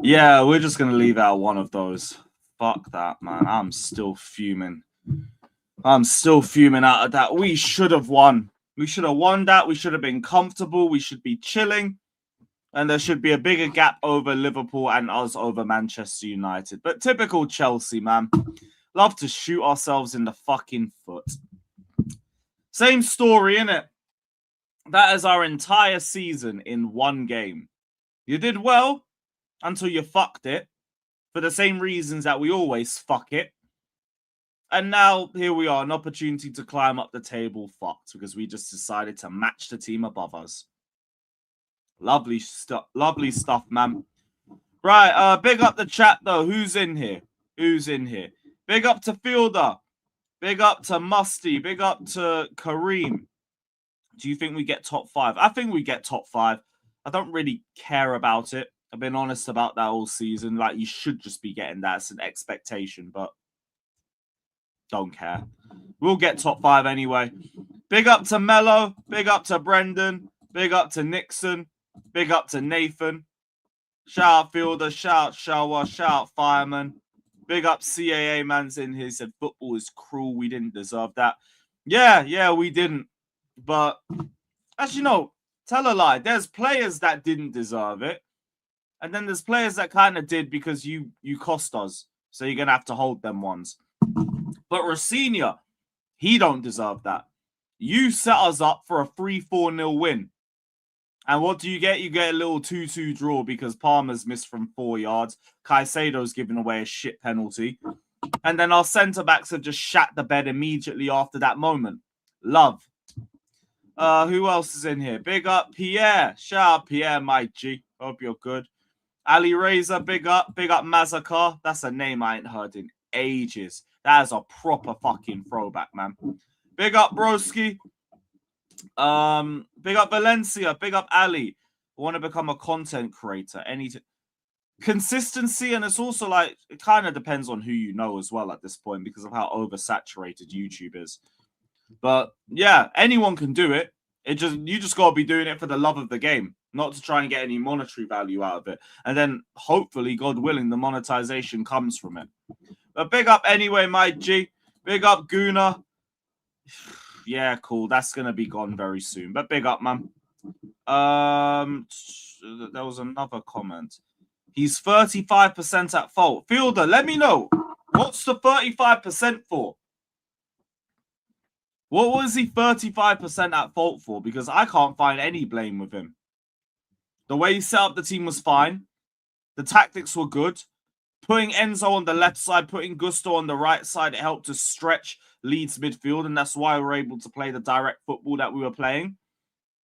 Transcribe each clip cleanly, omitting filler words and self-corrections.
Yeah, we're just going to leave out one of those. Fuck that, man. I'm still fuming. I'm still fuming out of that. We should have won. We should have won that. We should have been comfortable. We should be chilling. And there should be a bigger gap over Liverpool and us over Manchester United. But typical Chelsea, man. Love to shoot ourselves in the fucking foot. Same story, innit? That is our entire season in one game. You did well until you fucked it for the same reasons that we always fuck it. And now here we are, an opportunity to climb up the table fucked because we just decided to match the team above us. Lovely stuff, man. Right, big up the chat though. Who's in here? Who's in here? Big up to Fielder. Big up to Musty. Big up to Kareem. Do you think we get top 5? I think we get top 5. I don't really care about it. I've been honest about that all season. Like, you should just be getting that. It's an expectation, but don't care. We'll get top 5 anyway. Big up to Mello. Big up to Brendan. Big up to Nixon. Big up to Nathan. Shout out Fielder. Shout out Shower. Shout out Fireman. Big up CAA man's in here. He said football is cruel. We didn't deserve that. Yeah, we didn't. But as you know, tell a lie. There's players that didn't deserve it. And then there's players that kind of did because you cost us. So you're going to have to hold them ones. But Rosinha, he don't deserve that. You set us up for a 3-4-0 win. And what do you get? You get a little 2-2 draw because Palmer's missed from 4 yards. Caicedo's given away a shit penalty. And then our centre-backs have just shat the bed immediately after that moment. Love. Who else is in here? Big up Pierre. Shout out Pierre, my G. Hope you're good. Ali Razor, big up. Big up Mazakar. That's a name I ain't heard in ages. That is a proper fucking throwback, man. Big up Broski. Big up Valencia. Big up Ali. I want to become a content creator. Consistency, and it's also like, it kind of depends on who you know as well at this point because of how oversaturated YouTube is. But yeah, anyone can do it. You just gotta be doing it for the love of the game, not to try and get any monetary value out of it. And then hopefully, God willing, the monetization comes from it. But big up anyway, my G. Big up Guna. Yeah, cool. That's gonna be gone very soon. But big up, man. There was another comment. He's 35% at fault. Fielder, let me know. What's the 35% for? What was he 35% at fault for? Because I can't find any blame with him. The way he set up the team was fine. The tactics were good. Putting Enzo on the left side, putting Gusto on the right side, it helped to stretch Leeds midfield, and that's why we were able to play the direct football that we were playing.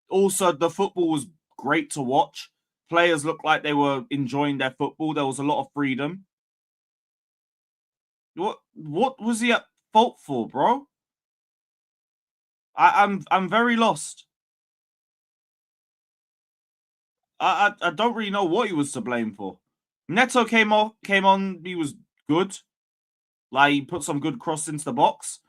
Also, the football was great to watch. Players looked like they were enjoying their football. There was a lot of freedom. What was he at fault for, bro? I'm very lost. I don't really know what he was to blame for. Neto came on. He was good. Like, he put some good cross into the box.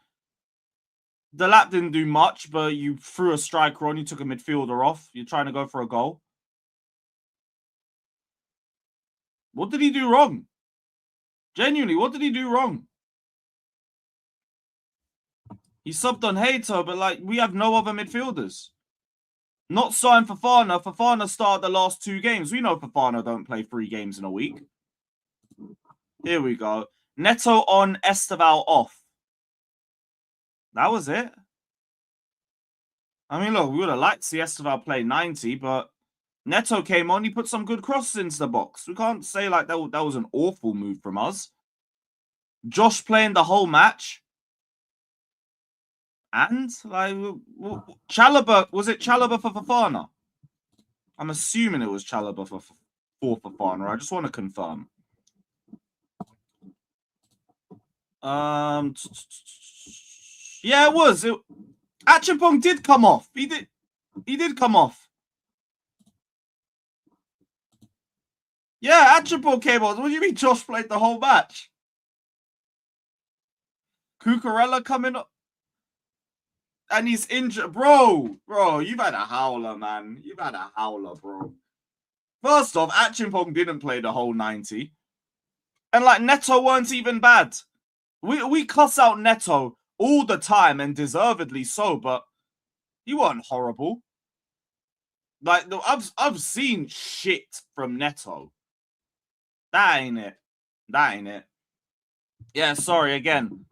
The lap didn't do much, but you threw a striker on. You took a midfielder off. You're trying to go for a goal. What did he do wrong? Genuinely, what did he do wrong? He subbed on Hato, but like, we have no other midfielders. Not signed Fofana. Fofana started the last 2 games. We know Fofana don't play 3 games in a week. Here we go. Neto on, Esteval off. That was it. I mean, look, we would have liked to see Esteval play 90, but Neto came on. He put some good crosses into the box. We can't say like that was an awful move from us. Josh playing the whole match. And, like, Chalobah, was it Chalobah for Fofana? I'm assuming it was Chalobah for Fofana. I just want to confirm. Yeah, it was. Achapong did come off. He did come off. Yeah, Achapong came on. What do you mean Josh played the whole match? Cucurella coming up. And he's injured. Bro, you've had a howler, man. You've had a howler, bro. First off, Achimpong didn't play the whole 90. And like Neto weren't even bad. We cuss out Neto all the time and deservedly so, but he weren't horrible. Like I've seen shit from Neto. That ain't it. That ain't it. Yeah, sorry again.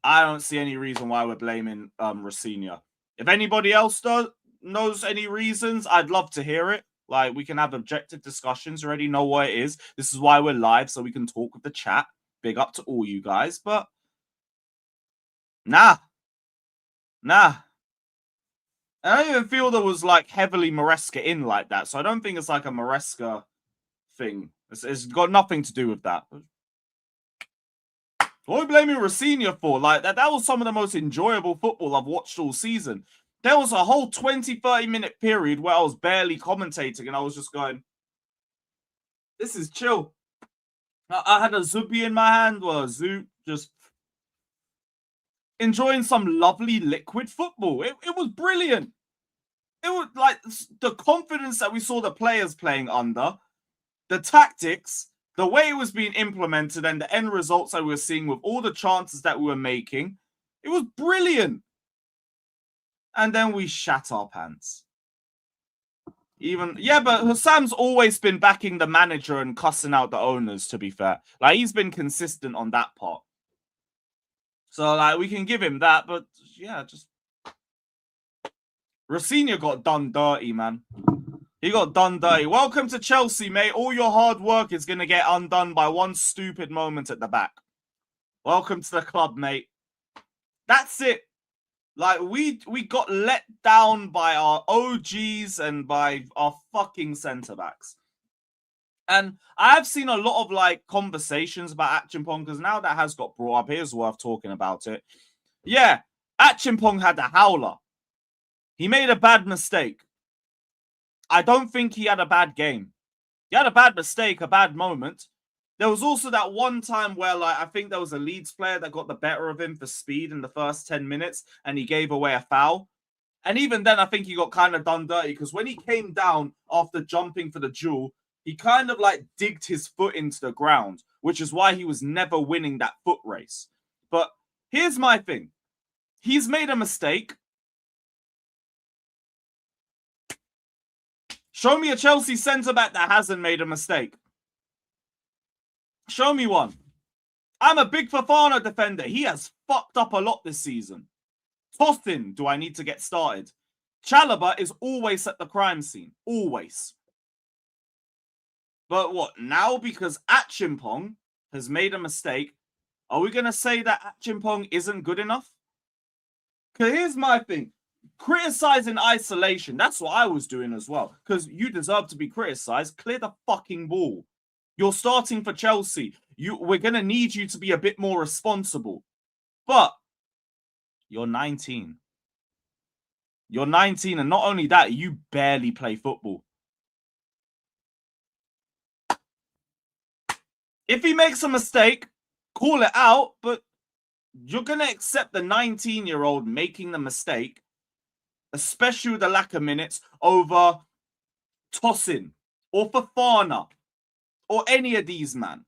I don't see any reason why we're blaming Rossinha. If anybody else knows any reasons, I'd love to hear it. Like, we can have objective discussions. You already know what it is. This is why we're live, so we can talk with the chat. Big up to all you guys, but nah. And I don't even feel there was like heavily Maresca in like that, so I don't think it's like a Maresca thing. It's got nothing to do with that. What are we blaming Rossinha for? Like, that was some of the most enjoyable football I've watched all season. There was a whole 20, 30-minute period where I was barely commentating and I was just going, this is chill. I had a Zubi in my hand, or a Zoop, just enjoying some lovely liquid football. It was brilliant. It was like the confidence that we saw the players playing under, the tactics, the way it was being implemented, and the end results that we were seeing with all the chances that we were making. It was brilliant. And then we shat our pants. But Hassam's always been backing the manager and cussing out the owners, to be fair. Like, he's been consistent on that part. So, like, we can give him that, but yeah, just Rossinha got done dirty, man. He got done dirty. Welcome to Chelsea, mate. All your hard work is going to get undone by one stupid moment at the back. Welcome to the club, mate. That's it. Like, we got let down by our OGs and by our fucking centre-backs. And I have seen a lot of, like, conversations about Achimpong, because now that has got brought up, here's worth talking about it. Yeah, Achimpong had a howler. He made a bad mistake. I don't think he had a bad game. He had a bad mistake, a bad moment. There was also that one time where, like, I think there was a Leeds player that got the better of him for speed in the first 10 minutes and he gave away a foul. And even then, I think he got kind of done dirty because when he came down after jumping for the duel, he kind of like digged his foot into the ground, which is why he was never winning that foot race. But here's my thing. He's made a mistake. Show me a Chelsea centre-back that hasn't made a mistake. Show me one. I'm a big Fofana defender. He has fucked up a lot this season. Tosin, do I need to get started? Chalobah is always at the crime scene. Always. But what, now because Achimpong has made a mistake, are we going to say that Achimpong isn't good enough? Because here's my thing. Criticizing isolation, that's what I was doing as well. Because you deserve to be criticized. Clear the fucking ball. You're starting for Chelsea. We're going to need you to be a bit more responsible. But you're 19. You're 19, and not only that, you barely play football. If he makes a mistake, call it out, but you're going to accept the 19-year-old making the mistake, especially with the lack of minutes, over Tosin or Fofana or any of these, man.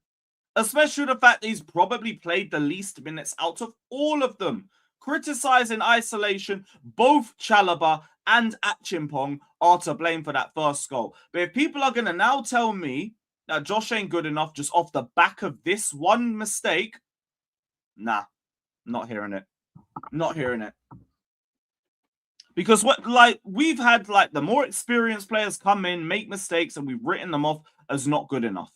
Especially the fact that he's probably played the least minutes out of all of them. Criticizing isolation, both Chalobah and Achimpong are to blame for that first goal. But if people are going to now tell me that Josh ain't good enough just off the back of this one mistake, nah, not hearing it. Not hearing it. Because we've had like the more experienced players come in, make mistakes, and we've written them off as not good enough.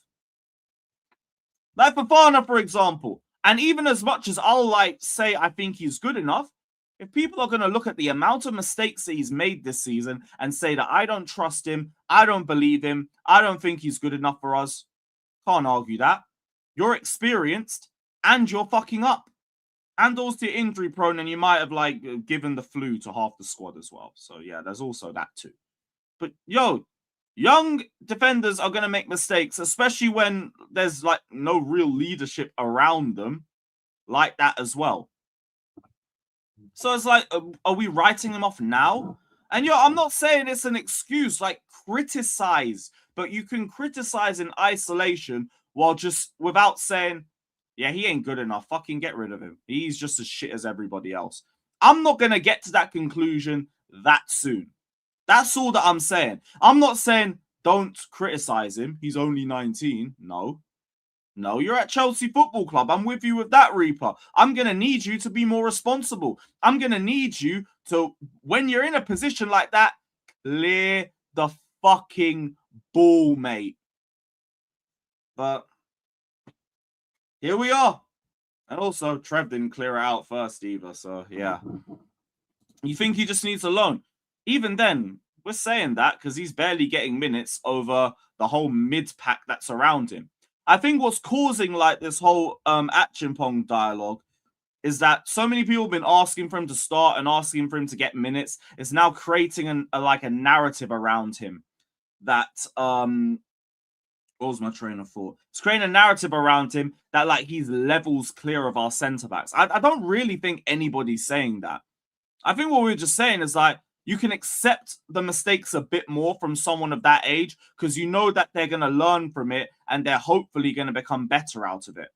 Like Fofana, for example. And even as much as I'll like say I think he's good enough, if people are going to look at the amount of mistakes that he's made this season and say that I don't trust him, I don't believe him, I don't think he's good enough for us, can't argue that. You're experienced and you're fucking up. And also you're injury prone, and you might have like given the flu to half the squad as well. So yeah, there's also that too. But yo, young defenders are going to make mistakes, especially when there's like no real leadership around them like that as well. So it's like, are we writing them off now? And yo, I'm not saying it's an excuse, like criticize, but you can criticize in isolation while just without saying, yeah, he ain't good enough. Fucking get rid of him. He's just as shit as everybody else. I'm not going to get to that conclusion that soon. That's all that I'm saying. I'm not saying don't criticize him. He's only 19. No. No, you're at Chelsea Football Club. I'm with you with that, Reaper. I'm going to need you to be more responsible. I'm going to need you to, when you're in a position like that, clear the fucking ball, mate. But here we are. And also, Trev didn't clear it out first either. So, yeah. You think he just needs a loan? Even then, we're saying that because he's barely getting minutes over the whole mid-pack that's around him. I think what's causing like this whole Achimpong dialogue is that so many people have been asking for him to start and asking for him to get minutes. It's now creating a narrative around him that what was my train of thought? It's creating a narrative around him that like he's levels clear of our centre backs. I don't really think anybody's saying that. I think what we're just saying is like you can accept the mistakes a bit more from someone of that age because you know that they're going to learn from it and they're hopefully going to become better out of it.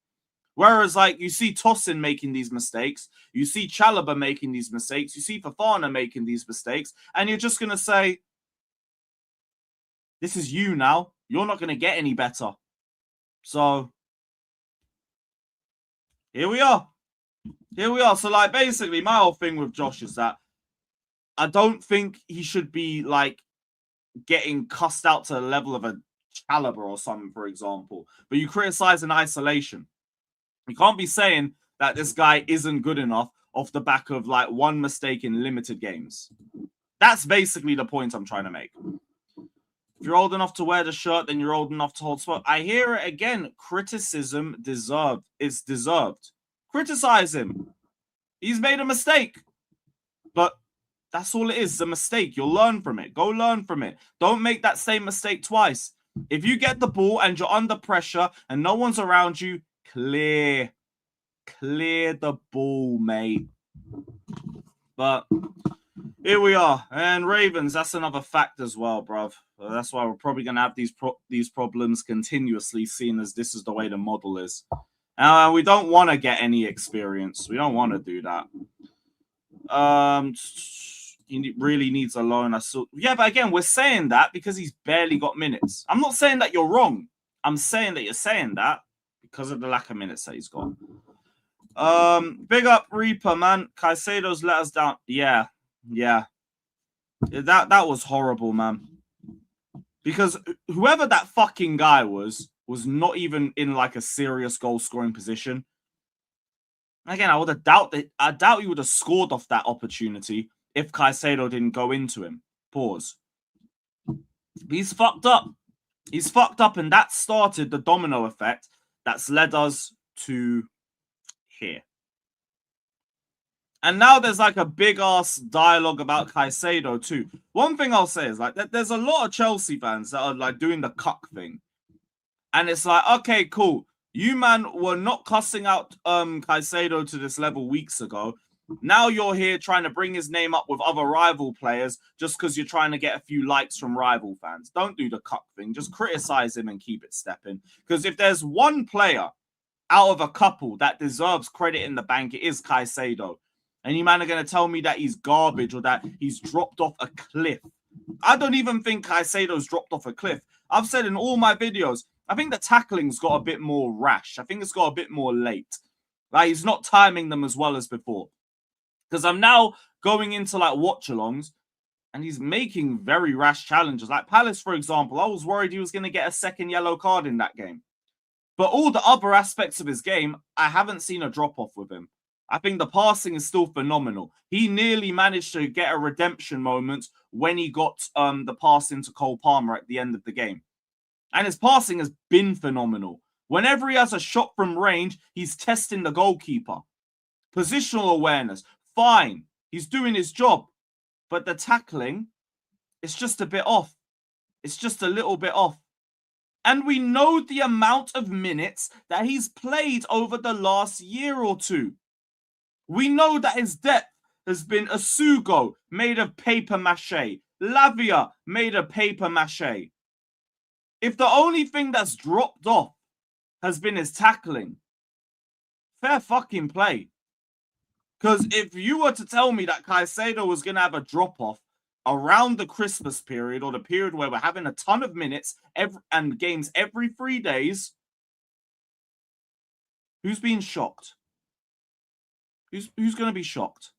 Whereas, like, you see Tosin making these mistakes, you see Chalobah making these mistakes, you see Fofana making these mistakes, and you're just going to say, this is you now. You're not going to get any better. So, here we are. Here we are. So, like, basically, my whole thing with Josh is that I don't think he should be, like, getting cussed out to the level of a Chalobah or something, for example. But you criticize in isolation. You can't be saying that this guy isn't good enough off the back of, like, one mistake in limited games. That's basically the point I'm trying to make. If you're old enough to wear the shirt, then you're old enough to hold spot. I hear it again. Criticism is deserved. Criticize him. He's made a mistake. But that's all it is. It's a mistake. You'll learn from it. Go learn from it. Don't make that same mistake twice. If you get the ball and you're under pressure and no one's around you, clear the ball, mate. But here we are. And Ravens, that's another fact as well, bruv. That's why we're probably going to have these problems continuously, seeing as this is the way the model is. We don't want to get any experience. We don't want to do that. He really needs a loan. Yeah, but again, we're saying that because he's barely got minutes. I'm not saying that you're wrong. I'm saying that you're saying that because of the lack of minutes that he's got. Big up Reaper, man. Caicedo's let us down. Yeah. That was horrible, man. Because whoever that fucking guy was not even in like a serious goal scoring position. Again, I doubt he would have scored off that opportunity if Caicedo didn't go into him. Pause. He's fucked up. He's fucked up, and that started the domino effect that's led us to here. And now there's like a big ass dialogue about Caicedo too. One thing I'll say is like there's a lot of Chelsea fans that are like doing the cuck thing. And it's like, okay, cool. You, man, were not cussing out Caicedo to this level weeks ago. Now you're here trying to bring his name up with other rival players just because you're trying to get a few likes from rival fans. Don't do the cuck thing. Just criticize him and keep it stepping. Because if there's one player out of a couple that deserves credit in the bank, it is Caicedo. And you, man, are going to tell me that he's garbage or that he's dropped off a cliff. I don't even think Caicedo's dropped off a cliff. I've said in all my videos, I think the tackling's got a bit more rash. I think it's got a bit more late. Like, he's not timing them as well as before. Because I'm now going into, like, watch-alongs, and he's making very rash challenges. Like Palace, for example, I was worried he was going to get a second yellow card in that game. But all the other aspects of his game, I haven't seen a drop-off with him. I think the passing is still phenomenal. He nearly managed to get a redemption moment when he got the pass into Cole Palmer at the end of the game. And his passing has been phenomenal. Whenever he has a shot from range, he's testing the goalkeeper. Positional awareness, fine. He's doing his job. But the tackling, it's just a bit off. It's just a little bit off. And we know the amount of minutes that he's played over the last year or two. We know that his depth has been Asugo, made of paper mache. Lavia, made of paper mache. If the only thing that's dropped off has been his tackling, fair fucking play. Because if you were to tell me that Caicedo was going to have a drop-off around the Christmas period or the period where we're having a ton of minutes and games every 3 days, who's being shocked? Who's going to be shocked?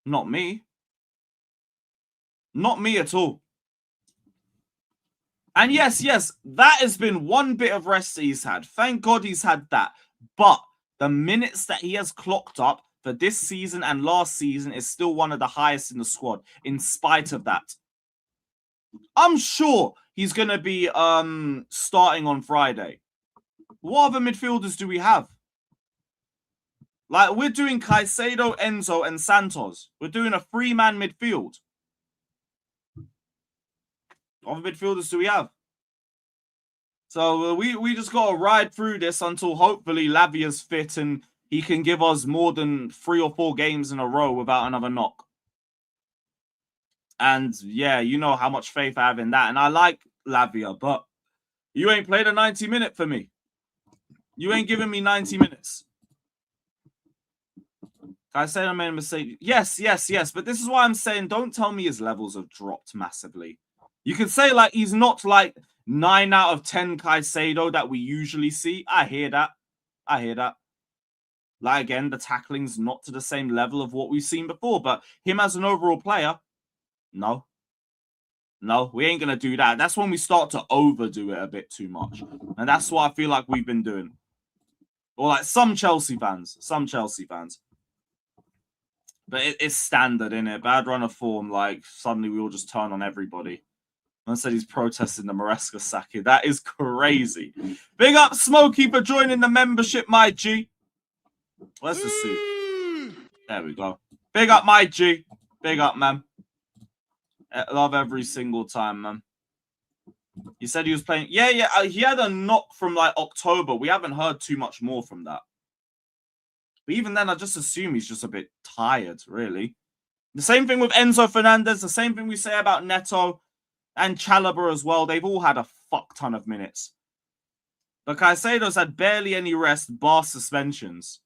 Not me. Not me at all. And yes, that has been one bit of rest that he's had. Thank God he's had that. But the minutes that he has clocked up for this season and last season is still one of the highest in the squad, in spite of that. I'm sure he's going to be starting on Friday. What other midfielders do we have? Like, we're doing Caicedo, Enzo, and Santos. We're doing a 3-man midfield. What other midfielders do we have? So we just got to ride through this until hopefully Lavia's fit and he can give us more than 3 or 4 games in a row without another knock. And yeah, you know how much faith I have in that. And I like Lavia, but you ain't played a 90-minute for me. You ain't giving me 90 minutes. I say I made a mistake. Yes. But this is why I'm saying don't tell me his levels have dropped massively. You could say like he's not like 9 out of 10 Caicedo that we usually see. I hear that. Like, again, the tackling's not to the same level of what we've seen before. But him as an overall player, no, we ain't going to do that. That's when we start to overdo it a bit too much. And that's what I feel like we've been doing. Or like some Chelsea fans. But it's standard, innit? Bad run of form, like, suddenly we all just turn on everybody. I said he's protesting the Maresca sacking. That is crazy. Big up Smokey for joining the membership, my G. Where's the suit? There we go. Big up, my G. Big up, man. Love every single time, man. He said he was playing. Yeah. He had a knock from, like, October. We haven't heard too much more from that. But even then, I just assume he's just a bit tired, really. The same thing with Enzo Fernandez. The same thing we say about Neto and Chalobah as well. They've all had a fuck ton of minutes. But Caicedo's had barely any rest, bar suspensions.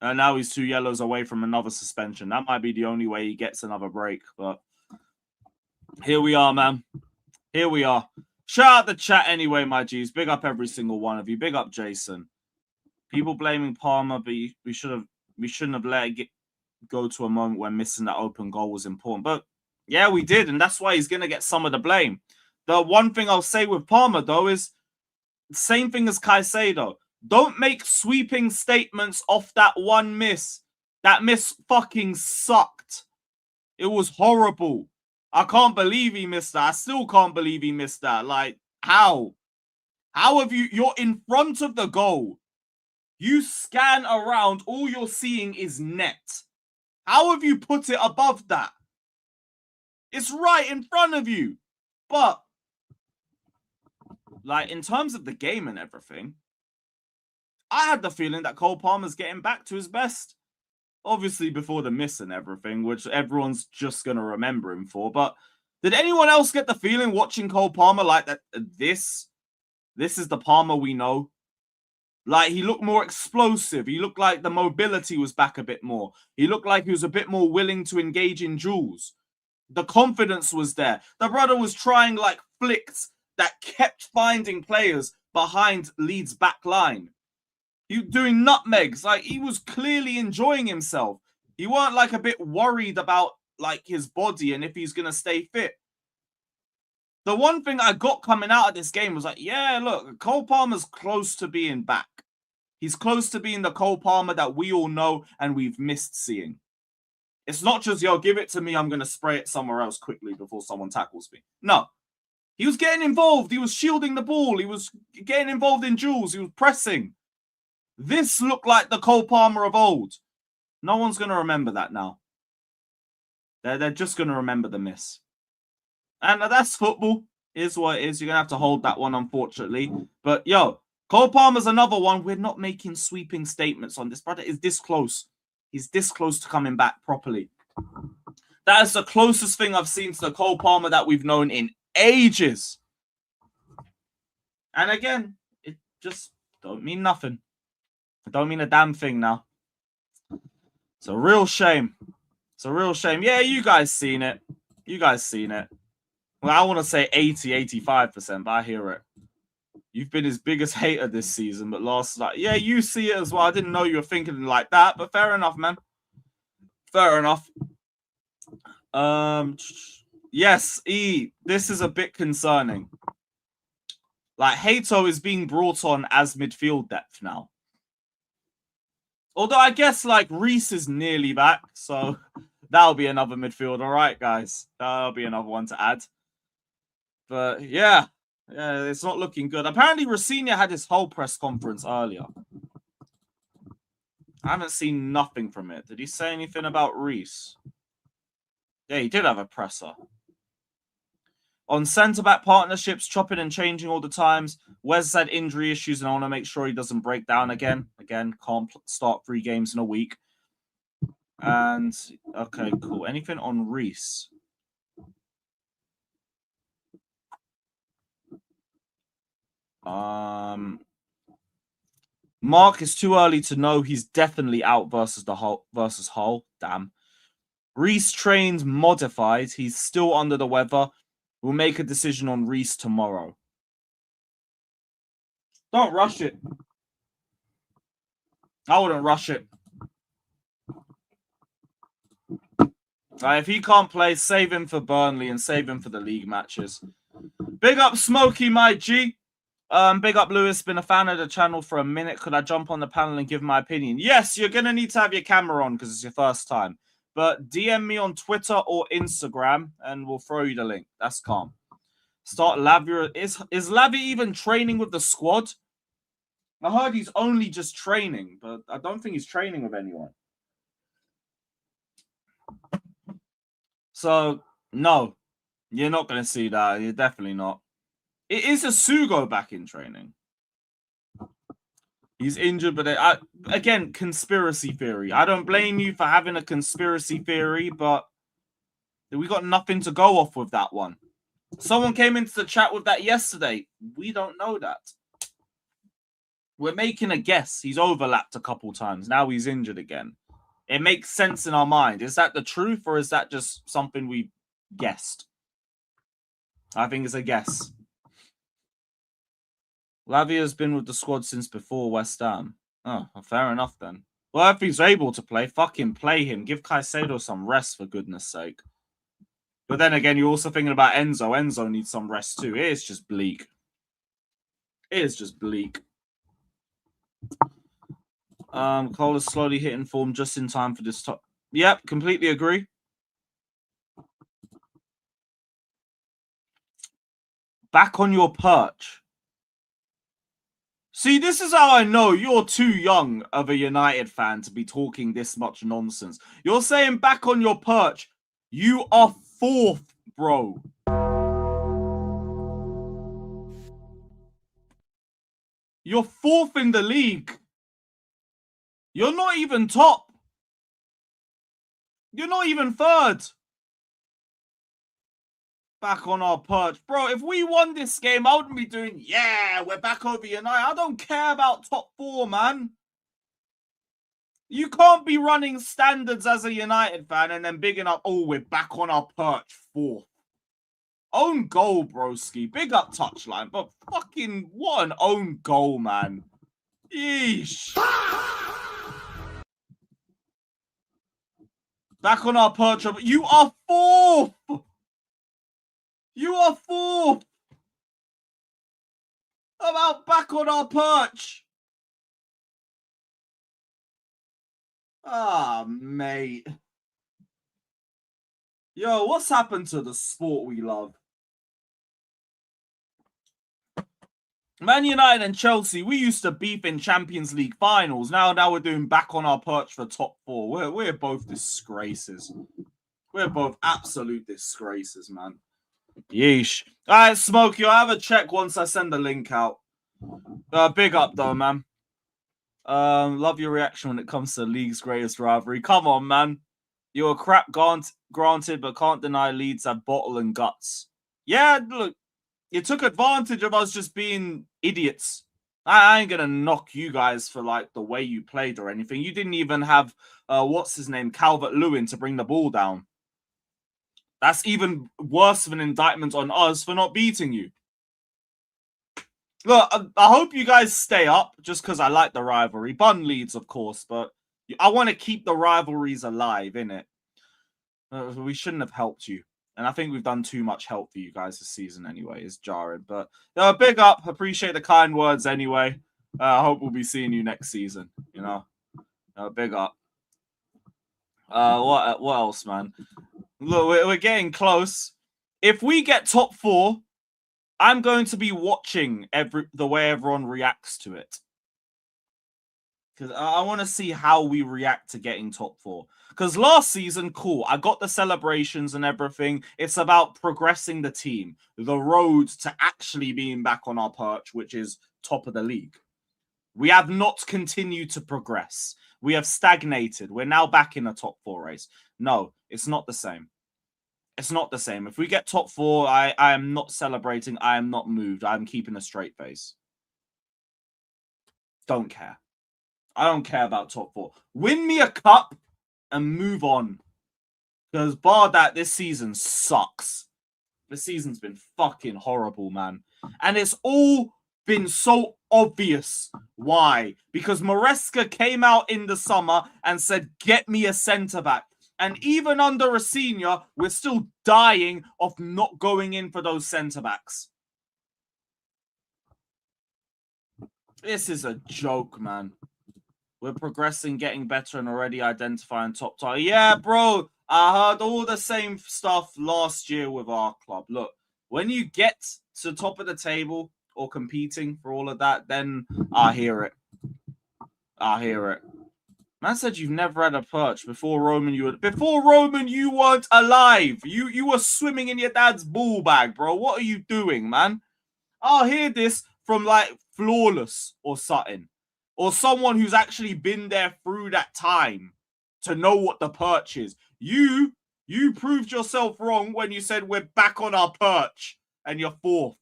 And now he's 2 yellows away from another suspension. That might be the only way he gets another break. But here we are, man. Here we are. Shout out the chat anyway, my G's. Big up every single one of you. Big up Jason. People blaming Palmer, but we shouldn't have let it go to a moment when missing that open goal was important. But yeah, we did, and that's why he's going to get some of the blame. The one thing I'll say with Palmer, though, is the same thing as Caicedo. Don't make sweeping statements off that one miss. That miss fucking sucked. It was horrible. I can't believe he missed that. I still can't believe he missed that. Like, how? How have you're in front of the goal. You scan around, all you're seeing is net. How have you put it above that? It's right in front of you. But, like, in terms of the game and everything, I had the feeling that Cole Palmer's getting back to his best. Obviously, before the miss and everything, which everyone's just going to remember him for. But did anyone else get the feeling watching Cole Palmer like that? This is the Palmer we know. Like, he looked more explosive. He looked like the mobility was back a bit more. He looked like he was a bit more willing to engage in duels. The confidence was there. The brother was trying, like, flicks that kept finding players behind Leeds' back line. He was doing nutmegs. Like, he was clearly enjoying himself. He weren't, like, a bit worried about, like, his body and if he's going to stay fit. The one thing I got coming out of this game was like, yeah, look, Cole Palmer's close to being back. He's close to being the Cole Palmer that we all know and we've missed seeing. It's not just, yo, give it to me, I'm going to spray it somewhere else quickly before someone tackles me. No. He was getting involved. He was shielding the ball. He was getting involved in duels. He was pressing. This looked like the Cole Palmer of old. No one's going to remember that now. They're just going to remember the miss. And that's football. Is what it is. You're going to have to hold that one, unfortunately. But, yo, Cole Palmer's another one. We're not making sweeping statements on this. Brother is this close. He's this close to coming back properly. That is the closest thing I've seen to the Cole Palmer that we've known in ages. And again, it just don't mean nothing. It don't mean a damn thing now. It's a real shame. It's a real shame. Yeah, you guys seen it. You guys seen it. Well, I want to say 80, 85%, but I hear it. You've been his biggest hater this season, but last night, yeah, you see it as well. I didn't know you were thinking like that, but fair enough, man. Fair enough. Yes, E, this is a bit concerning. Like, Hato is being brought on as midfield depth now. Although I guess, like, Reece is nearly back, so that'll be another midfield. All right, guys. That'll be another one to add. But, yeah, it's not looking good. Apparently, Rossignol had his whole press conference earlier. I haven't seen nothing from it. Did he say anything about Reece? Yeah, he did have a presser. On centre-back partnerships, chopping and changing all the times. Wes had injury issues, and I want to make sure he doesn't break down again. Again, can't start 3 games in a week. And, okay, cool. Anything on Reece? Mark, is too early to know. He's definitely out versus Hull. Damn. Reece trained modified. He's still under the weather. We'll make a decision on Reece tomorrow. Don't rush it. I wouldn't rush it. If he can't play, save him for Burnley and save him for the league matches. Big up Smokey, my G. Big up Lewis. Been a fan of the channel for a minute. Could I jump on the panel and give my opinion? Yes, you're going to need to have your camera on because it's your first time. But DM me on Twitter or Instagram and we'll throw you the link. That's calm. Start Lavia. Is Lavia even training with the squad? I heard he's only just training, but I don't think he's training with anyone. So, no. You're not going to see that. You're definitely not. It is a Sugo back in training. He's injured, but again, conspiracy theory. I don't blame you for having a conspiracy theory, but we got nothing to go off with that one. Someone came into the chat with that yesterday. We don't know that. We're making a guess. He's overlapped a couple times. Now he's injured again. It makes sense in our mind. Is that the truth or is that just something we guessed? I think it's a guess. Lavia's been with the squad since before West Ham. Oh, well, fair enough then. Well, if he's able to play, fucking play him. Give Caicedo some rest, for goodness sake. But then again, you're also thinking about Enzo. Enzo needs some rest too. It is just bleak. It is just bleak. Cole is slowly hitting form just in time for this top. Yep, completely agree. Back on your perch. See, this is how I know you're too young of a United fan to be talking this much nonsense. You're saying back on your perch. You are 4th, bro. You're 4th in the league. You're not even top. You're not even 3rd. Back on our perch. Bro, if we won this game, I wouldn't be doing, yeah, we're back over United. I don't care about top 4, man. You can't be running standards as a United fan and then bigging up, oh, we're back on our perch 4th. Own goal, broski. Big up touchline. But fucking, what an own goal, man. Yeesh. Back on our perch. You are 4th. You are 4th. About back on our perch. Ah, mate. Yo, what's happened to the sport we love? Man United and Chelsea, we used to beef in Champions League finals. Now we're doing back on our perch for top 4. We're both disgraces. We're both absolute disgraces, man. Yeesh. All right, Smokey, I'll have a check once I send the link out. Big up, though, man. Love your reaction when it comes to the league's greatest rivalry. Come on, man. You're a crap granted, but can't deny Leeds have bottle and guts. Yeah, look, you took advantage of us just being Idiots. I ain't gonna knock you guys for like the way you played or anything. You didn't even have what's his name, Calvert-Lewin, to bring the ball down. That's even worse of an indictment on us for not beating you. Look, I hope you guys stay up just because I like the rivalry. Bun Leeds, of course, but I want to keep the rivalries alive, innit? We shouldn't have helped you. And I think we've done too much help for you guys this season anyway. It's jarring. But big up. Appreciate the kind words anyway. I hope we'll be seeing you next season, you know? Big up. What else, man? Look, we're getting close. If we get top 4, I'm going to be watching the way everyone reacts to it. Because I want to see how we react to getting top 4. Because last season, cool, I got the celebrations and everything. It's about progressing the team. The road to actually being back on our perch, which is top of the league. We have not continued to progress. We have stagnated. We're now back in a top 4 race. No, it's not the same. It's not the same. If we get top 4, I am not celebrating. I am not moved. I'm keeping a straight face. Don't care. I don't care about top 4. Win me a cup and move on. Because bar that, this season sucks. This season's been fucking horrible, man. And it's all been so obvious. Why? Because Maresca came out in the summer and said, get me a centre-back. And even under a senior, we're still dying of not going in for those centre-backs. This is a joke, man. We're progressing, getting better, and already identifying top tier. Yeah, bro, I heard all the same stuff last year with our club. Look, when you get to the top of the table or competing for all of that, then I hear it. I hear it. Man said you've never had a perch. Before Roman, you weren't alive. You were swimming in your dad's ball bag, bro. What are you doing, man? I'll hear this from like Flawless or something. Or someone who's actually been there through that time to know what the perch is. You proved yourself wrong when you said we're back on our perch and you're 4th.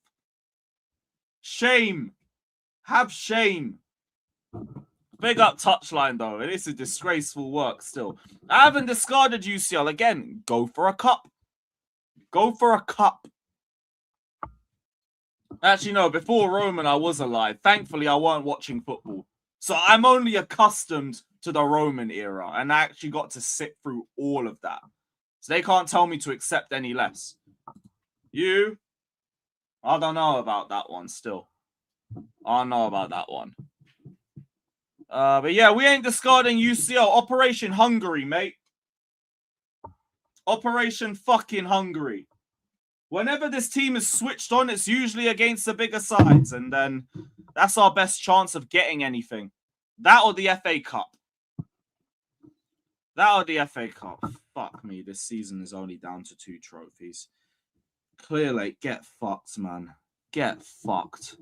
Shame. Have shame. Big up touchline, though. This is disgraceful work still. I haven't discarded UCL. Again, go for a cup. Go for a cup. Actually, no. Before Roman, I was alive. Thankfully, I weren't watching football. So I'm only accustomed to the Roman era. And I actually got to sit through all of that. So they can't tell me to accept any less. I don't know about that one still. I don't know about that one. But yeah, we ain't discarding UCL. Operation Hungary, mate. Operation fucking Hungary. Whenever this team is switched on, it's usually against the bigger sides. And then that's our best chance of getting anything. That or the FA Cup. That or the FA Cup. Fuck me. This season is only down to 2 trophies. Clearly, get fucked, man. Get fucked.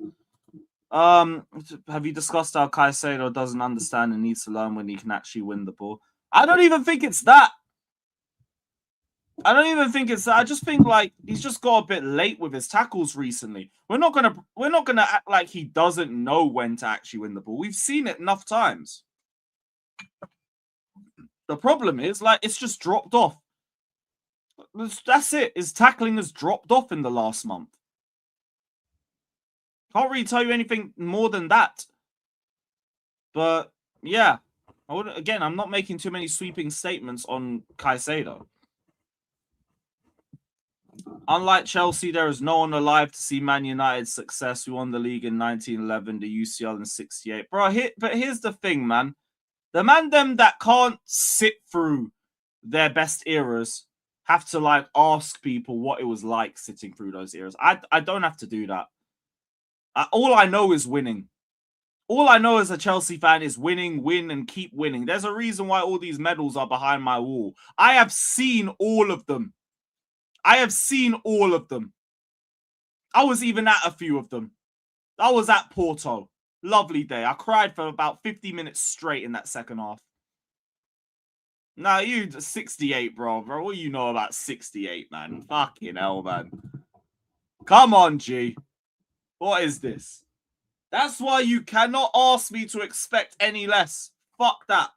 Have you discussed how Caicedo doesn't understand and needs to learn when he can actually win the ball? I don't even think it's that. I just think like he's just got a bit late with his tackles recently. We're not gonna act like he doesn't know when to actually win the ball. We've seen it enough times. The problem is like it's just dropped off. That's it. His tackling has dropped off in the last month. Can't really tell you anything more than that. But yeah, I'm not making too many sweeping statements on Caicedo. Unlike Chelsea, there is no one alive to see Man United's success. We won the league in 1911, the UCL in 68. Bro, but here's the thing, man. The them that can't sit through their best eras have to like ask people what it was like sitting through those eras. I don't have to do that. All I know is winning. All I know as a Chelsea fan is win, and keep winning. There's a reason why all these medals are behind my wall. I have seen all of them. I was even at a few of them. I was at Porto. Lovely day. I cried for about 50 minutes straight in that second half. Nah, you 68, bro. What do you know about 68, man? Fucking hell, man. Come on, G. What is this? That's why you cannot ask me to expect any less. Fuck that.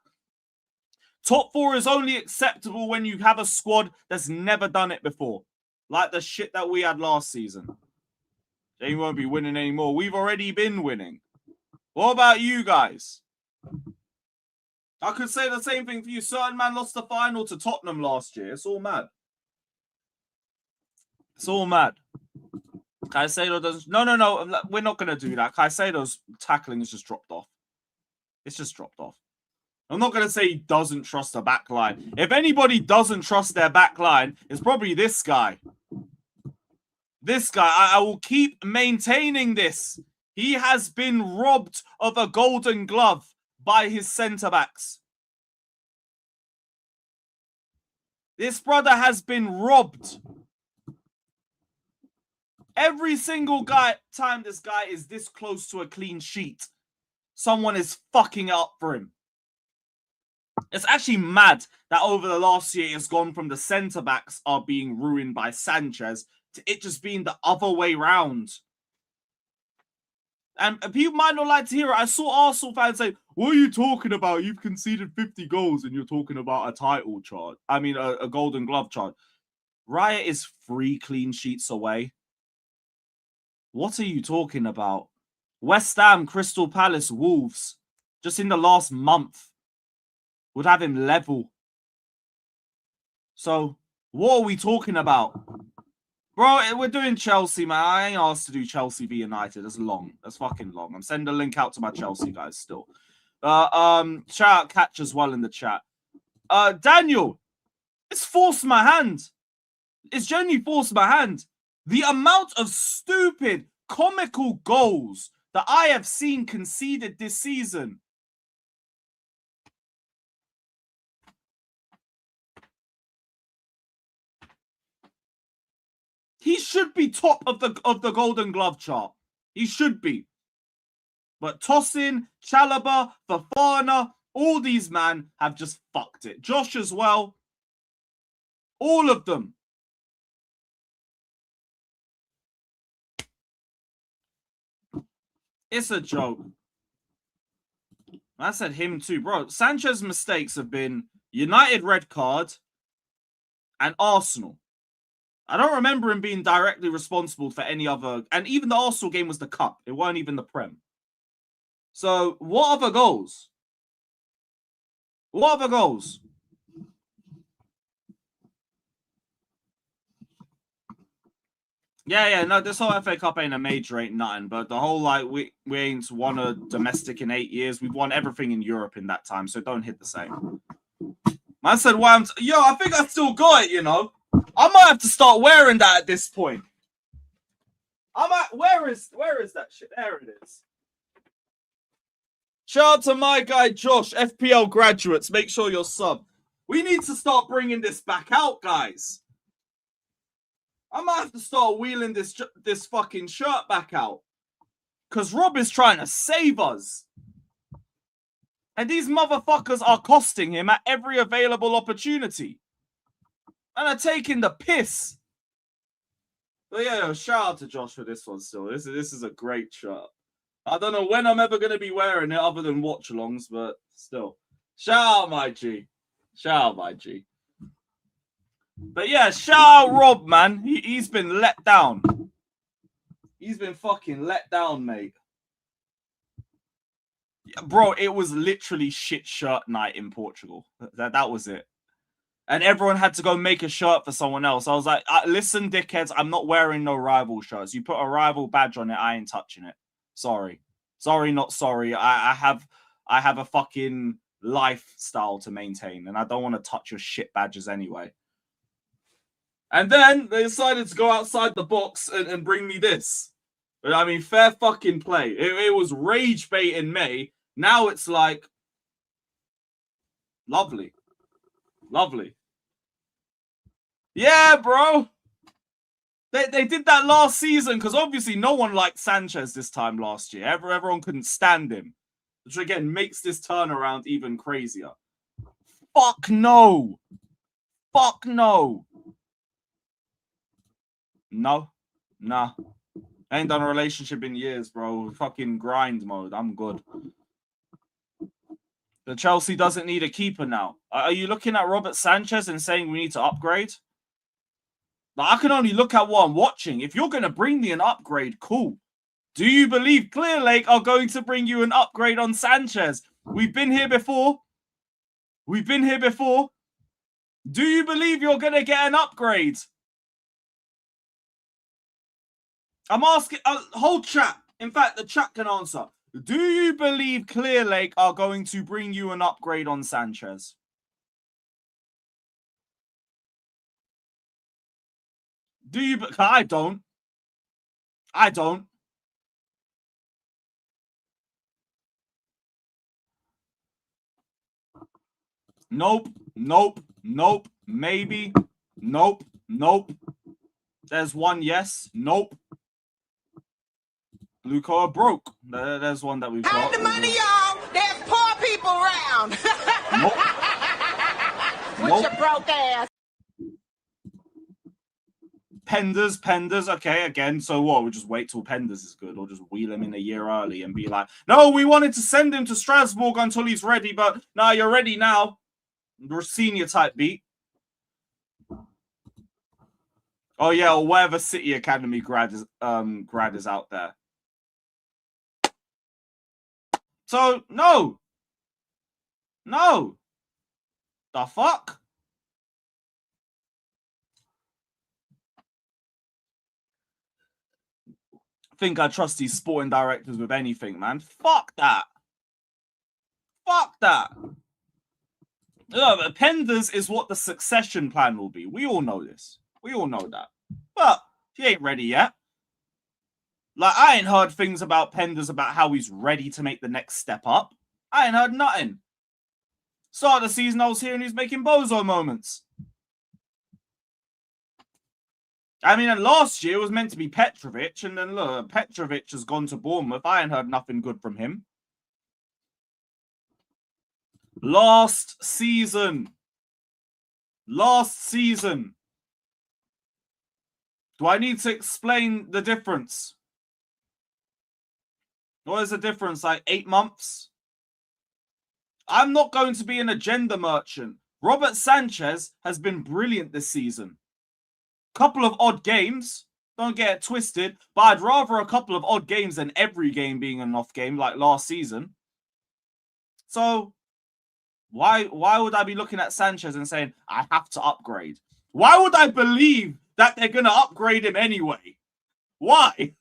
Top 4 is only acceptable when you have a squad that's never done it before. Like the shit that we had last season. They won't be winning anymore. We've already been winning. What about you guys? I could say the same thing for you. Certain man lost the final to Tottenham last year. It's all mad. It's all mad. Caicedo doesn't... No. We're not going to do that. Caicedo's tackling has just dropped off. It's just dropped off. I'm not going to say he doesn't trust the back line. If anybody doesn't trust their back line, it's probably this guy. This guy. I will keep maintaining this. He has been robbed of a golden glove by his centre-backs. This brother has been robbed. Every single time this guy is this close to a clean sheet, someone is fucking it up for him. It's actually mad that over the last year it's gone from the centre-backs are being ruined by Sanchez to it just being the other way round. And people might not like to hear it. I saw Arsenal fans say, what are you talking about? You've conceded 50 goals and you're talking about a title charge. I mean, a golden glove charge. Raya is 3 clean sheets away. What are you talking about? West Ham, Crystal Palace, Wolves, just in the last month, would have him level. So, what are we talking about? Bro, we're doing Chelsea, man. I ain't asked to do Chelsea v United. That's long. That's fucking long. I'm sending a link out to my Chelsea guys still. Shout out Catch as well in the chat. Daniel, it's forced my hand. It's genuinely forced my hand. The amount of stupid, comical goals that I have seen conceded this season. He should be top of the Golden Glove chart. He should be. But Tosin, Chalobah, Fofana, all these man have just fucked it. Josh as well. All of them. It's a joke. I said him too. Bro, Sanchez's mistakes have been United red card and Arsenal. I don't remember him being directly responsible for any other... And even the Arsenal game was the cup. It weren't even the Prem. So, what other goals? What other goals? Yeah, no, this whole FA Cup ain't a major, ain't nothing. But the whole, like, we ain't won a domestic in 8 years. We've won everything in Europe in that time, so don't hit the same. Man said, why I'm... Yo, I think I still got it, you know? I might have to start wearing that at this point. Where is that shit? There it is. Shout out to my guy Josh, FPL graduates. Make sure you're sub. We need to start bringing this back out, guys. I might have to start wheeling this fucking shirt back out. Because Rob is trying to save us. And these motherfuckers are costing him at every available opportunity. And are taking the piss. But yeah, shout out to Josh for this one still. This is a great shirt. I don't know when I'm ever going to be wearing it other than watch-alongs, but still. Shout out, my G. Shout out, my G. But yeah, shout out Rob, man. He's been let down. He's been fucking let down, mate. Yeah, bro, it was literally shit shirt night in Portugal. That was it. And everyone had to go make a shirt for someone else. I was like, listen, dickheads, I'm not wearing no rival shirts. You put a rival badge on it, I ain't touching it. Sorry. Sorry, not sorry. I have a fucking lifestyle to maintain, and I don't want to touch your shit badges anyway. And then they decided to go outside the box and bring me this. But I mean, fair fucking play. It was rage bait in May. Now it's like, lovely. Lovely. Yeah, bro. They did that last season because obviously no one liked Sanchez this time last year. Everyone couldn't stand him. Which again makes this turnaround even crazier. Fuck no. Fuck no. No. Nah. I ain't done a relationship in years, bro. Fucking grind mode. I'm good. The Chelsea doesn't need a keeper now. Are you looking at Robert Sanchez and saying we need to upgrade? Like, I can only look at what I'm watching. If you're going to bring me an upgrade, cool. Do you believe Clearlake are going to bring you an upgrade on Sanchez? We've been here before. We've been here before. Do you believe you're going to get an upgrade? I'm asking, whole chat. In fact, the chat can answer. Do you believe Clearlake are going to bring you an upgrade on Sanchez? Do you? I don't. I don't. Nope. Nope. Nope. Maybe. Nope. Nope. There's one yes. Nope. Luca broke. There's one that we've got. Have the money, y'all. There's poor people around. Nope. With your broke ass. Penders. Okay, again. So what? We'll just wait till Penders is good, or just wheel him in a year early and be like, no, we wanted to send him to Strasbourg until he's ready, but now you're ready now. We're senior type beat. Oh yeah, or whatever City Academy grad is out there. So no. The fuck? Think I trust these sporting directors with anything, man. Fuck that. Fuck that. Look, Penders is what the succession plan will be. We all know this. We all know that. But he ain't ready yet. Like, I ain't heard things about Penders about how he's ready to make the next step up. I ain't heard nothing. Start of the season, I was hearing he's making bozo moments. I mean, and last year it was meant to be Petrovic, and then look, Petrovic has gone to Bournemouth. I ain't heard nothing good from him. Last season. Do I need to explain the difference? What is the difference? Like 8 months? I'm not going to be an agenda merchant. Robert Sanchez has been brilliant this season. Couple of odd games. Don't get it twisted. But I'd rather a couple of odd games than every game being an off game like last season. So why would I be looking at Sanchez and saying, I have to upgrade? Why would I believe that they're going to upgrade him anyway? Why?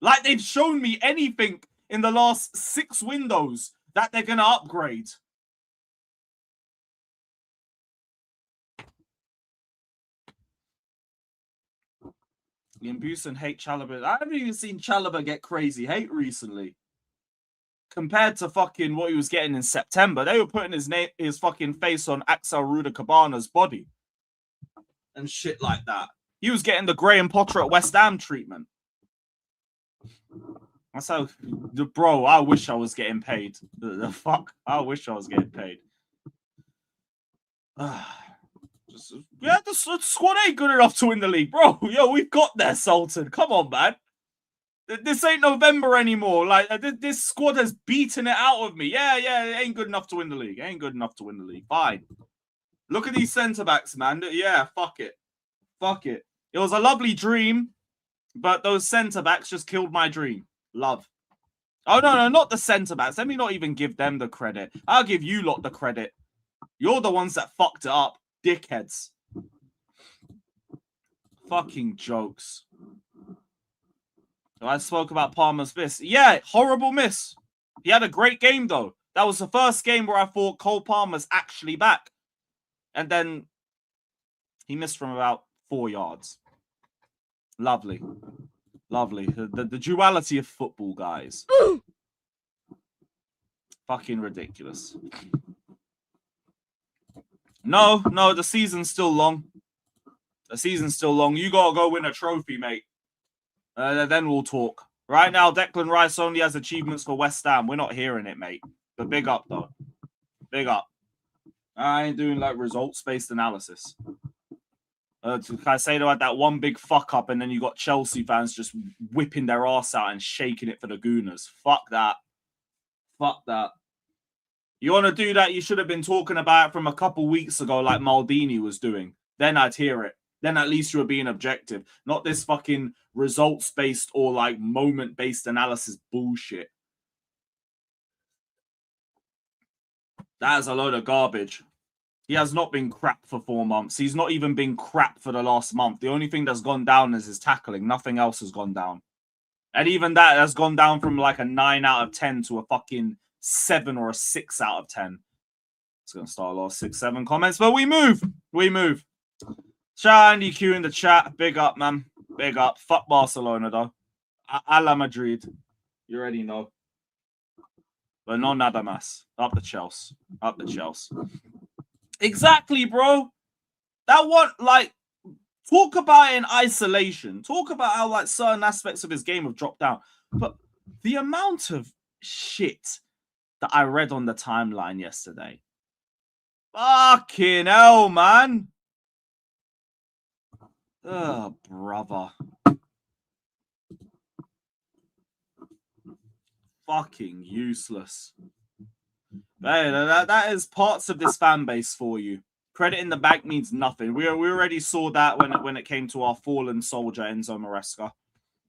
Like they've shown me anything in the last 6 windows that they're going to upgrade. Limbusen hate Chalobah. I haven't even seen Chalobah get crazy hate recently. Compared to fucking what he was getting in September, they were putting his fucking face on Axel Ruda Cabana's body and shit like that. He was getting the Graham Potter at West Ham treatment. That's how, bro. I wish I was getting paid. The fuck, I wish I was getting paid. Yeah, the squad ain't good enough to win the league, bro. Yo, we've got there, Sultan. Come on, man. This ain't November anymore. Like, this squad has beaten it out of me. Yeah, it ain't good enough to win the league. Fine. Look at these centre-backs, man. Yeah, fuck it. It was a lovely dream, but those centre-backs just killed my dream. Love. Oh, no, not the centre-backs. Let me not even give them the credit. I'll give you lot the credit. You're the ones that fucked it up. Dickheads. Fucking jokes. I spoke about Palmer's miss. Yeah, horrible miss. He had a great game, though. That was the first game where I thought Cole Palmer's actually back. And then he missed from about 4 yards. Lovely. The duality of football, guys. Fucking ridiculous. No, the season's still long. You gotta go win a trophy, mate. Then we'll talk. Right now, Declan Rice only has achievements for West Ham. We're not hearing it, mate. But big up, though. Big up. I ain't doing like results-based analysis. Caicedo had that one big fuck up, and then you got Chelsea fans just whipping their ass out and shaking it for the Gooners. Fuck that. Fuck that. You want to do that, you should have been talking about it from a couple weeks ago like Maldini was doing. Then I'd hear it. Then at least you were being objective. Not this fucking results-based or like moment-based analysis bullshit. That is a load of garbage. He has not been crap for 4 months. He's not even been crap for the last month. The only thing that's gone down is his tackling. Nothing else has gone down. And even that has gone down from like a 9 out of 10 to a fucking 7 or a 6 out of 10. It's going to start a lot of 6, 7 comments, but we move. We move. Shout out Andy Q in the chat. Big up, man. Big up. Fuck Barcelona, though. A la Madrid. You already know. But no nada más. Up the Chelsea. Up the Chelsea. Exactly, bro. That one, like, talk about it in isolation. Talk about how, like, certain aspects of his game have dropped down. But the amount of shit that I read on the timeline yesterday. Fucking hell, man. Oh, brother. Fucking useless. Hey, that is parts of this fan base for you. Credit in the bank means nothing. We already saw that when it came to our fallen soldier, Enzo Maresca.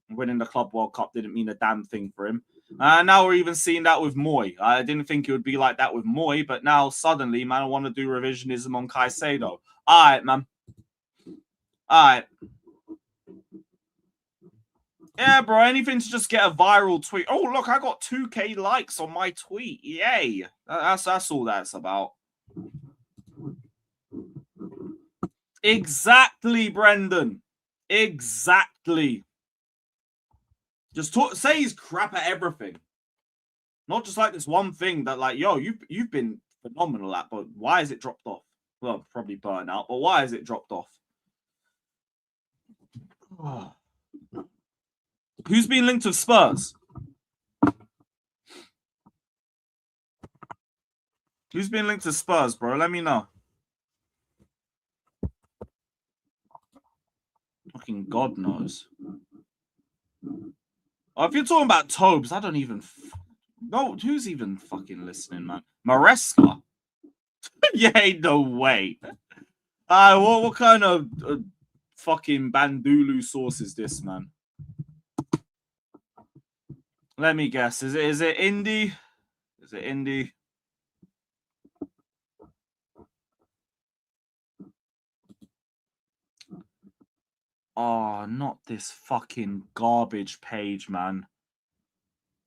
Winning the Club World Cup didn't mean a damn thing for him. Now we're even seeing that with Moy. I didn't think it would be like that with Moy, but now suddenly, man, I want to do revisionism on Caicedo. All right, man. All right. Yeah, bro, anything to just get a viral tweet. Oh, look, I got 2K likes on my tweet. Yay. That's all that's about. Exactly, Brendan. Exactly. Just say he's crap at everything. Not just like this one thing that, like, yo, you've been phenomenal at, but why is it dropped off? Well, probably burnt out, but why is it dropped off? Oh. Who's been linked with Spurs? Who's been linked to Spurs, bro? Let me know. Fucking God knows. Oh, if you're talking about Tobes, I don't even... No, who's even fucking listening, man? Maresca? Yeah, no way. What kind of fucking Bandulu sauce is this, man? Let me guess. Is it indie? Is it indie? Oh, not this fucking garbage page, man.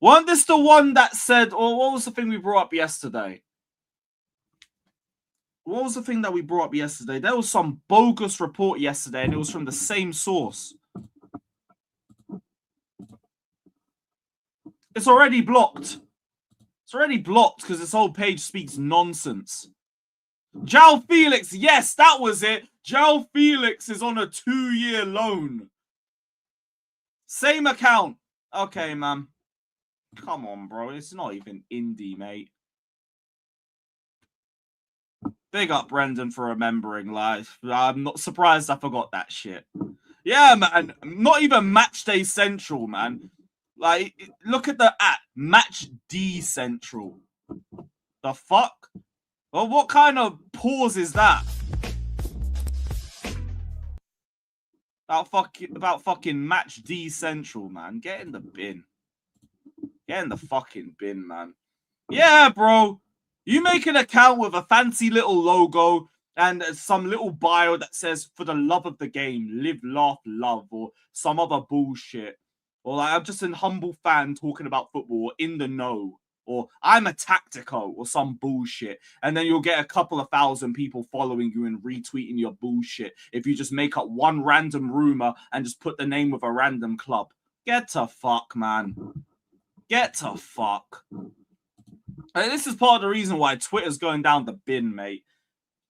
Wasn't this the one that said, or what was the thing we brought up yesterday? What was the thing that we brought up yesterday? There was some bogus report yesterday, and it was from the same source. It's already blocked. It's already blocked because this whole page speaks nonsense. João Felix, yes, that was it. João Felix is on a 2-year loan. Same account. Okay, man. Come on, bro. It's not even indie, mate. Big up Brendan for remembering life. I'm not surprised I forgot that shit. Yeah, man. Not even Matchday Central, man. Like, look at the app. Match D Central. The fuck? Well, what kind of pause is that? About fucking Match D Central, man. Get in the bin. Get in the fucking bin, man. Yeah, bro. You make an account with a fancy little logo and some little bio that says, for the love of the game, live, laugh, love, or some other bullshit. Or like, I'm just a humble fan talking about football, in the know. Or I'm a tactico, or some bullshit. And then you'll get a couple of thousand people following you and retweeting your bullshit if you just make up one random rumor and just put the name of a random club. Get to fuck, man. Get to fuck. And this is part of the reason why Twitter's going down the bin, mate.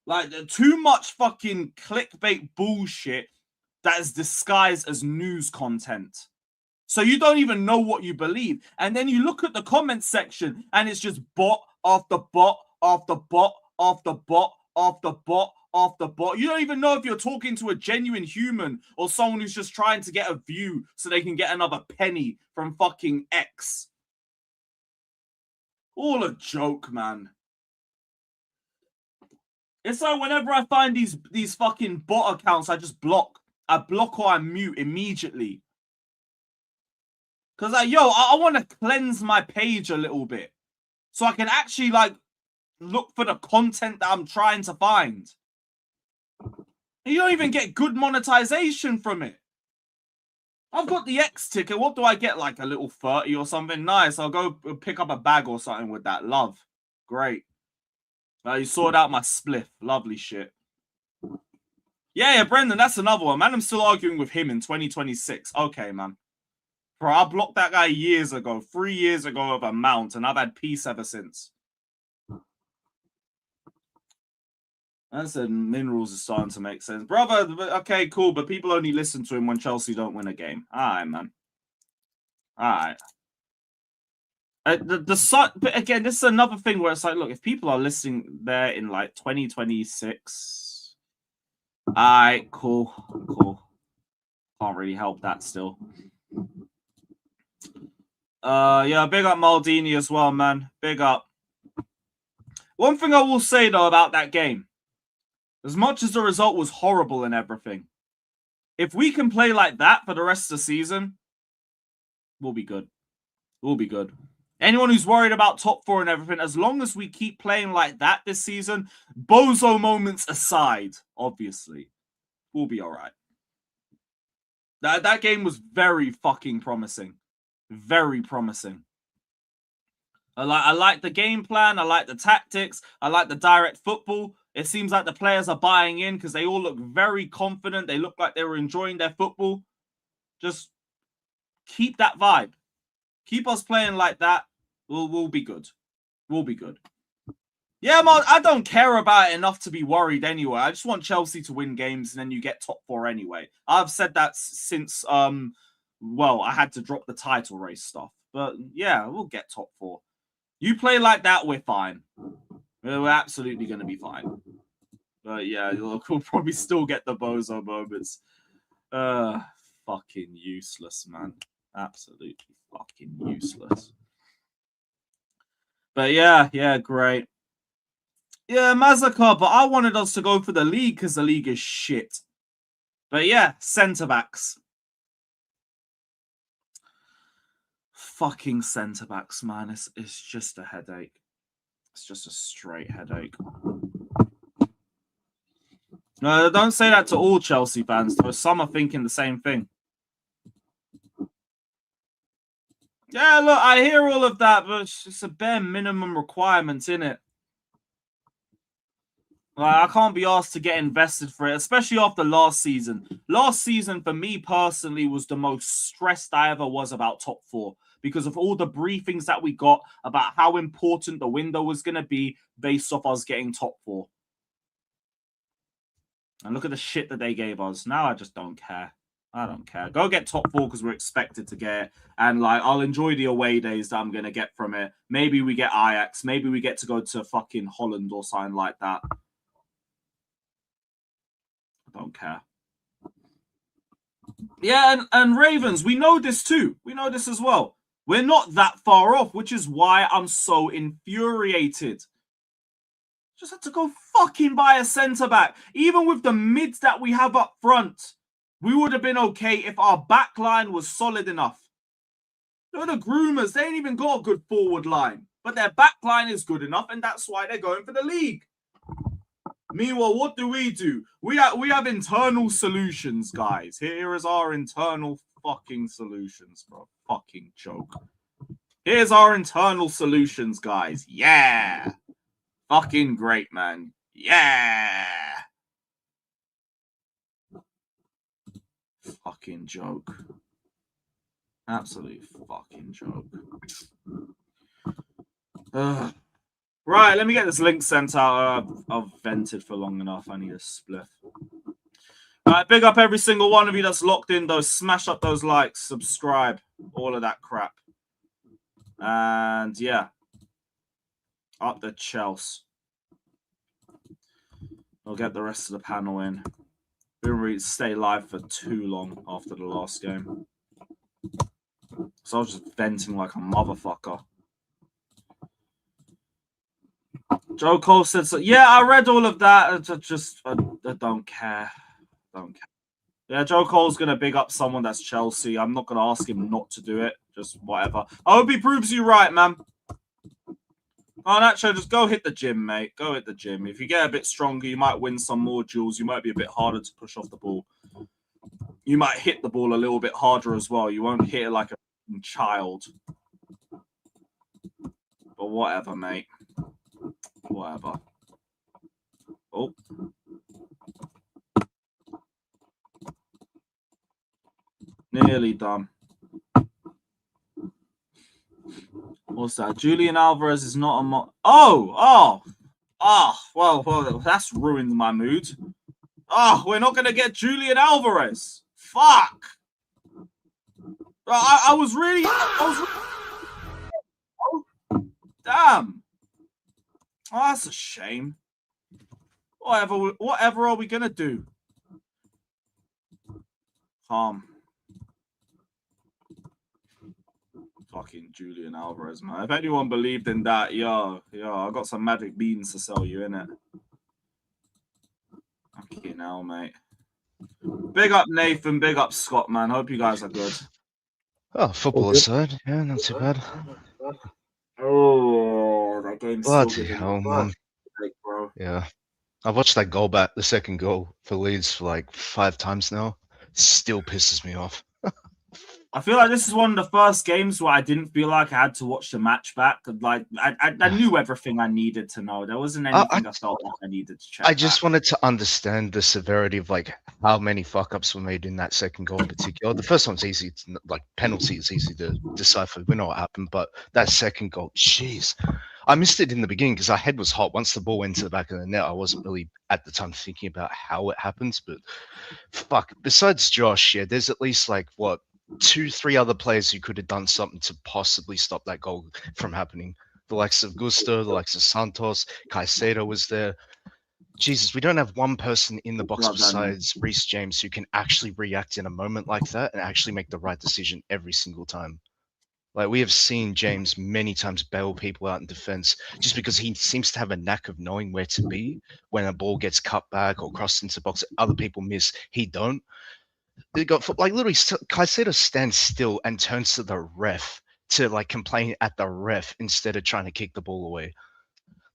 Like, too much fucking clickbait bullshit that is disguised as news content. So you don't even know what you believe. And then you look at the comment section and it's just bot after bot after bot after bot after bot after bot. You don't even know if you're talking to a genuine human or someone who's just trying to get a view so they can get another penny from fucking X. All a joke, man. It's like whenever I find these fucking bot accounts, I just block. I block or I mute immediately. Because, like, yo, I want to cleanse my page a little bit. So I can actually, like, look for the content that I'm trying to find. And you don't even get good monetization from it. I've got the X ticket. What do I get? Like a little 30 or something? Nice. I'll go pick up a bag or something with that. Love. Great. You sorted out my spliff. Lovely shit. Yeah, Brendan, that's another one. Man, I'm still arguing with him in 2026. Okay, man. Bro, I blocked that guy years ago. 3 years ago of a mount, and I've had peace ever since. I said minerals is starting to make sense. Brother, okay, cool, but people only listen to him when Chelsea don't win a game. All right, man. All right. But again, this is another thing where it's like, look, if people are listening there in like 2026, all right, cool. Can't really help that still. Yeah, big up Maldini as well, man. Big up. One thing I will say though about that game, as much as the result was horrible and everything, if we can play like that for the rest of the season, we'll be good. We'll be good. Anyone who's worried about top four and everything, as long as we keep playing like that this season, bozo moments aside, obviously, we'll be all right. That game was very fucking promising. Very promising. I like the game plan. I like the tactics. I like the direct football. It seems like the players are buying in because they all look very confident. They look like they were enjoying their football. Just keep that vibe. Keep us playing like that. We'll be good. We'll be good. Yeah, man, I don't care about it enough to be worried anyway. I just want Chelsea to win games and then you get top four anyway. I've said that since, well, I had to drop the title race stuff. But yeah, we'll get top four. You play like that, we're fine. We're absolutely going to be fine. But yeah, we'll probably still get the bozo moments. Fucking useless, man. Absolutely fucking useless. But yeah, great. Yeah, Mazaka, but I wanted us to go for the league because the league is shit. But yeah, centre-backs. Fucking centre-backs, man. It's just a headache. It's just a straight headache. No, don't say that to all Chelsea fans, though. Some are thinking the same thing. Yeah, look, I hear all of that, but it's just a bare minimum requirement, innit? I can't be asked to get invested for it, especially after last season. Last season, for me personally, was the most stressed I ever was about top four because of all the briefings that we got about how important the window was going to be based off us getting top four. And look at the shit that they gave us. Now I just don't care. I don't care. Go get top four because we're expected to get it. And like, I'll enjoy the away days that I'm going to get from it. Maybe we get Ajax. Maybe we get to go to fucking Holland or something like that. I don't care. Yeah, and Ravens, we know this too. We know this as well. We're not that far off, which is why I'm so infuriated. Just had to go fucking buy a centre-back. Even with the mids that we have up front, we would have been okay if our back line was solid enough. Look at the groomers. They ain't even got a good forward line. But their back line is good enough, and that's why they're going for the league. Meanwhile, what do? We have internal solutions, guys. Here is our internal fucking solutions, bro. Fucking joke. Here's our internal solutions, guys. Yeah. Fucking great, man. Yeah. Fucking joke. Absolute fucking joke. Ugh. Right, let me get this link sent out. I've vented for long enough. I need a spliff. All right, big up every single one of you that's locked in, though. Smash up those likes, subscribe, all of that crap. And yeah, up the Chelsea. I'll get the rest of the panel in. We didn't really stay live for too long after the last game. So I was just venting like a motherfucker. Joe Cole said, so, yeah, I read all of that. I don't care. Don't care. Yeah, Joe Cole's going to big up someone that's Chelsea. I'm not going to ask him not to do it. Just whatever. I hope he proves you right, man. Oh, Nacho, just go hit the gym, mate. Go hit the gym. If you get a bit stronger, you might win some more duels. You might be a bit harder to push off the ball. You might hit the ball a little bit harder as well. You won't hit it like a child. But whatever, mate. Whatever. Oh. Nearly done. What's that? Julian Alvarez is not a well, that's ruined my mood. Oh, we're not going to get Julian Alvarez. Fuck. I was really... damn. Oh, that's a shame. Whatever are we going to do? Calm. Fucking Julian Alvarez, man. If anyone believed in that, yo, I got some magic beans to sell you, innit? Fucking hell, mate. Big up Nathan, big up Scott, man. Hope you guys are good. Oh, football aside, yeah, not too bad. Oh, that game's Bloody hell, man. Bro. Yeah. I've watched that goal back, the second goal for Leeds, for like 5 times now. Still pisses me off. I feel like this is one of the first games where I didn't feel like I had to watch the match back. Like I knew everything I needed to know. There wasn't anything I felt like I needed to check. I just wanted to understand the severity of like how many fuck ups were made in that second goal in particular. The first one's easy, like penalty is easy to decipher. We know what happened, but that second goal, jeez. I missed it in the beginning because our head was hot. Once the ball went to the back of the net, I wasn't really at the time thinking about how it happens. But fuck, besides Josh, yeah, there's at least like what 2-3 other players who could have done something to possibly stop that goal from happening. The likes of Gusto, the likes of Santos, Caicedo was there. Jesus, we don't have one person in the box besides Reece James who can actually react in a moment like that and actually make the right decision every single time. Like, we have seen James many times bail people out in defense just because he seems to have a knack of knowing where to be when a ball gets cut back or crossed into the box. Other people miss. He don't. They got like literally Caicedo stands still and turns to the ref to like complain at the ref instead of trying to kick the ball away.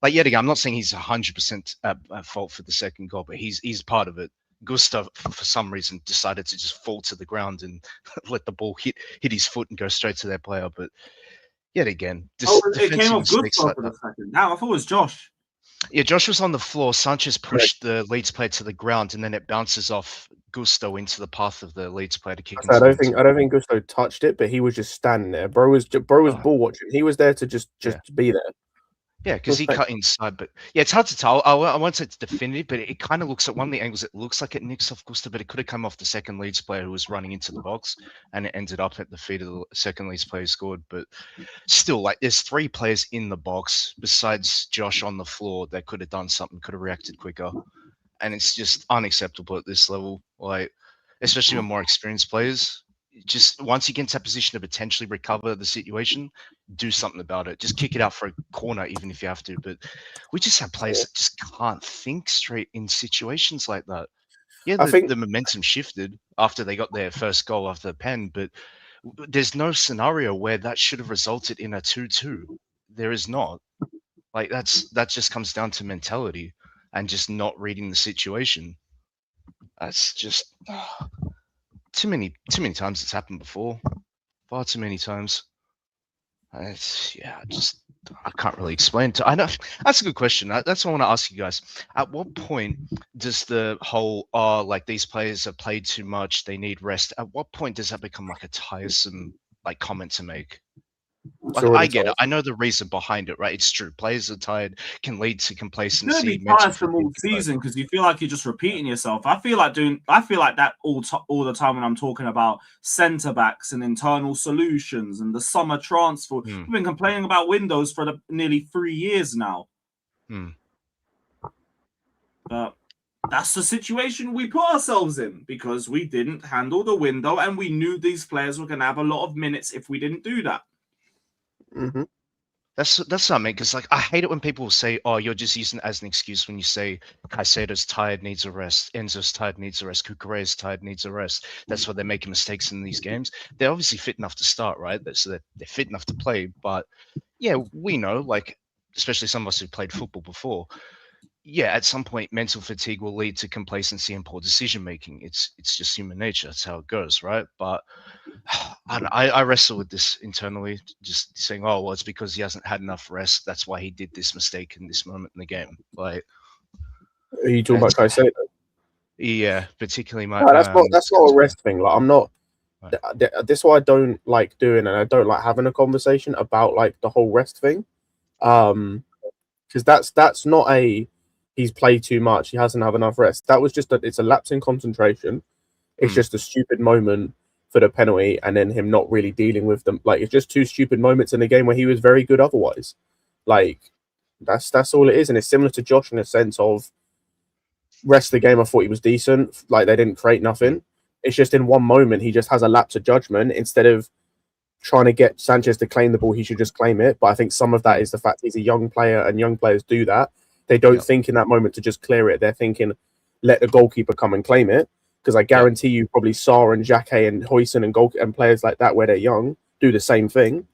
Like, yet again, I'm not saying he's 100% at fault for the second goal, but he's part of it. Gustav, for some reason, decided to just fall to the ground and let the ball hit his foot and go straight to their player. But yet again, it came off Gustav for the second. Now I thought it was Josh. Yeah, Josh was on the floor. Sanchez pushed the Leeds player to the ground, and then it bounces off Gusto into the path of the Leeds player to kick. I don't think Gusto touched it, but he was just standing there. Bro was ball watching. He was there to just be there. Yeah, because he cut inside, but yeah, it's hard to tell. I won't say it's definitive, but it kind of looks at one of the angles. It looks like it nicks off Gusto, but it could have come off the second Leeds player who was running into the box, and it ended up at the feet of the second Leeds player who scored. But still, like, there's 3 players in the box besides Josh on the floor that could have done something, could have reacted quicker, and it's just unacceptable at this level. Like, especially with more experienced players. Just once you get into that position to potentially recover the situation, do something about it. Just kick it out for a corner, even if you have to. But we just have players that just can't think straight in situations like that. Yeah, the momentum shifted after they got their first goal after the pen, but there's no scenario where that should have resulted in a 2-2. There is not. Like, that just comes down to mentality and just not reading the situation. That's just too many times it's happened before. Far too many times. I can't really explain. I know that's a good question. That's what I want to ask you guys. At what point does the whole like these players have played too much, they need rest? At what point does that become like a tiresome like comment to make? Like, I get it. I know the reason behind it, right? It's true. Players are tired, can lead to complacency. It's going to be tiresome all season because you feel like you're just repeating yourself. I feel like that all the time when I'm talking about centre backs and internal solutions and the summer transfer. We've been complaining about windows for nearly 3 years now. But that's the situation we put ourselves in because we didn't handle the window and we knew these players were going to have a lot of minutes if we didn't do that. Mm-hmm. That's what I mean, because like I hate it when people say, "Oh, you're just using it as an excuse when you say Caicedo's tired, needs a rest, Enzo's tired, needs a rest, Kukure's tired, needs a rest." That's why they're making mistakes in these games. They're obviously fit enough to start, right? So they're fit enough to play. But yeah, we know, like especially some of us who played football before. Yeah, at some point, mental fatigue will lead to complacency and poor decision making. It's just human nature. That's how it goes, right? But I wrestle with this internally, just saying, "Oh, well, it's because he hasn't had enough rest. That's why he did this mistake in this moment in the game." Like, Are you talking about Caicedo? yeah, particularly my. No, that's not a rest thing. Like, I'm not. Right. This is why I don't like doing, and I don't like having a conversation about like the whole rest thing, because that's not a he's played too much, he hasn't had enough rest. That was just it's a lapse in concentration. It's just a stupid moment for the penalty, and then him not really dealing with them. Like, it's just two stupid moments in a game where he was very good otherwise. Like, that's all it is, and it's similar to Josh in a sense of rest of the game. I thought he was decent. Like, they didn't create nothing. It's just in one moment he just has a lapse of judgment. Instead of trying to get Sanchez to claim the ball, he should just claim it. But I think some of that is the fact he's a young player, and young players do that. They don't think in that moment to just clear it. They're thinking, let the goalkeeper come and claim it. Because I guarantee you, probably Sarr and Xhaka and Huijsen and players like that, where they're young, do the same thing.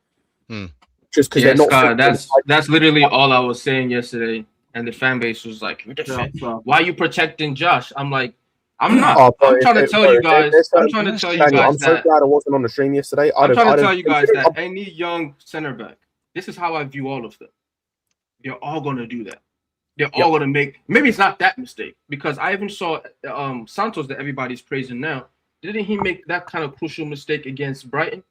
Just because they're not. Scott, that's literally all I was saying yesterday, and the fan base was like, "Why are you protecting Josh?" I'm like, I'm not. I'm trying to tell you guys. I'm trying to tell you guys. I'm so glad I wasn't on the stream yesterday. I'm trying to tell you guys that any young center back, this is how I view all of them. They're all going to do that. They're all going to make. Maybe it's not that mistake, because I even saw Santos that everybody's praising now. Didn't he make that kind of crucial mistake against Brighton?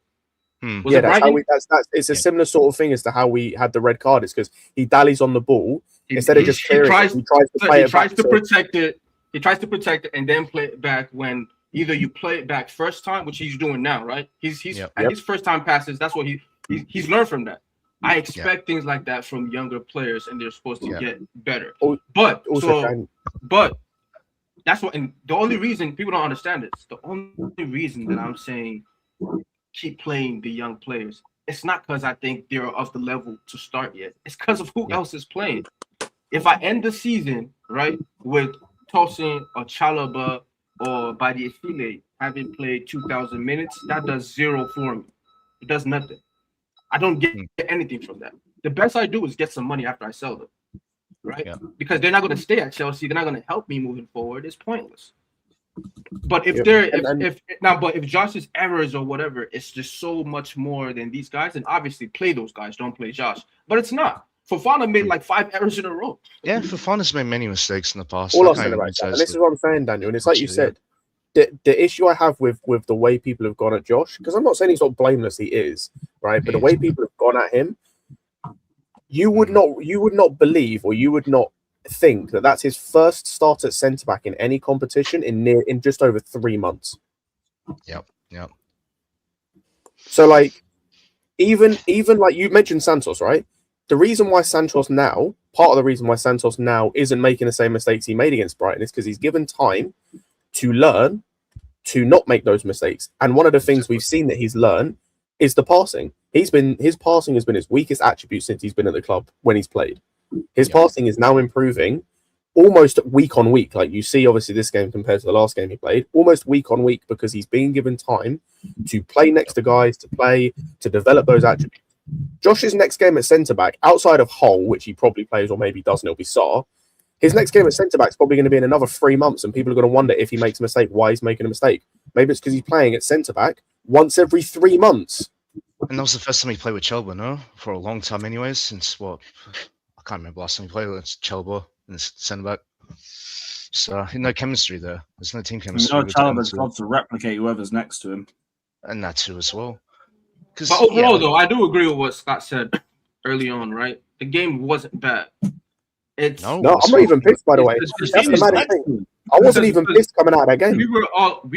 Was it that's Brighton? how it's a similar sort of thing as to how we had the red card. It's because he dallies on the ball instead of just clearing it. He tries to protect it. He tries to protect it and then play it back when either you play it back first time, which he's doing now, right? He's his first time passes. That's what he's learned from that. I expect things like that from younger players, and they're supposed to get better. But that's what. And the only reason people don't understand it, the only reason that I'm saying keep playing the young players, it's not because I think they're of the level to start yet. It's because of who else is playing. If I end the season right with Tosin or Chalobah or Badiashile having played 2,000 minutes, that does zero for me. It does nothing. I don't get anything from that. The best I do is get some money after I sell them, right? Yeah. Because they're not going to stay at Chelsea. They're not going to help me moving forward. It's pointless. But if Josh's errors or whatever, it's just so much more than these guys. And obviously, play those guys. Don't play Josh. But it's not. Fofana made like 5 errors in a row. Yeah, Fofana's made many mistakes in the past. All I'm saying about that, and this is what I'm saying, Daniel, and it's like you said, the issue I have with the way people have gone at Josh, because I'm not saying he's not blameless, he is, right? But the way people have gone at him, you would not believe, or you would not think that that's his first start at centre back in any competition in just over 3 months. Yep. So like, even like you mentioned Santos, right? The reason why Santos now, part of the reason why Santos now isn't making the same mistakes he made against Brighton is because he's given time to learn to not make those mistakes. And one of the things we've seen that he's learned is the passing. His passing has been his weakest attribute since he's been at the club when he's played. His passing is now improving almost week on week. Like you see, obviously, this game compared to the last game he played, almost week on week, because he's being given time to play next to guys, to develop those attributes. Josh's next game at centre-back, outside of Hull, which he probably plays or maybe doesn't, it'll be Sarr. His next game at centre-back is probably going to be in another 3 months, and people are going to wonder if he makes a mistake, why he's making a mistake. Maybe it's because he's playing at centre-back once every 3 months. And that was the first time he played with Chalobah, no? For a long time anyway, since what? I can't remember last time he played with Chalobah in the centre-back. So, no chemistry there. There's no team chemistry. No, Chalobah's got to replicate whoever's next to him. And that too as well. But overall, though, I do agree with what Scott said early on, right? The game wasn't bad. I'm not even pissed, by the way. That's the maddest thing. I wasn't even pissed coming out of that game. We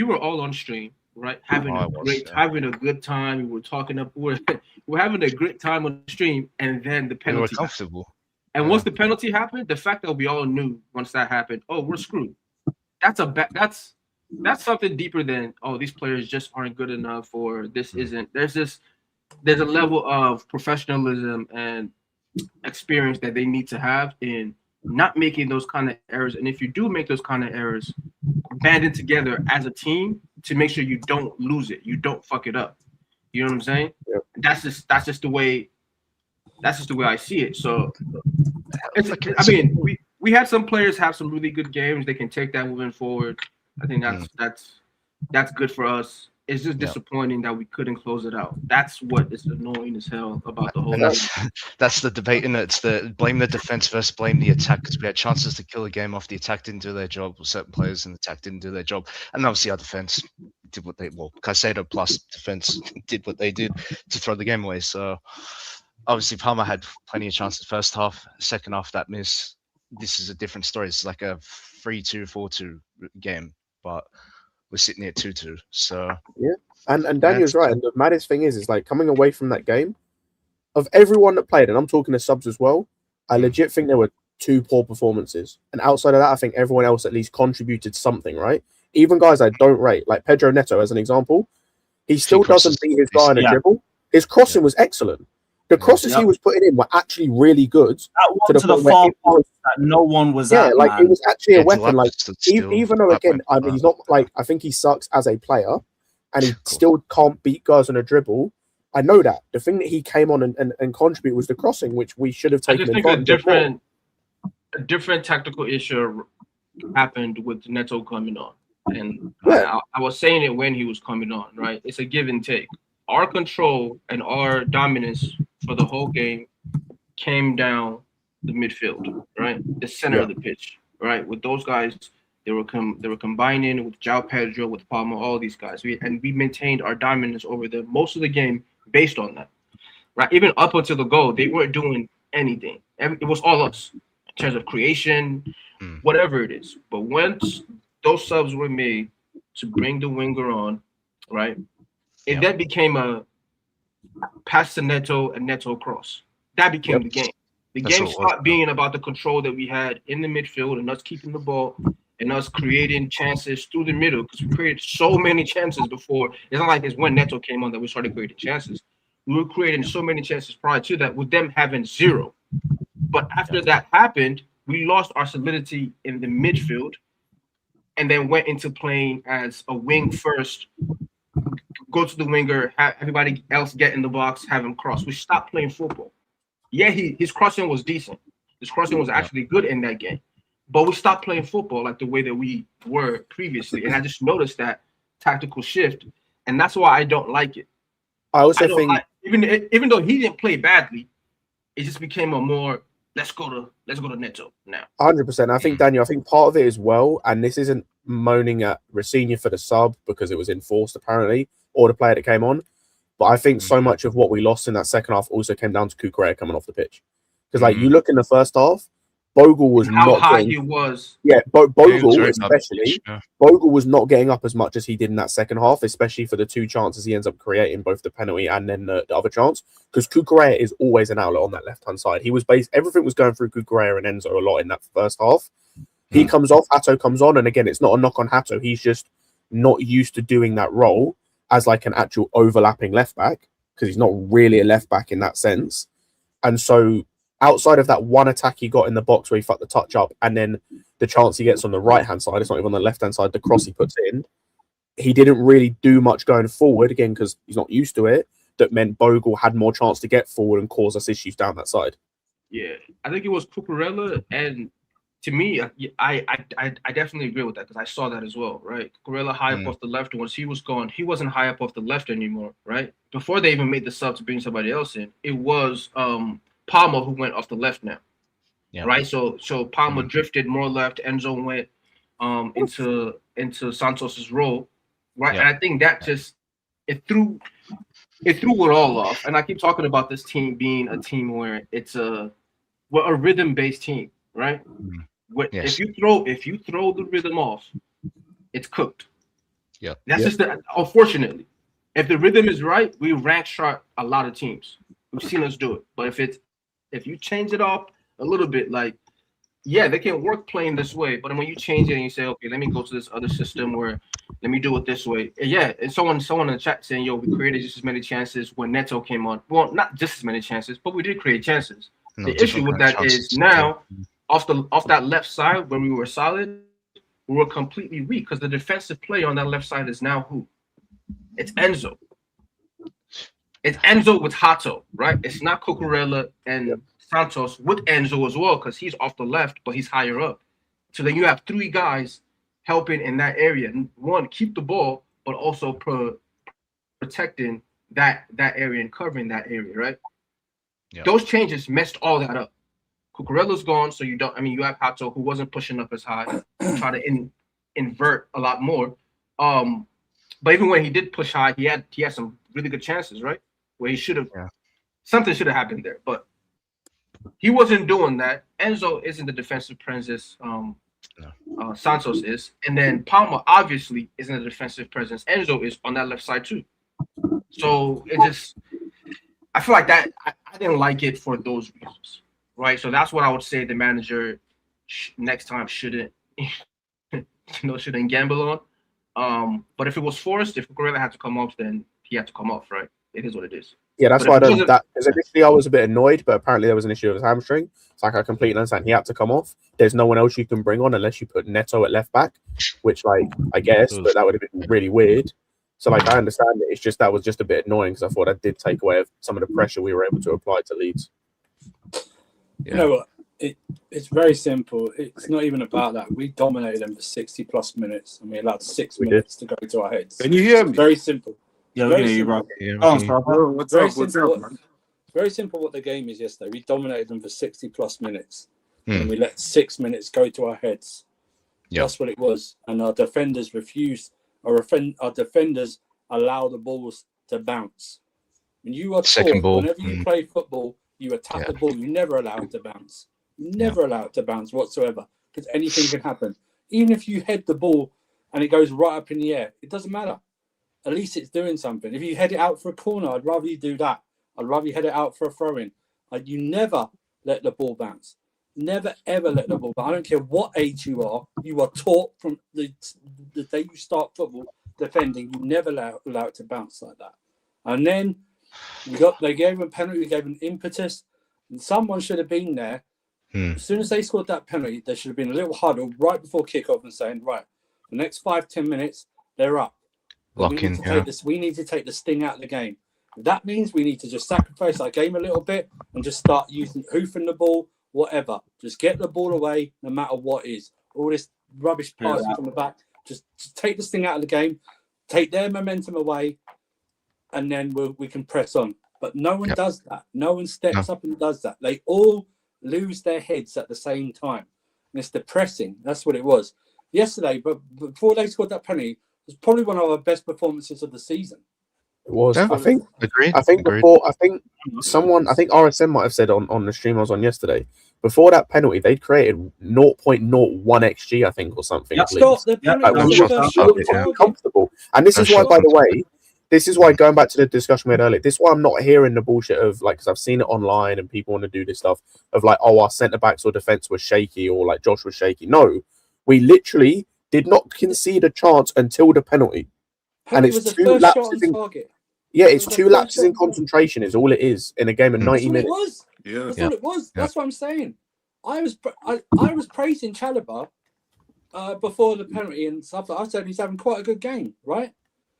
were all on stream, right? Having a good time. We were talking up. We're having a great time on the stream, and then the penalty. We were comfortable. And once the penalty happened, the fact that we all knew once that happened, oh, we're screwed. that's something deeper than these players just aren't good enough or this isn't. There's a level of professionalism and experience that they need to have in not making those kind of errors. And if you do make those kind of errors, banding together as a team to make sure you don't lose it, you don't fuck it up. You know what I'm saying? Yep. That's just the way I see it. So I mean, we had some players have some really good games. They can take that moving forward. I think that's good for us. It's just disappointing that we couldn't close it out. That's what is annoying as hell about the whole And game. that's the debate, and it's the blame the defense versus blame the attack, because we had chances to kill the game off. The attack didn't do their job, or certain players in the attack didn't do their job, and obviously our defense did what Caicedo plus defense did what they did to throw the game away. So obviously Palmer had plenty of chances first half, second half that miss. This is a different story. It's like a 3-2, 4-2 game, but we're sitting here 2-2. So and Daniel's right. And the maddest thing is like coming away from that game, of everyone that played, and I'm talking to subs as well, I legit think there were 2 poor performances. And outside of that, I think everyone else at least contributed something, right? Even guys I don't rate, like Pedro Neto as an example, he still doesn't beat his guy in a dribble. His crossing was excellent. The crosses he was putting in were actually really good. That one to the far post that no one was at, like man. it was actually a weapon. Like even though again, I mean, he's not like, I think he sucks as a player, and he still can't beat guys on a dribble. I know that. The thing that he came on and contribute was the crossing, which we should have taken. I just think a different tactical issue happened with Neto coming on, and I was saying it when he was coming on. Right, it's a give and take. Our control and our dominance for the whole game came down the midfield, right? The center of the pitch, right? With those guys, they were combining with João Pedro, with Palma, all these guys. We maintained our dominance over them most of the game based on that, right? Even up until the goal, they weren't doing anything. It was all us in terms of creation, whatever it is. But once those subs were made to bring the winger on, right? It then became a pass to Neto and Neto cross. That became the game. The game stopped being about the control that we had in the midfield and us keeping the ball and us creating chances through the middle, because we created so many chances before. It's not like it's when Neto came on that we started creating chances. We were creating so many chances prior to that with them having 0. But after that happened, we lost our solidity in the midfield and then went into playing as a wing first. Go to the winger, have everybody else get in the box, have him cross. We stopped playing football. Yeah, his crossing was decent. His crossing was actually good in that game. But we stopped playing football like the way that we were previously. And I just noticed that tactical shift. And that's why I don't like it. I also think even though he didn't play badly, it just became a more let's go to Neto now. 100%. I think, Daniel, part of it as well, and this isn't moaning at Rossini for the sub because it was enforced apparently, or the player that came on. But I think so much of what we lost in that second half also came down to Cucurella coming off the pitch. Because like you look in the first half, Bogle was how high he was. Yeah, Bogle especially. Bogle was not getting up as much as he did in that second half, especially for the 2 chances he ends up creating, both the penalty and then the other chance. Because Cucurella is always an outlet on that left-hand side. He was everything was going through Cucurella and Enzo a lot in that first half. He comes off, Hato comes on, and again, it's not a knock on Hato. He's just not used to doing that role as like an actual overlapping left back, because he's not really a left back in that sense. And so outside of that one attack he got in the box where he fucked the touch up, and then the chance he gets on the right-hand side, it's not even on the left-hand side, the cross he puts in, he didn't really do much going forward, again, because he's not used to it. That meant Bogle had more chance to get forward and cause us issues down that side. Yeah, I think it was Cucurella, and to me, I definitely agree with that, because I saw that as well, right? Cucurella high up off the left. Once he was gone, he wasn't high up off the left anymore, right? Before they even made the sub to bring somebody else in, it was Palmer who went off the left now, right? So Palmer drifted more left. Enzo went into Santos's role, right? And I think that just it threw it all off. And I keep talking about this team being a team where we're a rhythm-based team, right? If you throw the rhythm off, it's cooked. Yeah, that's just unfortunately. If the rhythm is right, we rank shot a lot of teams. We've seen us do it. But if you change it up a little bit, like yeah, they can work playing this way, but when you change it and you say, okay, let me go to this other system where let me do it this way. Yeah, and someone in the chat saying, yo, we created just as many chances when Neto came on. Well, not just as many chances, but we did create chances. No, The issue with that chances. is now off that left side when we were solid, we were completely weak because the defensive play on that left side is now who? It's Enzo. It's Enzo with Hato, right? It's not Cucurella and Santos with Enzo as well because he's off the left, but he's higher up. So then you have three guys helping in that area. One, keep the ball, but also protecting that area and covering that area, right? Yeah. Those changes messed all that up. Cucurella's gone, so you don't. I mean, you have Hato who wasn't pushing up as high, try to invert a lot more. But even when he did push high, he had some really good chances, right? Where he should have something should have happened there, but he wasn't doing that. Enzo isn't the defensive presence. Santos is, and then Palma obviously isn't a defensive presence. Enzo is on that left side too. So it just, I feel like that I didn't like it for those reasons, right? So that's what I would say the manager next time shouldn't gamble on. But if it was forced, if Cucurella had to come off, then he had to come off, right? It is what it is. Yeah, that's why I don't. Because initially I was a bit annoyed, but apparently there was an issue with his hamstring. It's like I completely understand he had to come off. There's no one else you can bring on unless you put Neto at left back, which I guess, but that would have been really weird. So I understand it. It's just that was just a bit annoying because I thought that did take away some of the pressure we were able to apply to Leeds. Yeah. You know what? It's very simple. It's not even about that. We dominated them for 60 plus minutes, and we allowed 6 minutes to go to our heads. Can you hear me? Very simple. Yeah, very you, bro. What's up, man? Very simple what the game is yesterday. We dominated them for 60 plus minutes, and we let 6 minutes go to our heads. That's what it was. And our defenders refused. Our defenders allow the balls to bounce. When you are second ball, whenever you play football, you attack the ball. You never allow it to bounce. You never allow it to bounce whatsoever because anything can happen. Even if you head the ball and it goes right up in the air, it doesn't matter. At least it's doing something. If you head it out for a corner, I'd rather you do that. I'd rather you head it out for a throw-in. You never let the ball bounce. Never, ever let the ball bounce. I don't care what age you are taught from the day you start football defending, you never allow it to bounce like that. And then they gave him a penalty, they gave him impetus, and someone should have been there. As soon as they scored that penalty, there should have been a little huddle right before kickoff and saying, right, the next 5-10 minutes, they're up. We need to take the sting out of the game. That means we need to just sacrifice our game a little bit and just start hoofing the ball, whatever. Just get the ball away no matter what is. All this rubbish passing from the back. Just take this thing out of the game, take their momentum away, and then we can press on. But no one does that. No one steps up and does that. They all lose their heads at the same time. And it's depressing. That's what it was. Yesterday, but before they scored that penalty, it was probably one of our best performances of the season. It was. Yeah, I think Agreed. before, I think RSM might have said on the stream I was on yesterday, before that penalty, they created 0.01 XG, I think, or something. Comfortable. And this is why, by the way, going back to the discussion we had earlier, this is why I'm not hearing the bullshit of, like, because I've seen it online and people want to do this stuff of, like, oh, our centre-backs or defence was shaky or, like, Josh was shaky. No, we literally did not concede a chance until the penalty. And it's two lapses in target. Yeah, it's two lapses in concentration is all it is in a game of 90 minutes. That's all it was. That's what I'm saying. I was praising Chalobah before the penalty and stuff. I said he's having quite a good game, right?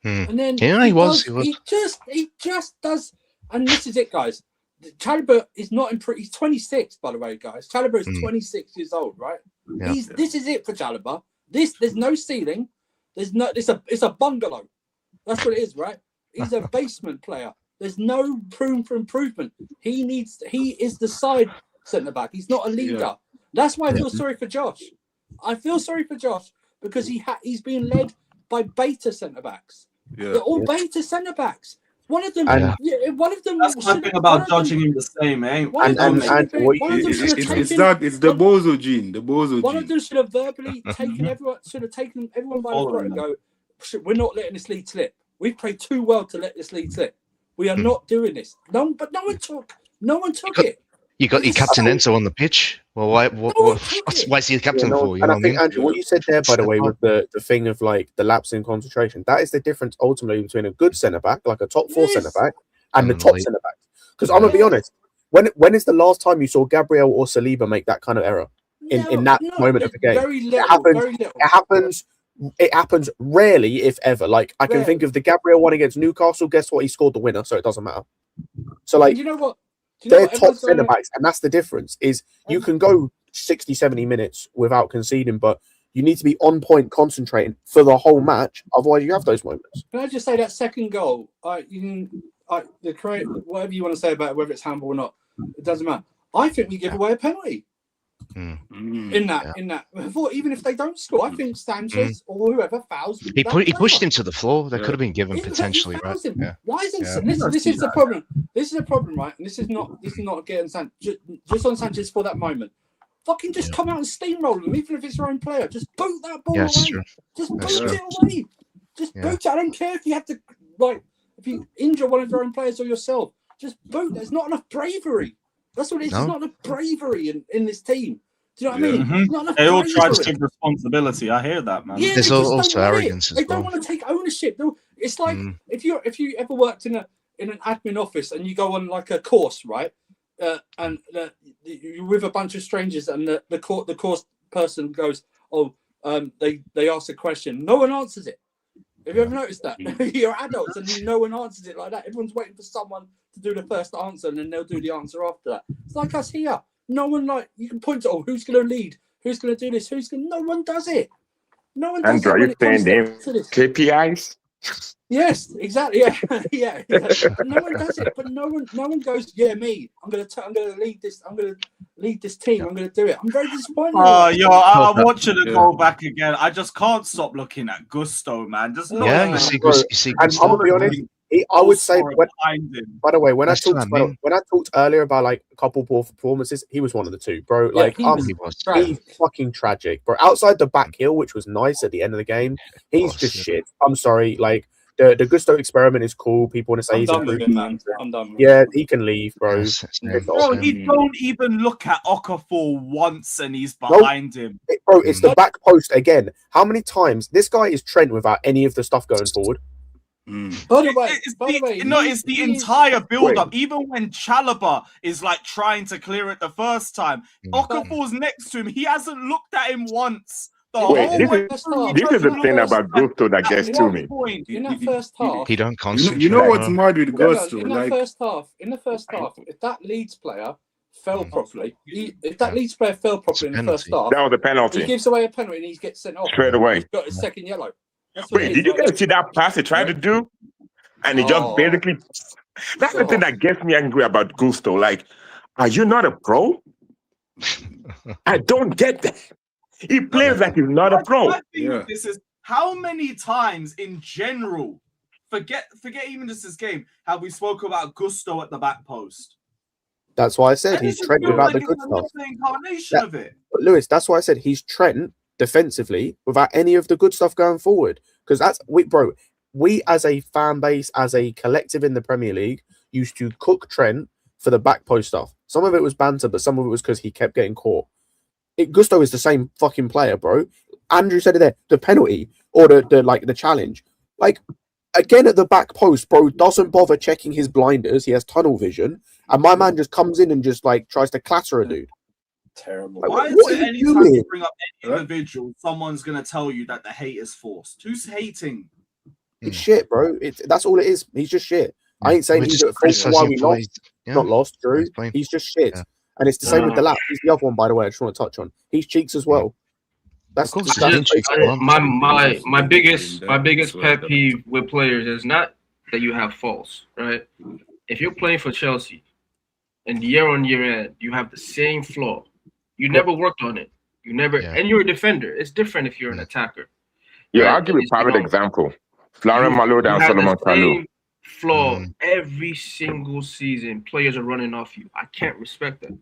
And then he just does. And this is it, guys. Chalobah is not he's 26, by the way, guys. Chalobah is 26 years old, right? This is it for Chalobah. There's no ceiling. It's a bungalow. That's what it is, right? He's a basement player. There's no room for improvement. He is the side centre back. He's not a leader. Yeah. That's why I feel sorry for Josh. I feel sorry for Josh because he's being led by beta centre backs. Yeah. They're all beta centre backs. One of them. That's one thing about judging him the same, eh? It's the Bozo gene. The Bozo gene. One of them should have verbally taken everyone by the throat and go, we're not letting this lead slip. We've played too well to let this lead slip. We are not doing this. No one took it. You got your captain Enzo on the pitch. Well, why one took it. is he the captain Yeah, no, for? You and know I what I think mean? Andrew, what you said there, by the way, with the thing of like the lapse in concentration, that is the difference ultimately between a good centre back, like a top four centre back, and the And top elite. centre back. Because I'm gonna be honest, when is the last time you saw Gabriel or Saliba make that kind of error in that moment of the game? Very little. happens- Very little. It happens rarely, if ever. Like I can Rarely. think of the Gabriel one against Newcastle. Guess what? He scored the winner, so it doesn't matter. So like And you know what? Do you know they're what top everyone's going centre to- backs, and that's the difference. Is you can go 60, 70 minutes without conceding, but you need to be on point, concentrating for the whole match. Otherwise, you have those moments. Can I just say that second goal? Whatever you want to say about it, whether it's handball or not, it doesn't matter. I think we give away a penalty in that. Even if they don't score, I think Sanchez or whoever fouls. He pushed him to the floor. That could have been given He potentially, right? fouls him. Yeah. Why isn't Yeah. this is the problem? This is a problem, right? And this is not getting just on Sanchez for that moment. Fucking just come out and steamroll him, even if it's your own player. Just boot that ball away. True. Just That's boot true. it away. Just Yeah. boot it. I don't care if you have to if you injure one of your own players or yourself. Just boot. There's not enough bravery. That's what it is. No. There's not enough bravery in this team. Do you know what I mean? Mhm. There's not enough They all try to bravery. take responsibility. I hear that, man. Yeah, There's they just also don't want arrogance it. as They don't well. want to take ownership. It's like if you ever worked in an admin office and you go on like a course, right? And you're with a bunch of strangers, and the course person goes, they ask a question, no one answers it. Have you ever noticed that? You're adults and no one answers it like that. Everyone's waiting for someone to do the first answer, and then they'll do the answer after that. It's like us here. No one you can point to, who's going to lead? Who's going to do this? No one does it. No one does Andrew, it are when you it comes saying to this. KPIs? Yes, exactly. Yeah. No one does it, but no one goes. Yeah, me. I'm gonna lead this. I'm gonna lead this team. I'm gonna do it. I'm very disappointed. I'm watching the goal back again. I just can't stop looking at Gusto, man. Just look Yeah, at you see, him. And I'm gonna be honest, I would say, behind him. by the way, when I That's what I mean. talked earlier about like a couple poor performances, he was one of the two, bro. Yeah, Like, he was he's fucking tragic, bro. Outside the back heel, which was nice at the end of the game, he's just shit. I'm sorry, like. The Gusto experiment is cool. People want to say I'm he's done with improved. him, man. I'm done with him. Yeah, he can leave, bro. Yes, Bro, he don't even look at Okafor once, and he's behind him. Bro, it's the back post again. How many times this guy is Trent without any of the stuff going forward? By the way, It's the entire build-up. Even when Chalobah is like trying to clear it the first time, Okafor's next to him. He hasn't looked at him once. This is the thing about Gusto that gets to me. In that first half, he don't concentrate. You know what's mad with Gusto? In the first half, if that Leeds player fell properly, in the first half, that was a penalty. He gives away a penalty and he gets sent off straight away. He's got his second yellow. Wait, did you guys see that pass he tried to do? And he just basically. That's the thing that gets me angry about Gusto. Like, are you not a pro? I don't get that. He plays like he's not a pro. This is how many times in general, forget even just this game, have we spoke about Gusto at the back post? That's why I said he's Trent without the good stuff. But Lewis, that's why I said he's Trent defensively without any of the good stuff going forward. Because we as a fan base, as a collective in the Premier League, used to cook Trent for the back post stuff. Some of it was banter, but some of it was because he kept getting caught. Gusto is the same fucking player, bro. Andrew said it there. The penalty or the challenge. Like, again at the back post, bro, doesn't bother checking his blinders. He has tunnel vision. And my man just comes in and just like tries to clatter a dude. Terrible. Like, why is it any time you bring up any individual, someone's gonna tell you that the hate is forced? Who's hating? It's shit, bro. That's all it is. He's just shit. I ain't saying he's at fault for why we lost. Not lost, Drew. He's just shit. Yeah. And it's the same with the lap. He's the other one, by the way. I just want to touch on. He's cheeks as well. That's my biggest pet peeve with players is not that you have faults, right? If you're playing for Chelsea and year on year end, you have the same flaw. You never worked on it. And you're a defender. It's different if you're an attacker. Yeah, I'll give you a private example. Florian Malouda and Solomon Kalou. Flaw every single season. Players are running off you. I can't respect that.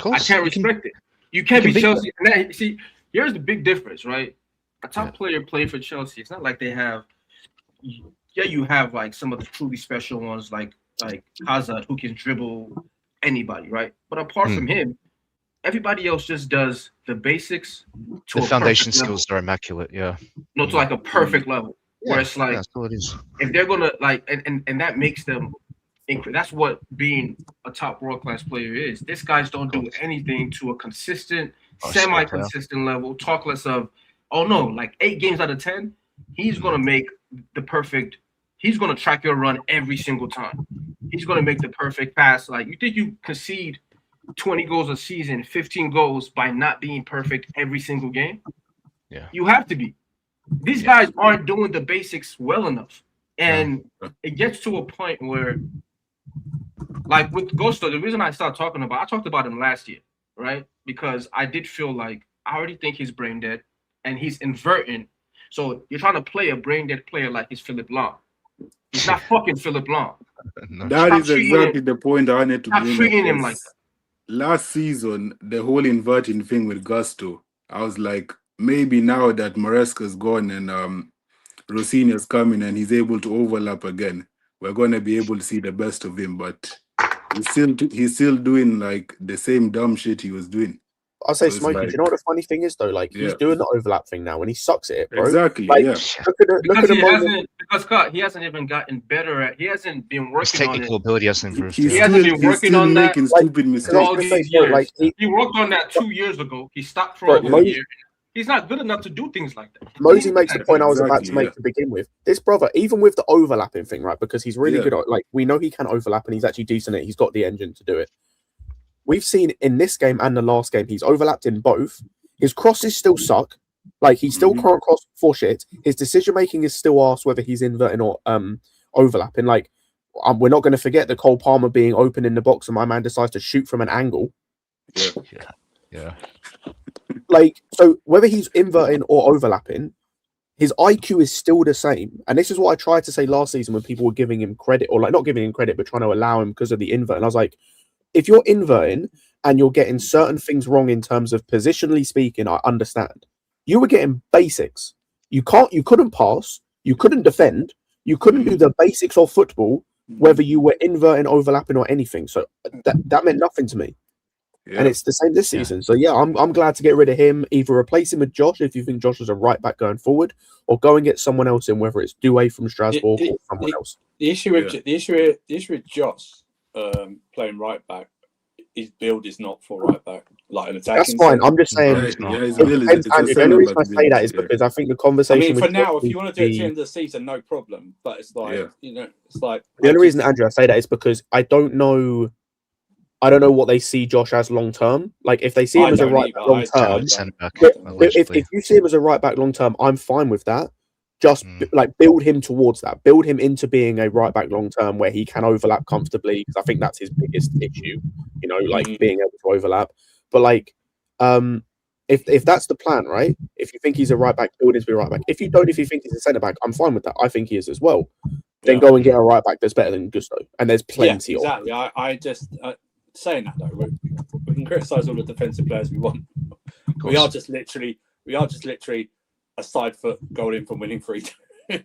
I can't respect it. You can't be Chelsea. See, here's the big difference, right? A top player playing for Chelsea. It's not like they have. Yeah, you have like some of the truly special ones, like Hazard, who can dribble anybody, right? But apart from him, everybody else just does the basics to The a foundation perfect level. skills are immaculate. Yeah. No, to like a perfect level. Where it's like, that's all it is. if they're gonna like, and that makes them. That's what being a top world class player is. These guys don't do anything to a consistent, semi-consistent level. Talk less of, oh no, like 8 games out of 10, he's gonna make the perfect. He's gonna track your run every single time. He's gonna make the perfect pass. Like, you think you concede 20 goals a season, 15 goals by not being perfect every single game? Yeah, you have to be. These guys aren't doing the basics well enough, and it gets to a point where. Like with Gusto, the reason I talked about him last year, right? Because I did feel like I already think he's brain dead and he's inverting. So you're trying to play a brain dead player like he's Philippe Lahm. He's not fucking Philippe Lahm. That is exactly the point I wanted to bring up. Treating him like that. Last season, the whole inverting thing with Gusto, I was like, maybe now that Maresca's gone and Rossini's coming and he's able to overlap again, we're going to be able to see the best of him. But he's still doing like the same dumb shit he was doing. I'll say, so Smokey, do you know what the funny thing is though? Like, he's doing the overlap thing now and he sucks at it, bro. Exactly, like, he hasn't even gotten better at. He hasn't been working his on it. technical ability hasn't improved. He hasn't been working on that. Stupid mistakes. All these years. Like, he worked on that 2 years ago. He stopped for a year. He's not good enough to do things like that. Mosey makes the point I was about to make to begin with. This brother, even with the overlapping thing, right? Because he's really good at, like, we know he can overlap and he's actually decent at it. He's got the engine to do it. We've seen in this game and the last game, he's overlapped in both. His crosses still suck. Like, he still can't cross for shit. His decision making is still arse, whether he's inverting or overlapping. Like, we're not going to forget the Cole Palmer being open in the box and my man decides to shoot from an angle. Yeah. Like, so whether he's inverting or overlapping, his IQ is still the same. And this is what I tried to say last season when people were giving him credit, or like not giving him credit, but trying to allow him because of the invert. And I was like, if you're inverting and you're getting certain things wrong in terms of positionally speaking, I understand. You were getting basics. You couldn't pass, you couldn't defend, you couldn't do the basics of football, whether you were inverting, overlapping, or anything. So that meant nothing to me. Yeah. And it's the same this season. So yeah, I'm glad to get rid of him. Either replace him with Josh if you think Josh is a right back going forward, or go and get someone else in, whether it's Doué from Strasbourg or someone else. The issue with Josh playing right back, his build is not for right back, like an attacking. That's fine. I'm just saying. The only reason I say that is because I think the conversation. I mean, for now, if you want to do it at the end of the season, no problem. But it's like it's like the only reason, Andrew, I say that is because I don't know what they see Josh as long term. Like, if they see him as a right back long term, if you see him as a right back long term, I'm fine with that. Just like build him towards that. Build him into being a right back long term where he can overlap comfortably, because I think that's his biggest issue. You know, like being able to overlap. But like, if that's the plan, right? If you think he's a right back, build him to be a right back. If you don't, if you think he's a centre back, I'm fine with that. I think he is as well. Then go and get a right back that's better than Gusto, and there's plenty of. Exactly. I just. Saying that though, we can criticise all the defensive players we want. We are just literally a side foot goal in from winning 3-2. That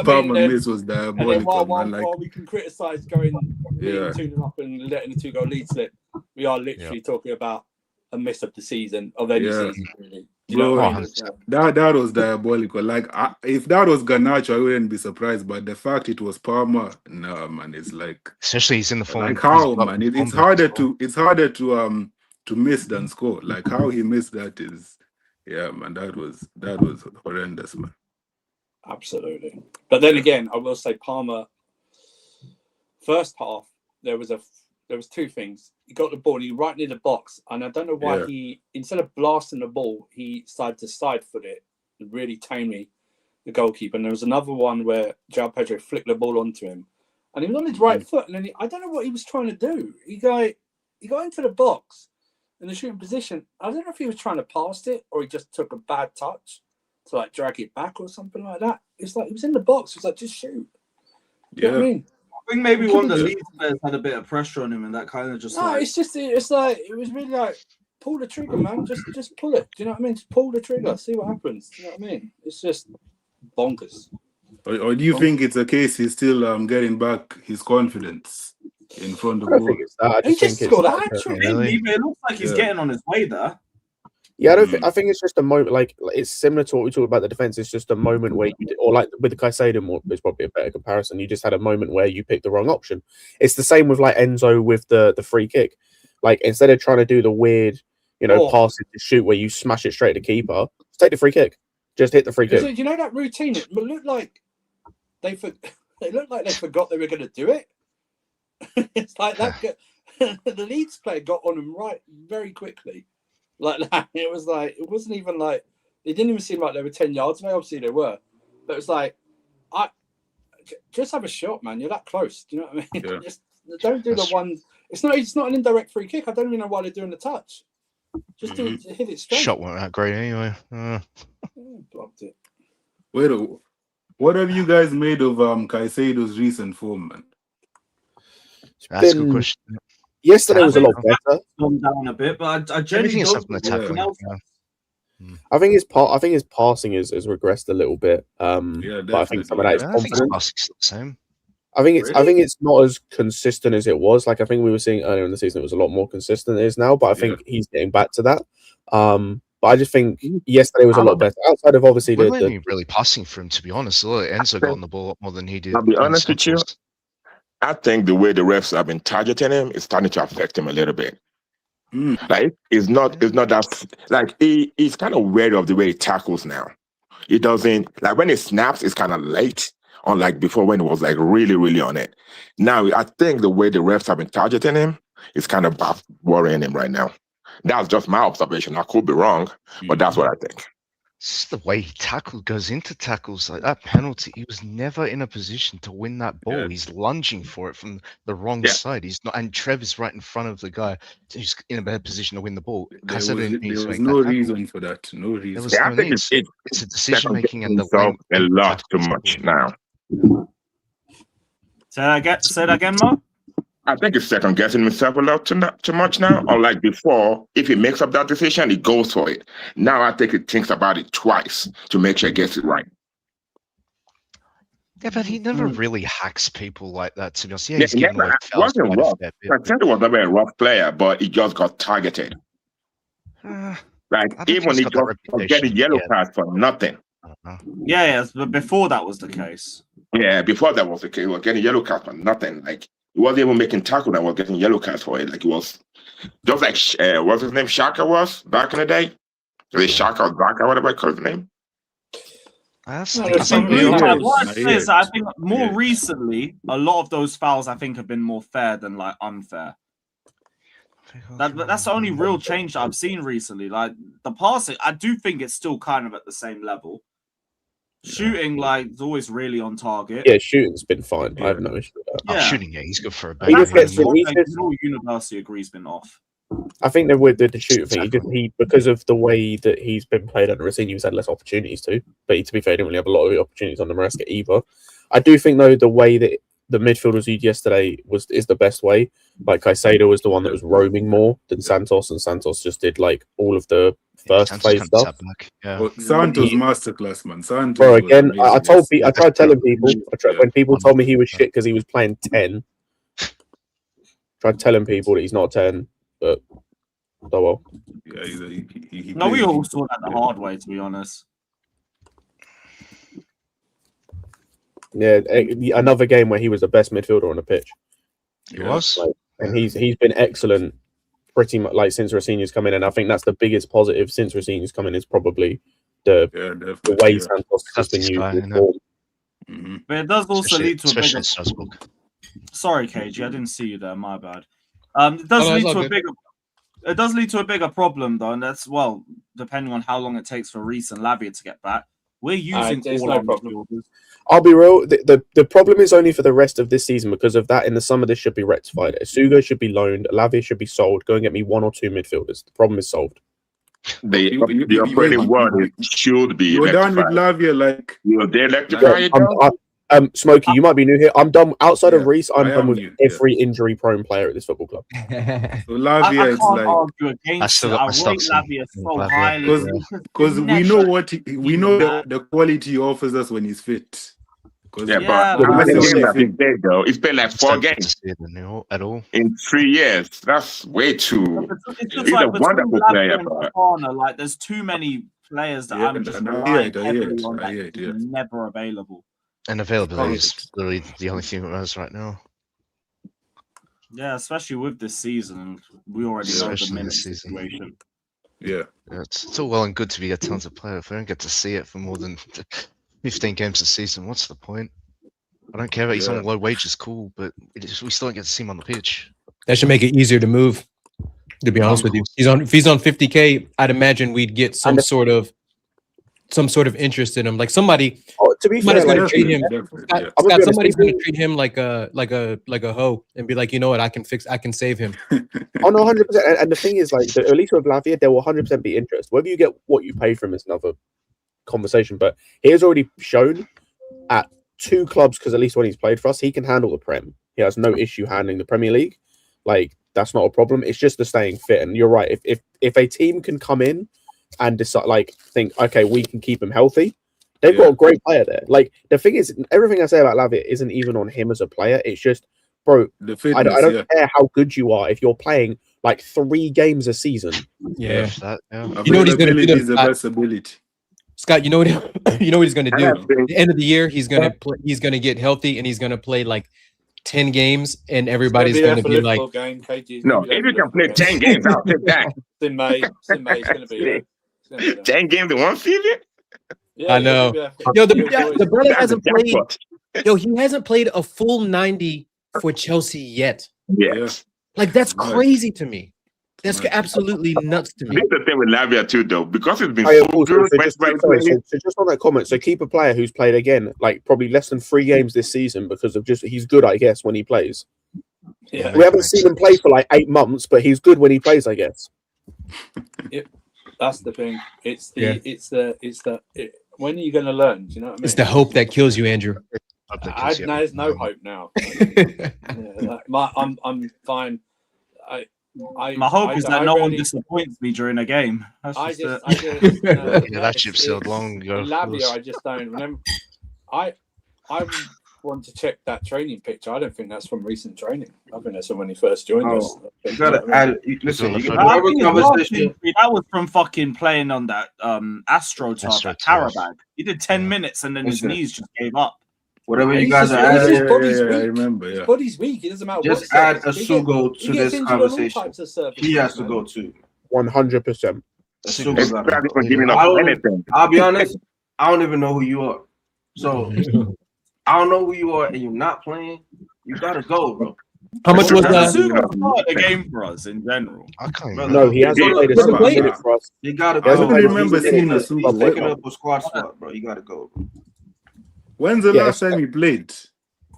Palmer miss was diabolical. While we can criticise going 2-0 up and letting the 2-goal lead slip, we are literally talking about a miss of the season, of any season, really. That was diabolical. Like, if that was Garnacho, I wouldn't be surprised. But the fact it was Palmer, no man, it's like, especially he's in the form. Like, how, man? It's harder to miss than score. Like, how he missed that is, man. That was horrendous, man. Absolutely. But then again, I will say Palmer. First half, there was two things. He got the ball, he right near the box, and I don't know why he, instead of blasting the ball, he decided to side foot it, really tamely, the goalkeeper. And there was another one where João Pedro flicked the ball onto him, and he was on his right foot, and then I don't know what he was trying to do. He got into the box in the shooting position. I don't know if he was trying to pass it or he just took a bad touch to like drag it back or something like that. It's like he was in the box. It's like, just shoot. You know what I mean? I think maybe one of the Leeds players had a bit of pressure on him, and that kind of just. No, it's like it was really like, pull the trigger, man. Just pull it. Do you know what I mean? Just pull the trigger. See what happens. Do you know what I mean? It's just bonkers. Or do you think it's a case he's still getting back his confidence? in front of I don't goal. think it's that. I He just just think it's scored a like hat trick. Maybe, but it looks like he's Yeah. getting on his way there. Yeah, I think it's just a moment. Like it's similar to what we talked about the defense. It's just a moment where or like with the Caicedo, more it's probably a better comparison. You just had a moment where you picked the wrong option. It's the same with like Enzo with the free kick. Like instead of trying to do the weird, pass it to shoot where you smash it straight to keeper, just take the free kick. Just hit the free kick. So, you know that routine? It looked like they forgot they were going to do it. It's like that. The Leeds player got on them right very quickly. Like that. It was like it wasn't even like they didn't even seem like they were 10 yards away. Obviously they were, but it was like just have a shot, man. You're that close. Do you know what I mean? Yeah. Just don't do the one. It's not an indirect free kick. I don't even know why they're doing the touch. Just do it, hit it straight. Shot weren't that great anyway. Blocked it. Wait, what have you guys made of Caicedo's recent form, man? That's a good question. Yesterday was a lot better. Calm down a bit, but I Everything genuinely is don't up in the think anything tackling. else. I think his passing has regressed a little bit. But I think some of that is I think his confidence. passing's still the same. I think it's not as consistent as it was. Like I think we were seeing earlier in the season, it was a lot more consistent than it is now. But I think he's getting back to that. But I just think yesterday was a lot better. Outside of obviously We weren't even really passing for him, to be honest. Enzo got on the ball a lot more than he did. I'll be in honest with you. Santos. I think the way the refs have been targeting him is starting to affect him a little bit. Like it's not that like he's kind of wary of the way he tackles now. He doesn't like when it snaps, it's kind of late. Unlike before when it was like really, really on it. Now I think the way the refs have been targeting him is kind of worrying him right now. That's just my observation. I could be wrong, but that's what I think. It's just the way he goes into tackles like that penalty. He was never in a position to win that ball. Yeah. He's lunging for it from the wrong side. He's not, and Trev is right in front of the guy who's in a better position to win the ball. There Caicedo needs was to make no that reason for that. No reason. There was Yeah, I no think need. it's It's a decision making and the himself way a lot too tackles much the now. Say that again, Mo? I think he's second guessing himself a lot too much now. Unlike before, if he makes up that decision, he goes for it. Now I think he thinks about it twice to make sure he gets it right. Yeah, but he never really hacks people like that, to be honest. Yeah, Yeah, he's given away it fouls wasn't quite a rough. fair bit. Caicedo was never a rough player, but he just got targeted. I Like don't think even he's he got that just was reputation getting yellow yet. cards for nothing. I don't know. Yeah, but before that was the case. Yeah, before that was the case, he was getting yellow cards for nothing. Like he wasn't even making tackle and was getting yellow cards for it. Like he was just like what's his name? Shaka was back in the day. Was Shaka or Zaka, whatever I call his name. That's No, the there's thing. some They real- all- What I'd say is I think more Yeah. recently, a lot of those fouls I think have been more fair than like unfair. That's the only real change that I've seen recently. Like the passing, I do think it's still kind of at the same level. Shooting, like, is always really on target. Yeah, shooting's been fine. I have no issue with that. Oh, shooting, yeah, he's good for a He bit. just gets That's he what just- all university agrees been off. I think that with the shooting thing, he because of the way that he's been played under Rosini, he's had less opportunities to. But to be fair, he didn't really have a lot of opportunities on the Maresca either. I do think though the way that the midfield was used yesterday is the best way. Like Caicedo was the one that was roaming more than Santos, and Santos just did like all of the first Santos phase kind of stuff. sat back. Yeah. Well, Santos masterclass, man. Santos. Bro, was again, I amazing told yesterday. I tried telling people when people told me he was shit because he was playing 10. Tried telling people that he's not 10, but oh well. Yeah, he No, we played- all saw that the hard way, to be honest. Yeah, another game where he was the best midfielder on the pitch. He was. Like, and he's been excellent pretty much like since Rossini's come in, and I think that's the biggest positive since Rossini's come in is probably the way yeah. Santos has been That's used. guy, in isn't it? form. Mhm. But it does also Especially- lead to a especially bigger. in Strasbourg. Sorry, KG, I didn't see you there. My bad. It does Oh, no, it's lead all to a good. bigger. It does lead to a bigger problem, though, and that's well, depending on how long it takes for Reece and Lavia to get back. We're using there's all no our problem. midfielders. I'll be real. The problem is only for the rest of this season because of that. In the summer, this should be rectified. Sugo should be loaned. Lavia should be sold. Go and get me one or two midfielders. The problem is solved. The You- operating word should be You're done with rectified. Lavia, like You're there rectify it, though? Smokey, you might be new here. I'm done. Outside of Yeah, Reece, I'm I done am with new, yeah. every injury-prone player at this football club. so I Lavia. It's can't like argue I against still it. got I my rate stocks in Lavia so Lavia. highly because we know what we know the quality he offers us when he's fit. Yeah, Yeah, but how many Messi games was have he played though? He's played like Just 4 don't get to games see it at all. in 3 years. That's way too. it's just He's like a between wonderful Lavia player, and but Fofana, like there's too many players that Yeah, I'm just I hear relying it, I hear heavily it, on I that hear it, is yeah. never available. And availability Right. is really the only thing that matters right now. Yeah, especially with this season, we already know the Especially minute this season. situation. Yeah. Yeah, it's all well and good to be a talented player. If we don't get to see it for more than 15 games a season, what's the point? I don't care about he's Yeah. on low wages, cool, but we still don't get to see him on the pitch. That should make it easier to move. To be honest with you, if he's on 50K, I'd imagine we'd get some sort of interest in him. Like somebody, To be somebody's fair, gonna like, treat him. Definitely, Scott, yeah. I'm gonna be honest, somebody's people- gonna treat him like a hoe and be like, you know what, I can save him. Oh no, 100%. And the thing is, like, at least with Lavia, there will 100% be interest. Whether you get what you pay for him is another conversation. But he has already shown at 2 clubs, because at least when he's played for us, he can handle the Prem. He has no issue handling the Premier League. Like, that's not a problem. It's just the staying fit. And you're right. If a team can come in and decide, like, think, okay, we can keep him healthy, they've got a great player there. Like, the thing is, everything I say about Lavia isn't even on him as a player. It's just, bro, The I fitness, don't yeah. care how good you are if you're playing like 3 games a season. Yeah, That, yeah. You know what he's gonna do Availability to is the Scott? best ability. Scott, you know what he's gonna and do. I At think the end of the year, he's gonna get healthy and he's gonna play like 10 games, and everybody's gonna be like, game. KG's no, gonna be if there you can for play Liverpool 10 games, I'll take that. game. It's in May. It's going to be there. It's gonna be there. 10 games in one season? Yeah, I know. he'll be there for- yo, the he'll be brother That's a hasn't played. jackpot. Yo, he hasn't played a full 90 for Chelsea yet. Yes. Like that's Right. crazy to me. That's Right. absolutely nuts to me. This is the thing with Lavia too, though, because it's been Oh, yeah, so of course. good. So just on that comment, so keep a player who's played again, like probably less than 3 games this season because of just he's good, I guess, when he plays. Yeah. We haven't seen him play for like 8 months, but he's good when he plays, I guess. That's the thing. It's the Yeah. when are you going to learn? Do you know what I mean? It's the hope that kills you, Andrew. There's no hope now. Yeah, like, I'm fine. My hope is that no one really- disappoints me during a game. That's I just just, it. I just Yeah, that ship sailed it's- long ago. Lavia, I just don't remember. I want to check that training picture. I don't think that's from recent training. I think that's from when he first joined us. You gotta add. Listen, you can I have a think his last conversation. injury, that was from fucking playing on that AstroTurf at AstroTurf. Karabag. He did 10 minutes and then his Listen. knees just gave up. Whatever you He's guys just- are he's adding, just body's I weak. remember, His yeah. body's weak. It doesn't matter. just what add a surface. He gets- Sugo he to gets this injured on all conversation. types of surfaces, He has to man. go too. 100%. A Sugo's Sugo It's gotta not go. even giving I up don't- anything. I'll be honest. I don't even know who you are. So I don't know who you are, and you're not playing. You gotta go, bro. How much was That's that? a- Sugo started the game for us in general. I can't No, remember. No, he hasn't Yeah. played a Doesn't single play. minute for us. You gotta I go. don't bro. remember He's seeing taking a up- Sugo He's taking wake up a squad spot, bro. You gotta go. Bro. When's the Yeah, last time he played?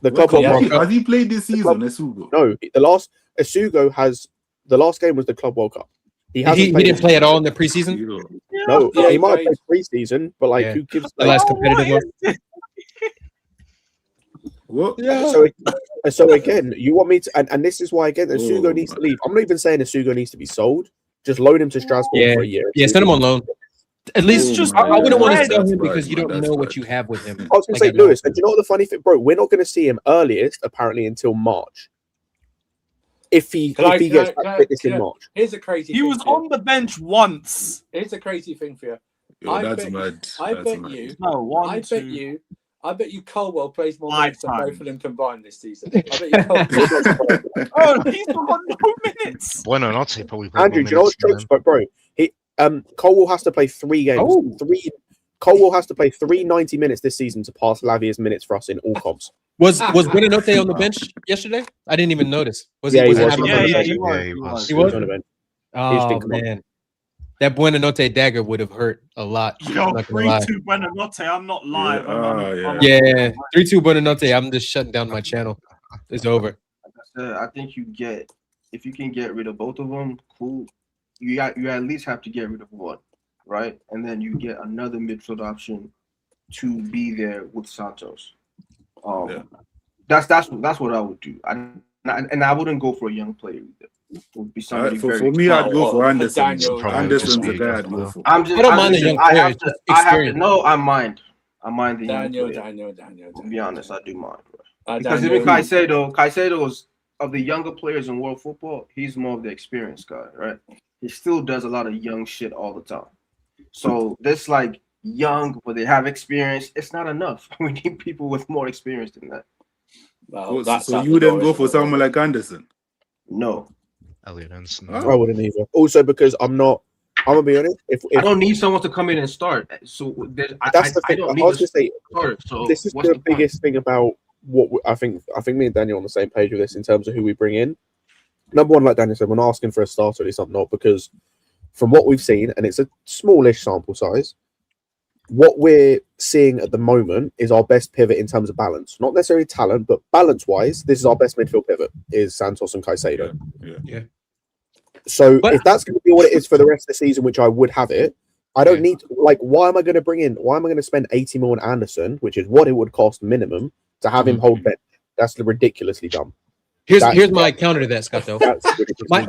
The Club World Has Cup. he played this season, Esugo? No, the last Asugo has the last game was the Club World Cup. He hasn't He played didn't play at all in the preseason. Zero. No, Yeah, he he might have played. played preseason, but like Yeah. who gives The like, last competitive one. What? so again, you want me to and this is why again Asugo Oh, needs to man. leave. I'm not even saying Asugo needs to be sold. Just loan him to Strasbourg Yeah. for a year. Yeah, send him on loan. At least Oh, just man. I wouldn't want to That's sell him bad, because you man. don't That's know what bad. you have with him. I was gonna Like say I know. Lewis, and do you know what the funny thing, bro? We're not gonna see him earliest apparently until March. If he Can I- if he can gets I- back can I- fitness can in I- March. Here's a crazy. He thing was for you. on the bench once. Here's a crazy thing for you. Yo, I that's bet- mad. I That's bet mad. you. No, one, I two. bet you Colwell plays more Five minutes than both times. of them combined this season. I bet you Colwell. Oh, he's still got no minutes. Bueno, not say probably played Andrew, more do you know what's minutes jokes, but bro, he Colwell has to play 3 games. Oh. Colwell has to play 3 90 minutes this season to pass Lavia's minutes for us in all comps. Was Buonanotte on the bench yesterday? I didn't even notice. Was Yeah, he? he Was was. he? Yeah, Yeah, yeah, yeah, he he was. Yeah, he He was. was. He was? On the bench. Oh didn't come on. man, that Buonanotte dagger would have hurt a lot. Yo, I'm not gonna lie. 3-2 Buonanotte. I'm not live. Yeah, 3-2 Buonanotte. I'm just shutting down my channel. It's over. I think if you can get rid of both of them, cool. You at least have to get rid of one, right? And then you get another midfield option to be there with Santos. Yeah. That's what I would do. And I wouldn't go for a young player either. It would be somebody For very me, I'd go for Anderson. Daniel. Probably Anderson's just the be guy a I'd go good for. I'm just. I don't I'm mind just- a young I player, have it's to. just I have to. experience. No, I mind. I mind the young Daniel. players. To be honest, I do mind, bro. Because Daniel, even Caicedo is of the younger players in world football. He's more of the experienced guy, right? He still does a lot of young shit all the time. So this like young, but they have experience. It's not enough. We need people with more experience than that. well, So you wouldn't go for someone like Anderson? No. Elliot Anderson. I wouldn't either. Also, because I'm gonna be honest. If I don't need someone to come in and start. So that's the thing. I don't I need was to gonna say start. So this is what's the point? biggest thing about what I think me and Daniel are on the same page with this in terms of who we bring in. Number one, like Daniel said, we're not asking for a starter, at least I'm not, because from what we've seen, and it's a smallish sample size, what we're seeing at the moment is our best pivot in terms of balance. Not necessarily talent, but balance-wise, this is our best midfield pivot, is Santos and Caicedo. Yeah. So if that's going to be what it is for the rest of the season, which I would have it, I don't need, why am I going to spend 80 mil on Anderson, which is what it would cost minimum, to have him hold bench? That's ridiculously dumb. Here's my counter to that, Scott, though. My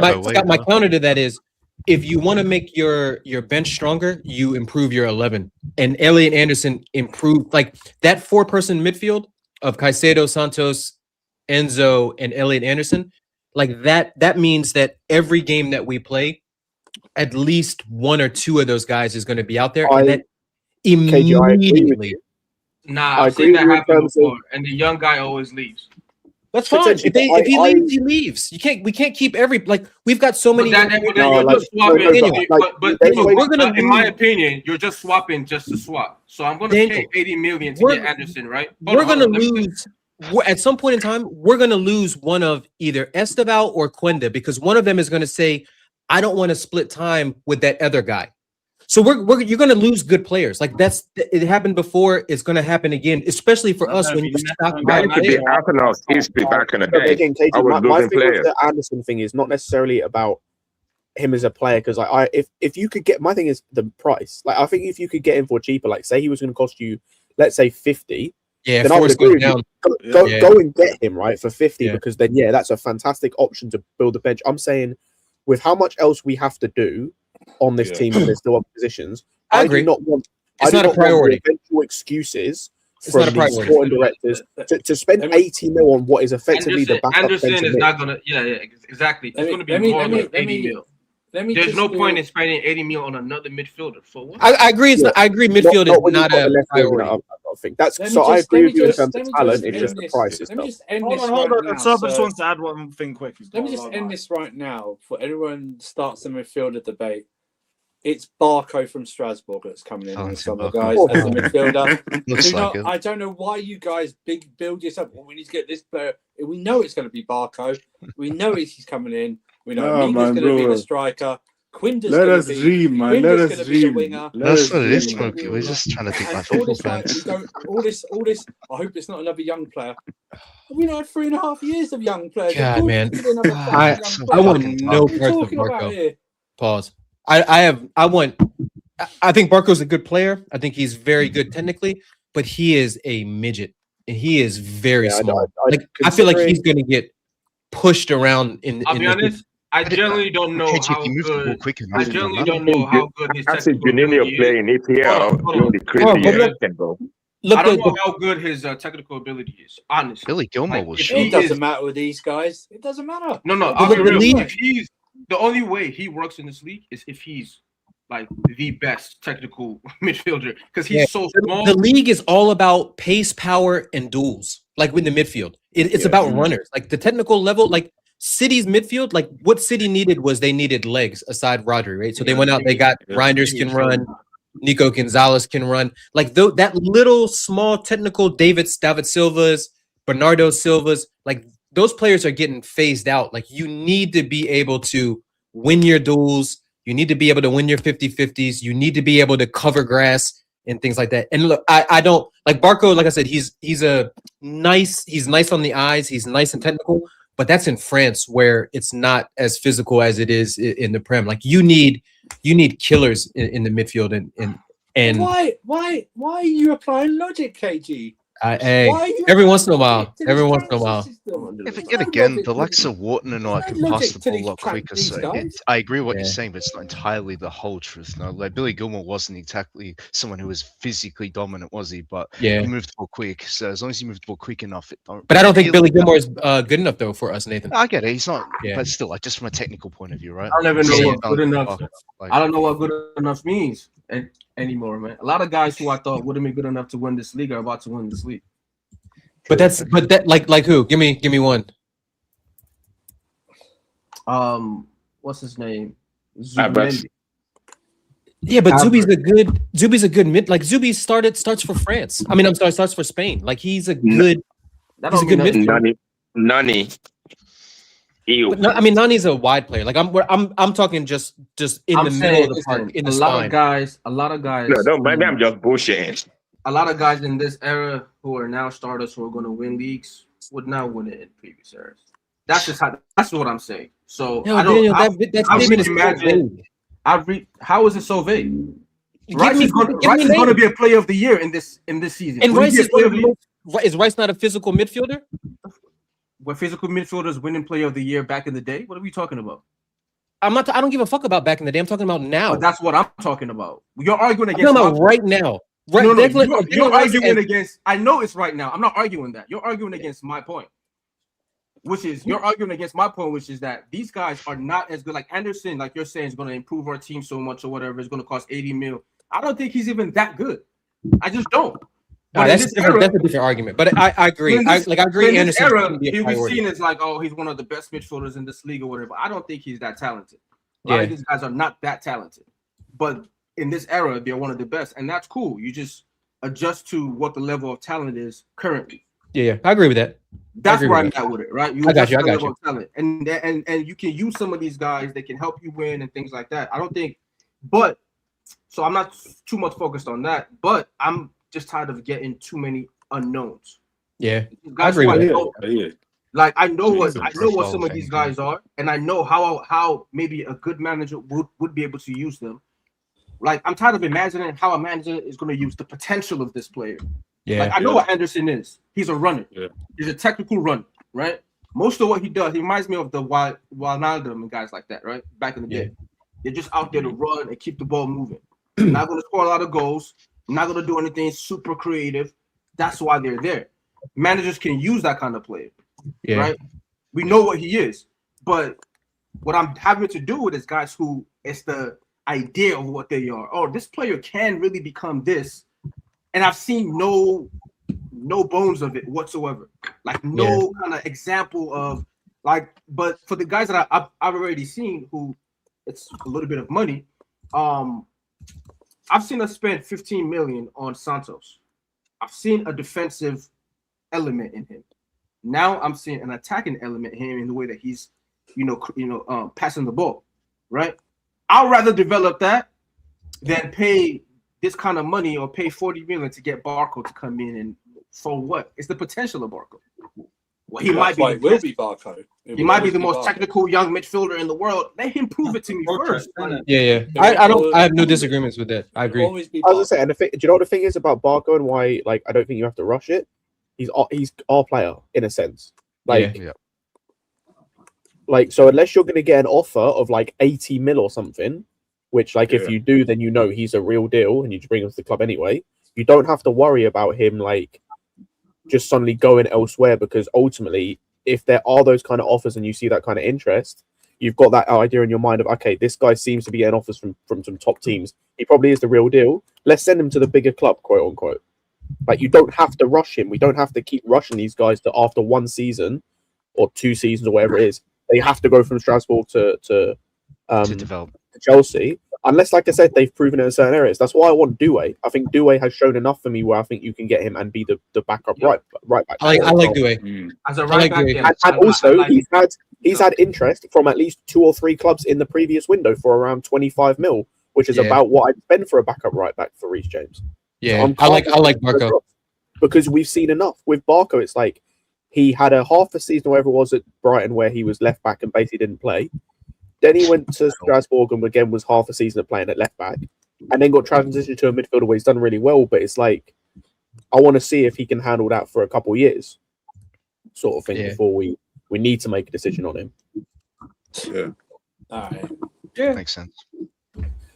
My counter to that is, if you want to make your bench stronger, you improve your 11. And Elliot Anderson improved, like that 4-person midfield of Caicedo, Santos, Enzo, and Elliot Anderson. Like that means that every game that we play, at least one or two of those guys is going to be out there. And that immediately. Nah, I've seen that happen before, and the young guy always leaves. That's fine. If he leaves, he leaves. We can't keep we've got so many. But in my opinion, you're just swapping just to swap. So I'm going to pay 80 million to get Anderson, right? We're going to lose. At some point in time, we're going to lose one of either Esteval or Quenda, because one of them is going to say, I don't want to split time with that other guy. So you're going to lose good players. Like it happened before. It's going to happen again, especially for us when you stop. That used to be Arsenal's history back in the day. Again, Katie, my thing with the Anderson thing is not necessarily about him as a player, because if you could get, my thing is the price. Like I think if you could get him for cheaper, like say he was going to cost you, let's say 50. Yeah, then I would agree with you. Go and get him right for 50, because then that's a fantastic option to build the bench. I'm saying with how much else we have to do on this team and there's still other positions, I agree. Do not want. It's not a priority. Eventual excuses from the sporting directors to spend 80 mil on what is effectively the backup. Anderson is not gonna. Yeah, exactly. It's going to be more than 80 mil. There's no point in spending 80 mil on another midfielder for what? I agree. I agree. Midfield is not a priority. I think that's so. I agree with you in terms of talent. It's just the price. Let me just end Hold this on. right now. Serb just wants to add one thing quick. Let me just end this right now for everyone starts the midfielder debate. It's Barco from Strasbourg that's coming in this summer, guys, as a midfielder. I don't know why you guys build yourself. Well, we need to get this player. We know it's going to be Barco. We know he's coming in. We know Amiga's going to be the striker. Quinda's let us dream, man. Let us dream. That's what it is, Smokey. We're just trying to think like football fans. All this. I hope it's not another young player. We know 3.5 years of young players. God, man. I want no parts of Barco. Pause. I think Barco's a good player. I think he's very good technically, but he is a midget and he is very small. I feel like he's going to get pushed around in. I'll be honest. I generally don't know how good. I generally don't know how good his technical ability is. Play in EPL. I don't know how good his technical ability is. Honestly, Billy Gilmore was. It doesn't matter with these guys. It doesn't matter. No. I'll be real. If he's the only way he works in this league is if he's like the best technical midfielder, because he's so small. The league is all about pace, power, and duels. Like with the midfield, it's about runners. Like the technical level, like City's midfield, like what City needed was they needed legs aside Rodri, right? So they went out, they got Reinders can run, Nico Gonzalez can run. Like that little small technical David Silva's, Bernardo Silva's, like those players are getting phased out. Like you need to be able to win your duels. You need to be able to win your 50-50s. You need to be able to cover grass and things like that. And look, I don't like Barco. Like I said, he's nice on the eyes. He's nice and technical, but that's in France where it's not as physical as it is in the Prem. Like you need killers in the midfield and why are you applying logic, KG? Hey, Why are you every once in a applying while. logic to Every this once in a transfer while. system? Yeah, but There's yet no again, logic the to likes this. of Wharton and I There's can no pass logic the to ball a these lot quicker. these So guys. I agree what Yeah. you're saying, but it's not entirely the whole truth. No, like Billy Gilmore wasn't exactly someone who was physically dominant, was he? But Yeah. he moved the ball quick. So as long as he moved the ball quick enough, it don't. But I don't think really Billy Gilmore matter. is good enough though for us, Nathan. I get it. He's not, Yeah. but still, like just from a technical point of view, right? I don't even know Yeah. what good enough. Like, I don't know what good enough means anymore, man. A lot of guys who I thought wouldn't be good enough to win this league are about to win this league. But that like who? Give me one. What's his name? Havertz. Zubimendi. Yeah, but Albert. Zubi's a good mid. Like Zubi starts for France. I mean, I'm sorry, starts for Spain. Like he's a good. That He's a don't good mean nothing. midfielder. Nani. Ew. But I mean, Nani's a wide player. Like I'm talking just in I'm the saying, middle of the listen, park, in the a lot spine. of guys. No, don't mind me. I'm just bullshitting. A lot of guys in this era who are now starters who are going to win leagues would not win it in previous eras. That's just that's what I'm saying. So Yo, I don't. Daniel, I that I statement is really so imagine. vague. How is it so vague? Give Rice me- is going give me to names. be a player of the year in this season. And Will he Rice be a is player of the year? is Rice not a physical midfielder? Were physical midfielders winning player of the year back in the day? What are we talking about? I'm not. I don't give a fuck about back in the day. I'm talking about now. But that's what I'm talking about. You're arguing I'm against talking about right now. Right, No, Declan- you're Declan Rice arguing and- against. I know it's right now. I'm not arguing that. You're arguing against my point, which is you're arguing against my point, which is that these guys are not as good. Like Anderson, like you're saying, is going to improve our team so much or whatever. It's going to cost 80 mil. I don't think he's even that good. I just don't. But in that's, this different, era, that's a different argument. But I agree. in this- I agree. in this Anderson era, shouldn't be a he'll be priority. seen as like, oh, he's one of the best midfielders in this league or whatever. I don't think he's that talented. A lot Yeah. of these guys are not that talented. But in this era, they're one of the best, and that's cool. You just adjust to what the level of talent is currently. Yeah, I agree with that. That's agree where with I'm at with it, right? I got adjust you, I the got level you. of talent. And you can use some of these guys that can help you win and things like that. I don't think, but so I'm not too much focused on that, but I'm just tired of getting too many unknowns. Yeah, Guys agree who with I that. know- Yeah. Like I know what Even I know what profile some of of these anything. guys are, and I know how maybe a good manager would be able to use them. Like I'm tired of imagining how a manager is going to use the potential of this player. Yeah, Like I know what Anderson is. He's a runner. Yeah. He's a technical runner, right? Most of what he does, he reminds me of the Wijnaldum and guys like that, right? Back in the day, they're just out there to run and keep the ball moving. Not going to score a lot of goals. Not going to do anything super creative. That's why they're there. Managers can use that kind of player. yeah. Right? We know what he is, but what I'm having to do with is guys who it's the idea of what they are. Oh, this player can really become this, and I've seen no bones of it whatsoever. Like no kind of example of like. But for the guys that I've already seen, who it's a little bit of money, I've seen us spend 15 million on Santos. I've seen a defensive element in him. Now I'm seeing an attacking element in him in the way that he's, passing the ball, right? I'd rather develop that than pay this kind of money or pay 40 million to get Barco to come in and for what? It's the potential of Barco. Well, he might be. It will be Barco. He might be the most technical young midfielder in the world. Let him prove it to me first. Yeah. I have no disagreements with that. I agree. I was gonna say, and do you know what the thing is about Barco and why? Like, I don't think you have to rush it. He's our player in a sense. Like, like so unless you're gonna get an offer of like 80 mil or something, which like if you do, then you know he's a real deal and you just bring him to the club anyway. You don't have to worry about him like just suddenly going elsewhere, because ultimately, if there are those kind of offers and you see that kind of interest, you've got that idea in your mind of, okay, this guy seems to be getting offers from some top teams. He probably is the real deal. Let's send him to the bigger club, quote unquote. Like, you don't have to rush him. We don't have to keep rushing these guys to after one season or 2 seasons or whatever it is. They have to go from Strasbourg to develop to Chelsea. Unless, like I said, they've proven it in certain areas. That's why I want Doué. I think Doué has shown enough for me where I think you can get him and be the backup right back. I like Doué. As a right back, and also he's had interest from at least 2 or 3 clubs in the previous window for around 25 mil, which is about what I'd spend for a backup right back for Reece James. Yeah, so I like Barco because we've seen enough with Barco. It's like he had a half a season, or whatever it was, at Brighton where he was left back and basically didn't play. Then he went to Strasbourg and again was half a season of playing at left back, and then got transitioned to a midfielder where he's done really well. But it's like I want to see if he can handle that for a couple of years, sort of thing, Yeah. before we need to make a decision on him. Yeah. All right. Yeah. Makes sense.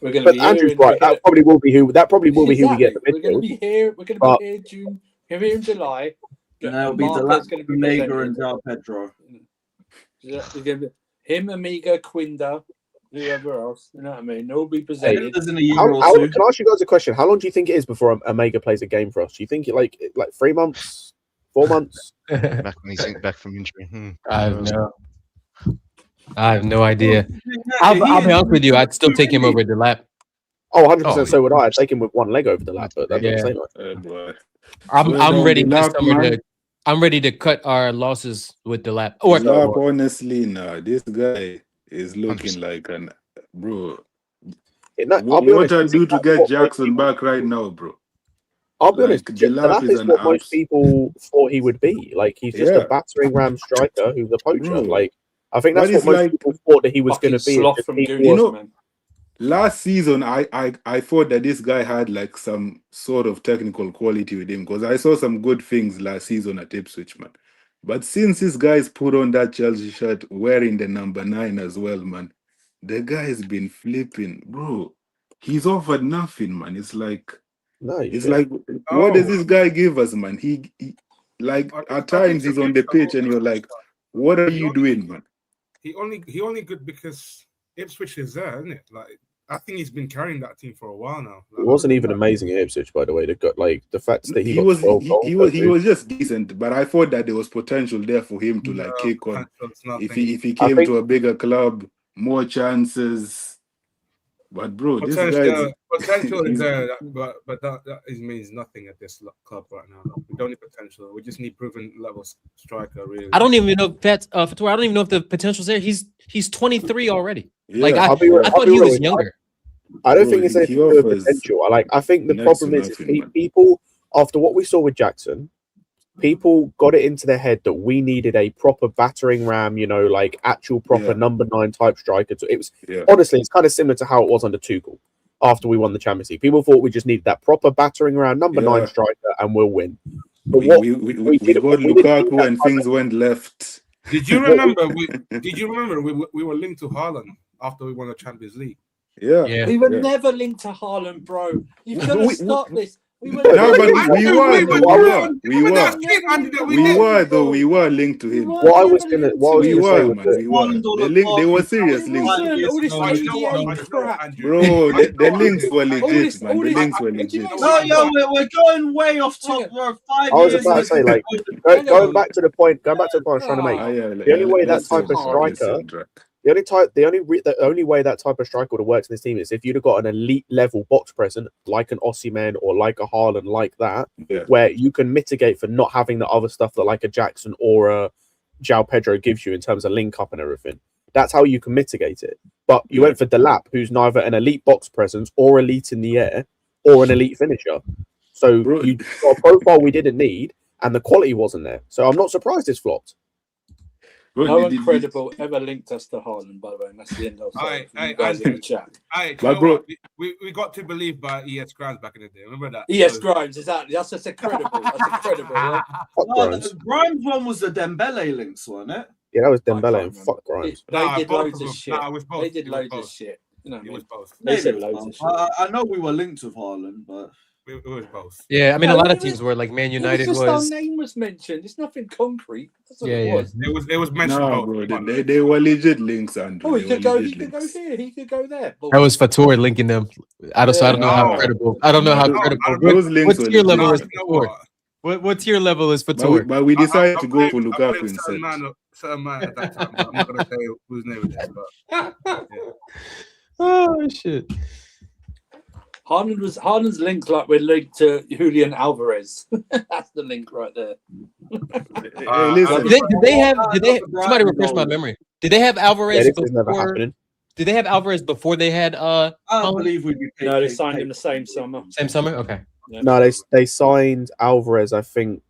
We're going to But be Andrew's here. right. That probably will be who we get in the We're going to midfield. be here. We're going to be here June. Here in July. And that'll be Marco's Delap, gonna be Omega, presented. and João Pedro. There's gonna be him, Amiga, Quinda, whoever else. You know what I mean? They'll be presented. There's in a year How, or how, two. can I ask you guys a question? How long do you think it is before Omega plays a game for us? Do you think it like 3 months, 4 months? Back when he's back from injury. I have no idea. I'll be honest with you. I'd still take him over the lap. Oh, 100%. Oh, So would I. I'd take him with one leg over the lap, but that's Yeah. not the same. Boy. I'm ready this Delap, summer man. to. I'm ready to cut our losses with the lap. Or Delap, honestly, nah, this guy is looking like an bro. I'll What be honest, I do to that's get what Jackson most people- back right now, bro? I'll be honest, Like, Delap Delap is an what most abs- people thought he would be. Like, he's just Yeah. a battering ram striker who's a poacher. Bro. Like, I think that's But what it's most like people thought that he was going Fucking to be. sloth Just from he Goonies, You know- man. Last season, I thought that this guy had like some sort of technical quality with him because I saw some good things last season at Ipswich, man. But since this guy's put on that Chelsea shirt wearing the number 9 as well, man, the guy's been flipping, bro. He's offered nothing, man. It's like, No, what does this guy give us, man? He like at times he's on the pitch and you're like, what are you doing, man? He only good because Ipswich is there, isn't it? Like I think he's been carrying that team for a while now. It wasn't even amazing at Ipswich, by the way. They got like the fact that He got was 12 goals, he was just decent, but I thought that there was potential there for him to like kick on. If he came to a bigger club, more chances. But bro, this guy potential is there, but that means nothing at this club right now. We don't need potential. We just need proven level striker. Really, I don't even know if that's Fatou, I don't even know if the potential's there. He's 23 already. Like Yeah. I I'll be thought he real was with you. younger. I don't Bro, think it's he anything to do with offers potential. I think the next to problem is nothing, man. people, after what we saw with Jackson, people got it into their head that we needed a proper battering ram, like actual proper Yeah. number 9 type striker. So it was Yeah. honestly, it's kind of similar to how it was under Tuchel after we won the Champions League. People thought we just needed that proper battering ram number 9 Yeah. striker and we'll win. But We what got we didn't do Lukaku that and time. things went left. Did you remember? We were linked to Haaland after we won the Champions League. Yeah. Yeah. We were Yeah. never linked to Haaland, bro. You've got We- to stop this. We were No, but never we linked were, to though, Haaland. we were. We were linked to him. What I was gonna say We was were, that- man. We were. They were serious links. All this I know what- GTA crap. Bro, the links were legit, man. The links were Did you legit. know- No, we're going way off top, bro. 5 I was years. about to say, like, going back to the point I was trying to make. The only way that type of striker, the only way that type of striker would have worked in this team is if you'd have got an elite level box present like an Osimhen or like a Haaland, like that, Yeah. where you can mitigate for not having the other stuff that like a Jackson or a João Pedro gives you in terms of link up and everything. That's how you can mitigate it. But you went for Delap, who's neither an elite box presence or elite in the air or an elite finisher. So Bro. you got a profile we didn't need, and the quality wasn't there. So I'm not surprised it's flopped. Bro, No did- one did- credible ever linked us to Haaland, by the way. And that's the end of Aye, it. You guys in the chat. Hey, But bro- we got to believe by ES Grimes back in the day. Remember that? Yes, So- Grimes, exactly. That's just incredible. That's incredible. Yeah? Fuck No, Grimes. the Grimes one was the Dembele links, wasn't it? Yeah, that was I Dembele can't and fuck Grimes. They Nah, did both loads of of them. shit. Nah, it was both. They did It was loads of both. shit. You know what I It mean? was both. They said Maybe it was loads of both. shit. I know we were linked with Haaland, but It was both. Yeah, I mean, No, a lot it of teams was- were like Man It United was just was. our name was mentioned. It's nothing concrete. That's what Yeah, it yeah. was. It was mentioned Nah, both. bro, they were legit links, Andrew. Oh, They he were could go. He legit could go links. here. He could go there. That was Fatou linking them. So I don't know how No. credible. I don't know how No, credible. I What, Those links what's were your legit. level Nah, is you know Fatou? what? What's your level is But Fatou? we decided I to go for played Lukaku certain instead. man at that time. But I'm not gonna say whose name it is, but Oh shit! Haaland's linked like we're linked to Julian Alvarez. That's the link right there. Hey, listen, Did they have? Did they? Not the Somebody Brighton refresh my goal. memory. Did they have Yeah, Alvarez this is never before? happening. Did they have Alvarez before they had I don't Haaland? believe we'd be No, they signed him the same summer. Same summer? Okay. No, they signed Alvarez, I think.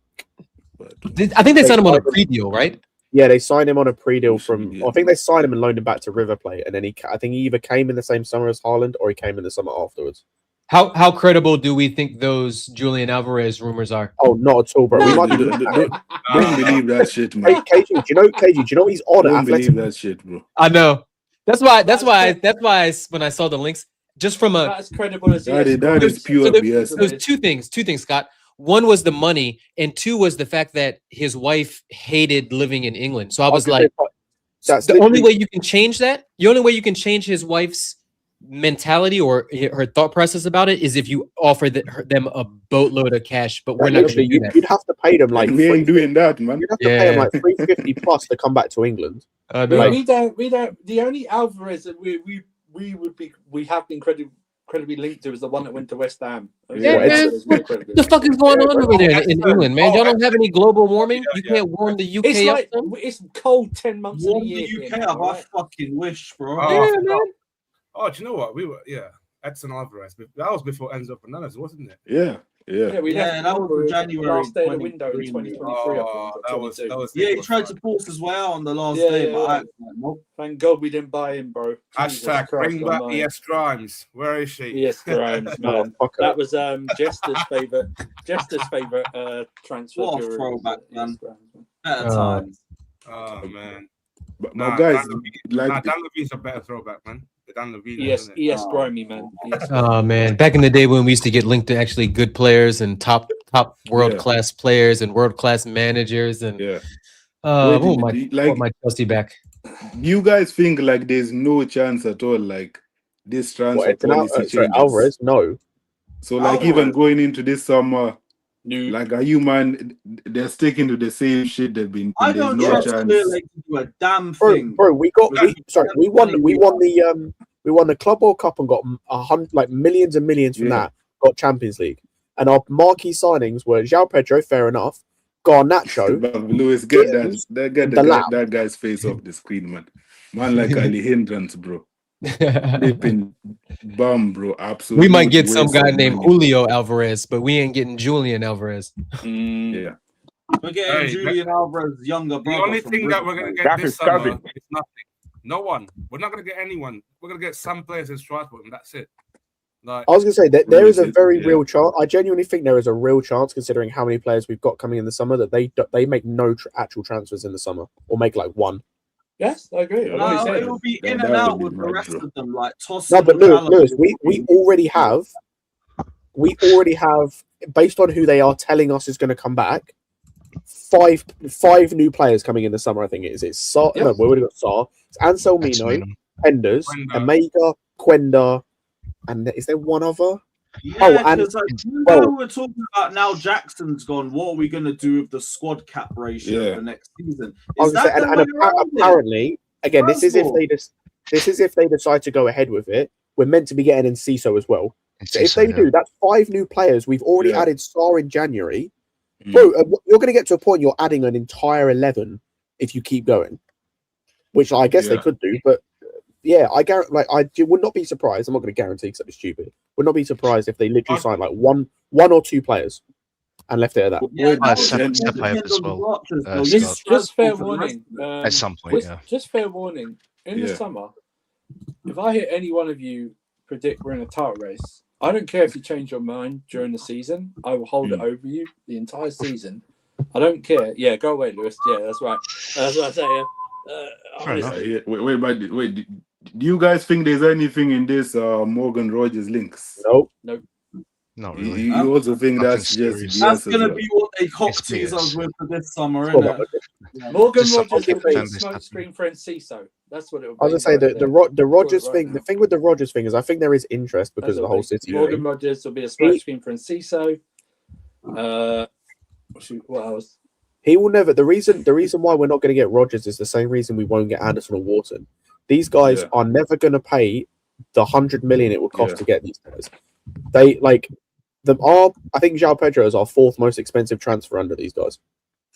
I think they signed him on a pre-deal, right? Yeah, they signed him on a pre-deal from. Yeah. I think they signed him and loaned him back to River Plate, and then I think he either came in the same summer as Haaland or he came in the summer afterwards. How credible do we think those Julian Alvarez rumors are? Oh, not at all, bro. We might be Don't believe that shit, man. KG, do you know he's on at Don't Athletic? believe that shit, bro. I know. That's why when I saw the links, just from a That's credible as That is pure BS. There's two things, Scott. One was the money, and two was the fact that his wife hated living in England. So I was like, that's the only way you can change that, the only way you can change his wife's mentality or her thought process about it is if you offer them a boatload of cash. But we're not going to do that. You'd have to pay them like we ain't doing that, man. You'd have to pay them like $350 plus to come back to England. We don't. The only Alvarez that we have been credibly linked to is the one that went to West Ham. Yeah, man. What the fuck is going on over there in England, man? Y'all don't have any global warming? You can't warm the UK It's up. like it's cold 10 months Warm of the year. the UK up. I fucking wish, bro. Oh, man. Oh, do you know what? We were Edson Alvarez. That was before Enzo Fernandez, wasn't it? Yeah. That was in January. Last day of the window in 2023. Oh, that was he tried to force his way out on the last day, but nope. Thank God we didn't buy him, bro. Hashtag bring back ES Grimes. Where is she? ES Grimes, man. That was Jester's favorite transfer. What a throwback, man. Better times. Oh man. But guys, Dan Levine's a better throwback, man. Dan Levine. ES Grimy, man. Oh man, back in the day when we used to get linked to actually good players and top world class players and world class managers and my Chelsea back. You guys think like there's no chance at all, like this transfer policy changes? Alvarez, no. So like even going into this summer, like are you man? They're sticking to the same shit they've been. I don't trust Clear Lake to do a damn thing, bro. We won the Club World Cup and got millions and millions from that. Got Champions League, and our marquee signings were João Pedro, fair enough. Garnacho, Lewis, get that guy's face off the screen, man. Man like Ali Hindrance, bro. Flipping bum, bro. Absolutely. We might get some guy named Julio Alvarez, but we ain't getting Julian Alvarez. Yeah. We're getting Julian Alvarez's younger brother. The only thing that we're gonna get this summer is nothing. No one. We're not gonna get anyone. We're gonna get some players in Strasbourg, and that's it. Like, I was gonna say that there is a very real chance. I genuinely think there is a real chance, considering how many players we've got coming in the summer, that they make no actual transfers in the summer, or make like one. Yes, I agree. No, it will be in and out with the rest of them, like Toss. No, but Lewis, we already have, based on who they are telling us is going to come back, five new players coming in the summer. I think it is. It's Sar. Yes. No, we already got Sar. It's Anselmino, Penders, Omega, Quenda, and is there one other? Yeah, we're talking about now. Jackson's gone. What are we going to do with the squad cap ratio for next season? Apparently, again, this is if they decide to go ahead with it. We're meant to be getting Enciso as well. So if they do, that's 5 new players. We've already added Sar in January. Bro, you're going to get to a point you're adding an entire 11 if you keep going, which I guess they could do, but. Yeah, I would not be surprised. I'm not going to guarantee because that'd be stupid. Would not be surprised if they literally signed like one or two players and left it at that. Just fair warning. At some point, Just fair warning. In the summer, if I hear any one of you predict we're in a title race, I don't care if you change your mind during the season. I will hold it over you the entire season. I don't care. Yeah, go away, Lewis. Yeah, that's right. That's what I say. Wait. Do you guys think there's anything in this Morgan Rogers links? Nope. Not really. You also think that's just that's going to be what they cocktease us with for this summer, isn't it? Morgan Rogers will be a smoke screen for Enciso. That's what it will be. I was going to say the Rogers thing. The thing with the Rogers thing is I think there is interest because of the whole city. Morgan Rogers will be a smoke screen for Enciso. What else? He will never. The reason why we're not going to get Rogers is the same reason we won't get Anderson or Wharton. These guys are never going to pay the 100 million it would cost to get these guys. They I think João Pedro is our 4th most expensive transfer under these guys.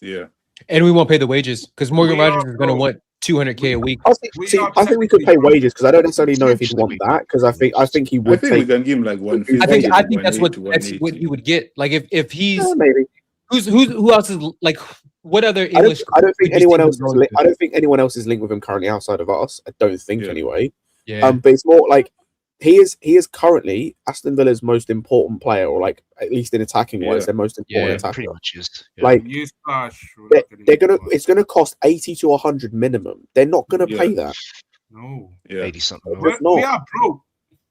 Yeah, and we won't pay the wages because Morgan Rogers is going to want 200K a week. I think we could pay wages because I don't necessarily know if he'd want that because I think he would. I think we can give him like 150. I think that's what he would get. Like if he's maybe who else is like. What other English? I don't think anyone else. I don't think anyone else is linked with him currently outside of us. I don't think anyway. Yeah. But it's more like he is currently Aston Villa's most important player, or like at least in attacking wise, Yeah. their most important attacker. pretty much is. Yeah. Like You splash. they're gonna, it's gonna cost 80 to 100 minimum. They're not gonna Yeah. pay that. No. Yeah. 80 something. We're mil. We not. are broke.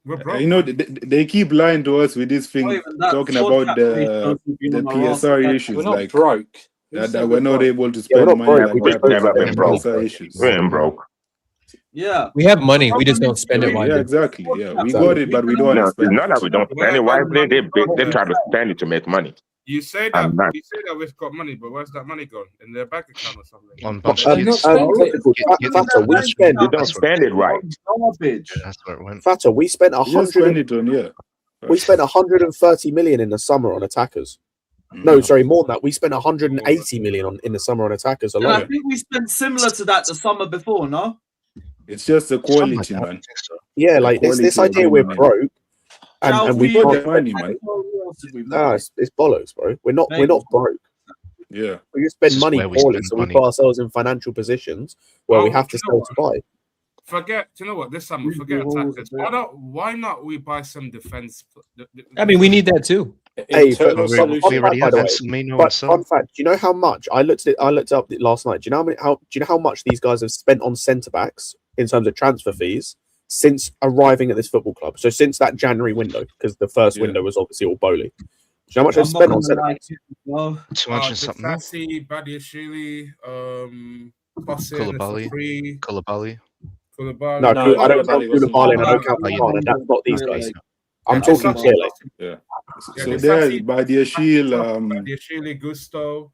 We're broke. You know, they keep lying to us with this thing, Not even that. talking Squad about captaincy the shows we've been on our arse PSR again. issues, We're not like broke. Who that said we're not broke? able to Yeah, spend we're not money broke. like We that. just because never of been the broke. PSR issues. We ain't broke. Yeah. We have money. We just Problem don't is, spend it we- Yeah, wisely. exactly. Yeah, we Exactly. got it, but we don't want No, to it's spend not that we it. don't spend it wisely. They try to spend it to make money. You say that I'm not. we've got money, but where's that money gone? In their bank account or something? On a bunch They're of not kids. spending it. Fata, we spent You don't spend it right. Garbage. Yeah, that's where it went. Fata, we spent You just spend 100. it on, yeah. We spent 130 million in the summer on attackers. No, sorry, more than that. We spent 180 million in the summer on attackers And I alone. think we spent similar to that the summer before, no? It's just the Something like quality, that, I man. think so. Yeah, The like this quality of idea we're winning. broke and Shall we We got can't. the money, man. What else did we Nah, make? it's bollocks, bro. We're not Mate. broke. Yeah. We just This spend is money where we poorly, spend so money. we put ourselves in financial positions where we Oh, have to you know sell to buy. Forget, you know what? This summer, forget attackers. Why not we buy some defense? I mean, we need that too. Hey, Internal fun solution. We fact, already by have the way. Anselmino and But so. fun fact, do you know how much I looked up last night? Do you know how much these guys have spent on centre backs in terms of transfer fees since arriving at this football club? So since that January window, because the first Yeah. window was obviously all bowling. Do you know how much I'm they've not spent on gonna centre lie backs? to you, no. 200 something mil. Disassi, Badiashile, Kosin, Koulibaly. Free, Koulibaly. Koulibaly. No, No, I don't count Koulibaly wasn't Koulibaly and I don't on count that. Khan, and that's not these Yeah, guys. like- I'm Yeah, talking Disassi- clearly. Yeah. Yeah, So Disassi- there's Badiashile, Badiashile, Gusto.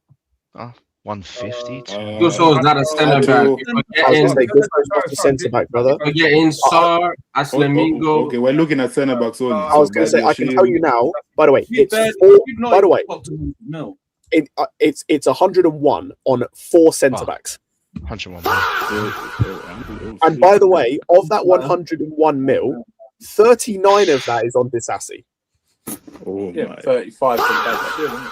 150. Gusto is not a center back. Ato. If I was we're going to say, getting, Gusto's not a centre back, brother. we're getting Sar, Aslamingo. Okay, we're looking at centre backs only. I was going to say, I can tell you now, by the way, We it's barely- four, we've not by the even way, got to no. it's 101 on 4 centre Wow. backs. 101 mil. And by the way, of that 101 mil, 39 of that is on Disassi. Oh Yeah, my. 35 from back. Good, isn't it?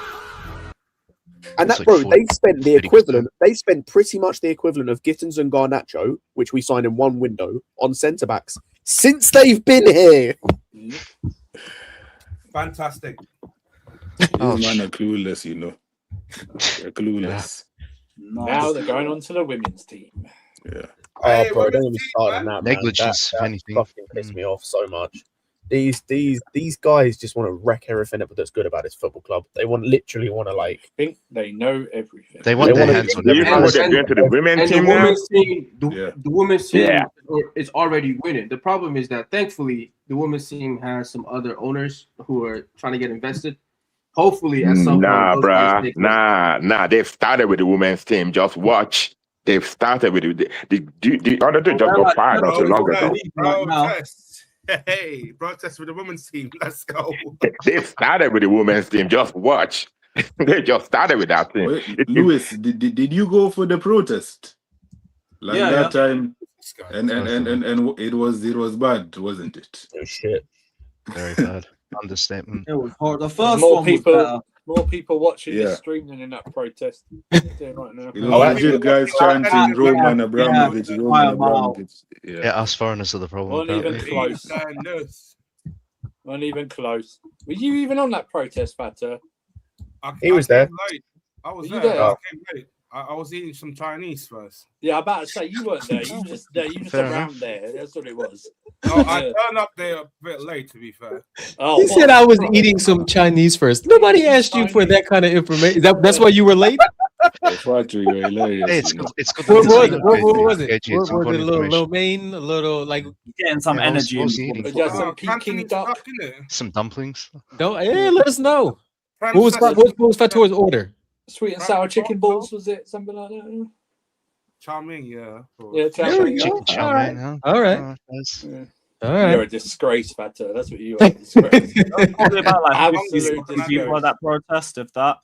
And It's that, like bro, they spent the 40%. equivalent. They spent pretty much the equivalent of Gittins and Garnacho, which we signed in one window, on centre backs since they've been here. Fantastic. Oh, These men are clueless, you know. They're clueless. Now they're going on to the women's team. Yeah. Oh, Hey, bro, women's don't get me team, started on man. that, man. Negligence, if That anything. fucking pissed me off so much. These guys just want to wreck everything that's good about this football club. They literally want to like. Think they know everything. They want They their wanna hands on Do you see what everything. they're doing to the women's And the team now? women's team, Yeah. the women's team Yeah. is already winning. The problem is that thankfully the women's team has some other owners who are trying to get invested. Hopefully, at some Nah, point, those guys bruh. take Nah. They've started with the women's team. Just watch. They've started with it. The other two just got fired not too long ago. Right now. Protest. Hey, protest with the women's team. Let's go. They've started with the women's team. Just watch. They just started with that team. Wait, Lewis, did you go for the protest? Like Yeah, that time, This guy. and it was bad, wasn't it? Oh shit! Very bad. Understatement. It was hard. The first More one people- was better. More people watching Yeah. this stream than in that protest. Right now. It was legit guys chanting Roman Abramovich, Yeah. Roman Abramovich. Yeah, Yeah. us foreigners are the problem. Wasn't even Apparently. close. Not even close. Were you even on that protest, Fata? He was there. I was Were you there. there? I came late. I was eating some Chinese first. Yeah, I'm about to say you weren't there. You just Fair around there. That's what it was. No, I Yeah. turned up there a bit late, to be fair. Oh, He said I was eating some Chinese first. Nobody asked you for that kind of information. That's why you were late. Fatu, you're hilarious. Hey, it's you know. good. It's good. What to was see it? What you was it? engage in Was some it a little information. lo mein, a little like? Getting some Yeah, I was- energy. I was in eating. the Just some Cantonese Peking duck. innit? Some dumplings. Don't let us know. What was Princess- what was Fatour's order? Sweet and sour chicken balls, was it? Something like that? Chow mein, yeah. Yeah, chow There we mein. go. Chicken chow All right. mein, huh? All right. Oh, that's- Yeah. All You're right. a disgrace, Fata. That's what you are. A disgrace. Probably about like Absolute 50 people at that protest, if that.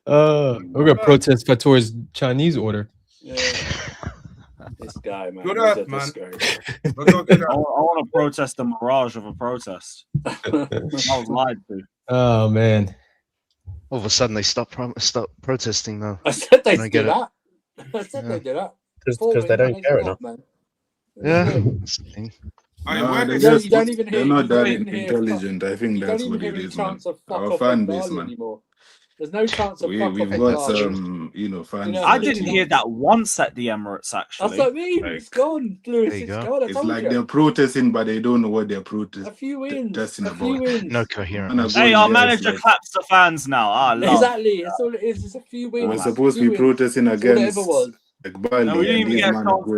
We're gonna protest Fatour's Chinese order. Yeah. This guy, man. Good he's earth, a man. disgrace. We'll go get I that. want to protest the mirage of a protest. I was lied to. Oh man. All of a sudden, they stop protesting now. I said they I do get it. that. I said Yeah. they do that. Because they don't care enough. Man. Yeah, that's the thing. No, they're You don't, just you don't even hear. they're not You that don't even hear. intelligent. I think You don't that's even what hear it any is, man. chance of fuck Our off fan and base, Bali man. anymore. There's no chance of fuck We've off got and Bali. some, fans. You know, I that didn't hear that once at the Emirates, That's actually. what I mean. Like, It's gone, Lewis. There you It's go. gone. I it's told like you. they're protesting, but they don't know what they're A protesting few wins. A about. few wins. No Wanna coherence. go Hey, in our there, it's manager like claps the fans now. I love. Exactly. That's all it is. It's a few wins. we're man. supposed to Few be wins. protesting That's all it ever against was. like No, we Bali, didn't and even these get a man are chance to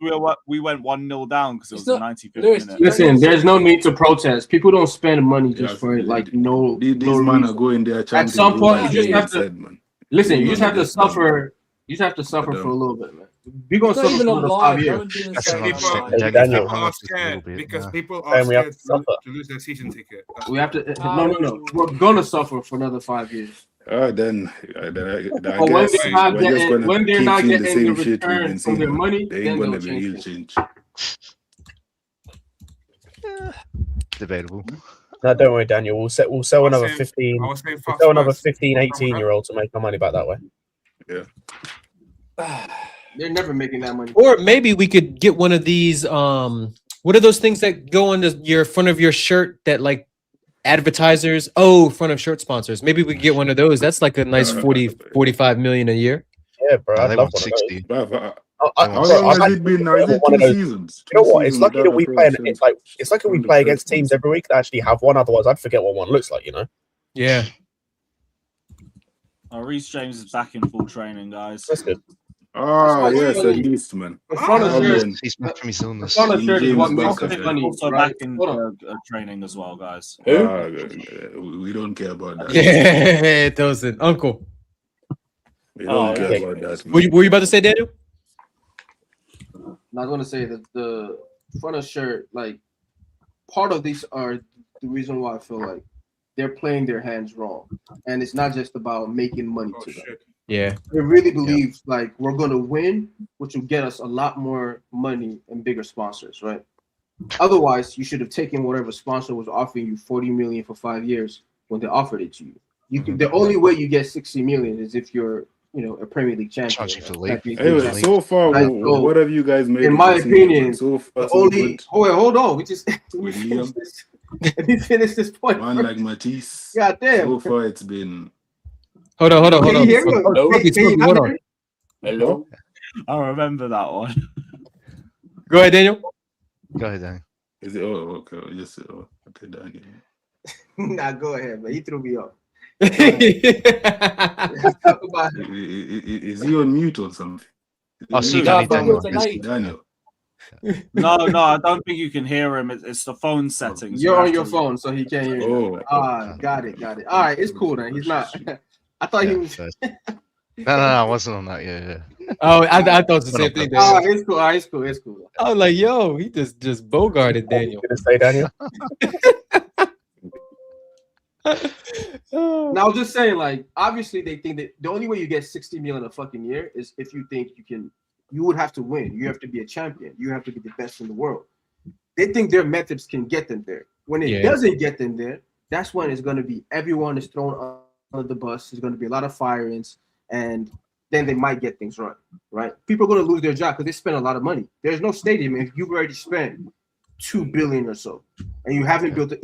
going. after we went 1-0 down because it It's was the not 95th Lewis. minute. You don't Listen, need there's no 60. need to protest. People don't spend money just Yeah, for like no these no man are reason. going there At chanting some point, you "Rules just Day" have to instead, man. listen. These You just man have are to just dumb. suffer. You just have to suffer They're for a dumb. little bit, man. We're gonna It's not suffer even for a another lie. 5 No years. one's even That's saying enough. it's a lie. Daniel, Daniel. hung People up just a little bit. because Nah. people And we have to suffer. lose their season ticket. That's We have to. Oh. No. We're gonna suffer for another 5 years. Then I But when guess they're not we're just getting, gonna when they're keep not seeing the getting the same shit we've return been from seeing, their man. money, There then ain't they'll gonna be real change. Debatable. No, don't worry, Daniel. We'll sell another I 15. was saying We'll fuck sell another Spurs. 15, 18-year-old to make our money back that way. They're never making that money. Or maybe we could get one of these. What are those things that go on your front of your shirt that like advertisers? Oh, front of shirt sponsors. Maybe we could get one of those. That's like a nice 45 million a year. Yeah, bro. Nah, I'd they love want one of those. 60. But They how want long has 60. it been now? Is it One of 2 those. seasons? You know 2 what? It's seasons lucky that without we a play. franchise It's like we on the play first against teams sponsor. every week that actually have one. Otherwise, I'd forget what one looks like. You know. Yeah. Reece James is back in full training, guys. That's good. Oh That's yes, funny. at least, man. The front of Well shirt, done. He's back from his the illness. front of shirt is what James makes back us again. funny, Also right? back in Hold on. training as well, guys. Who? We don't care about that. Yeah, Tosin, Uncle. We don't care okay. about that, Were man. you about to say, Daniel? I was gonna say that the front of shirt, like part of these are the reason why I feel like they're playing their hands wrong, and it's not just about making money to them. Yeah. They really believe like we're gonna win, which will get us a lot more money and bigger sponsors, right? Otherwise, you should have taken whatever sponsor was offering you 40 million for 5 years when they offered it to you. You could, the only way you get 60 million is if you're, a Premier League champion. Charging for the league. Anyway, so far, Right, so, what have you guys made? in of my the season, opinion, man? So far, The so only good. hold on, we just let me With finish Liam. this. Let me finish this point. Man like Matisse. God damn. So far, it's been. Hold on. Can you hear me? Hold Can you on. not hear me? Hello. I remember that one. Go ahead, Daniel. Go ahead, Daniel. Is it? Oh, okay. Just okay, Daniel. Nah, go ahead, man. He threw me off. Yeah. Talk about Is he on mute or something? Oh, so you Yeah, don't need but Daniel. we're Daniel. No, I don't think you can hear him. It's the phone settings. You're You on have your to- phone, so he can't hear you. Oh, Got it. All right, it's cool then. He's not. I thought he Yeah, was. first. No, I wasn't on that. Yeah. Oh, I thought it was the same thing. All Daniel. right, it's cool. It's cool. I was like, yo, he just bogarted Daniel. Gonna say, Daniel. Now, I was just saying, like, obviously they think that the only way you get 60 million a fucking year is if you think you would have to win. You have to be a champion. You have to be the best in the world. They think their methods can get them there. When it doesn't get them there, that's when it's going to be everyone is thrown under the bus. There's going to be a lot of firings, and then they might get things right? People are going to lose their job because they spend a lot of money. There's no stadium if you've already spent $2 billion or so, and you haven't built it,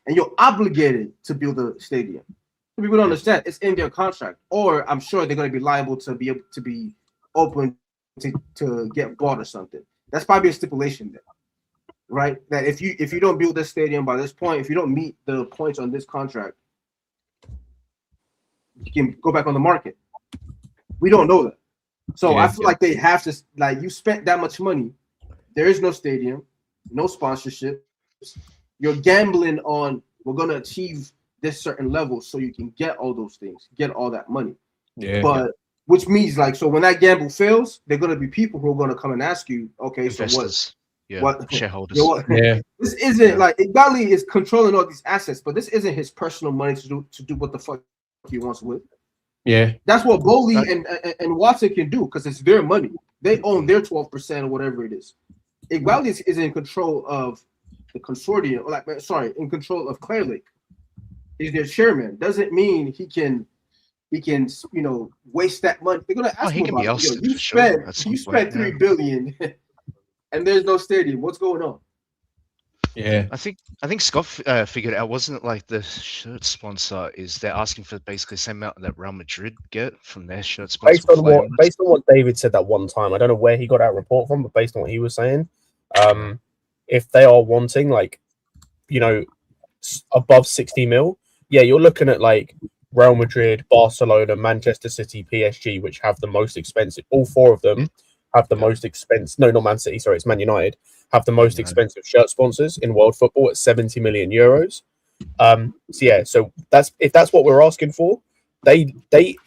and you're obligated to build a stadium. People don't understand it's in their contract, or I'm sure they're going to be liable to be able to be open to get bought or something. That's probably a stipulation there, right? That if you don't build this stadium by this point, if you don't meet the points on this contract, you can go back on the market. We don't know that, so I feel like they have to. Like, you spent that much money, there is no stadium, no sponsorship. You're gambling on we're gonna achieve this certain level so you can get all those things, get all that money. Yeah. But which means, like, so when that gamble fails, there are gonna be people who are gonna come and ask you, okay, Investors. so what Shareholders. Yeah. This isn't like Igali is controlling all these assets, but this isn't his personal money to do what the fuck he wants with. Yeah. That's what Bowley and Watson can do because it's their money. They own their 12% or whatever it is. Igali is in control of the consortium, in control of Clear Lake. He's their chairman. Doesn't mean he can waste that money. They're gonna ask him he can be about it. ousted You for sure. spent At some $3 billion and there's no stadium. What's going on? Yeah. I think Scott figured it out. Wasn't it like the shirt sponsor is they're asking for basically the same amount that Real Madrid get from their shirt sponsor? Based on what David said that one time, I don't know where he got that report from, but based on what he was saying, if they are wanting like, you know, above 60 mil, yeah, you're looking at like Real Madrid, Barcelona, Manchester City, PSG, which have the most expensive. All four of them have the most expensive. No, not Man City. Sorry, it's Man United. Have the most expensive shirt sponsors in world football at 70 million euros. So yeah, so if that's what we're asking for, they like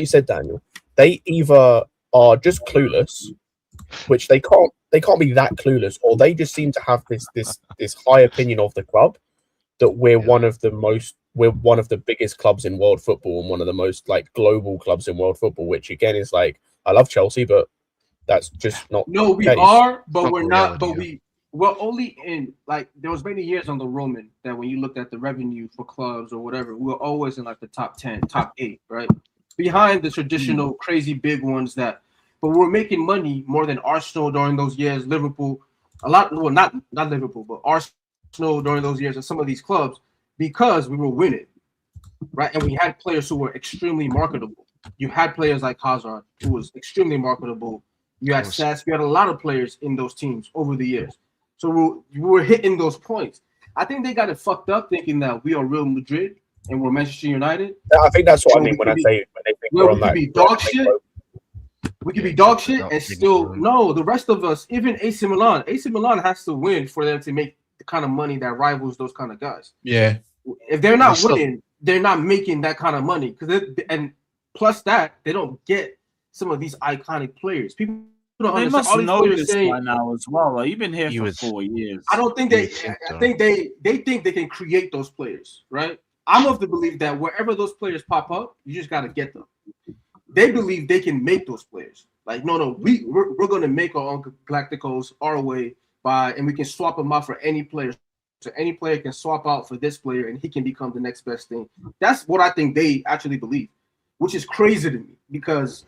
you said, Daniel. They either are just clueless, which they can't be that clueless, or they just seem to have this high opinion of the club that we're one of the biggest clubs in world football and one of the most like global clubs in world football. Which again is like, I love Chelsea, but that's just not. No, we the case. are, but we're not. reality, But we're only in like there was many years on the Roman that when you looked at the revenue for clubs or whatever, we were always in like the top 10, top 8, right? Behind the traditional crazy big ones but we're making money more than Arsenal during those years, Liverpool, not Liverpool, but Arsenal during those years and some of these clubs because we were winning, right? And we had players who were extremely marketable. You had players like Hazard, who was extremely marketable. You had Stats. We had a lot of players in those teams over the years. So we were hitting those points. I think they got it fucked up thinking that we are Real Madrid and we're Manchester United. I think that's what I mean when I say when they think we're on that. We could be dog shit and still no. The rest of us, even AC Milan has to win for them to make the kind of money that rivals those kind of guys. Yeah. If they're not winning, they're not making that kind of money and plus that they don't get some of these iconic players. People don't They understand. must know this by now as well. Like, you've been here for 4 years. I don't think they. I think they think they can create those players, right? I'm of the belief that wherever those players pop up, you just got to get them. They believe they can make those players. Like, no, we're going to make our own Galacticos our way and we can swap them out for any player. So any player can swap out for this player and he can become the next best thing. That's what I think they actually believe, which is crazy to me because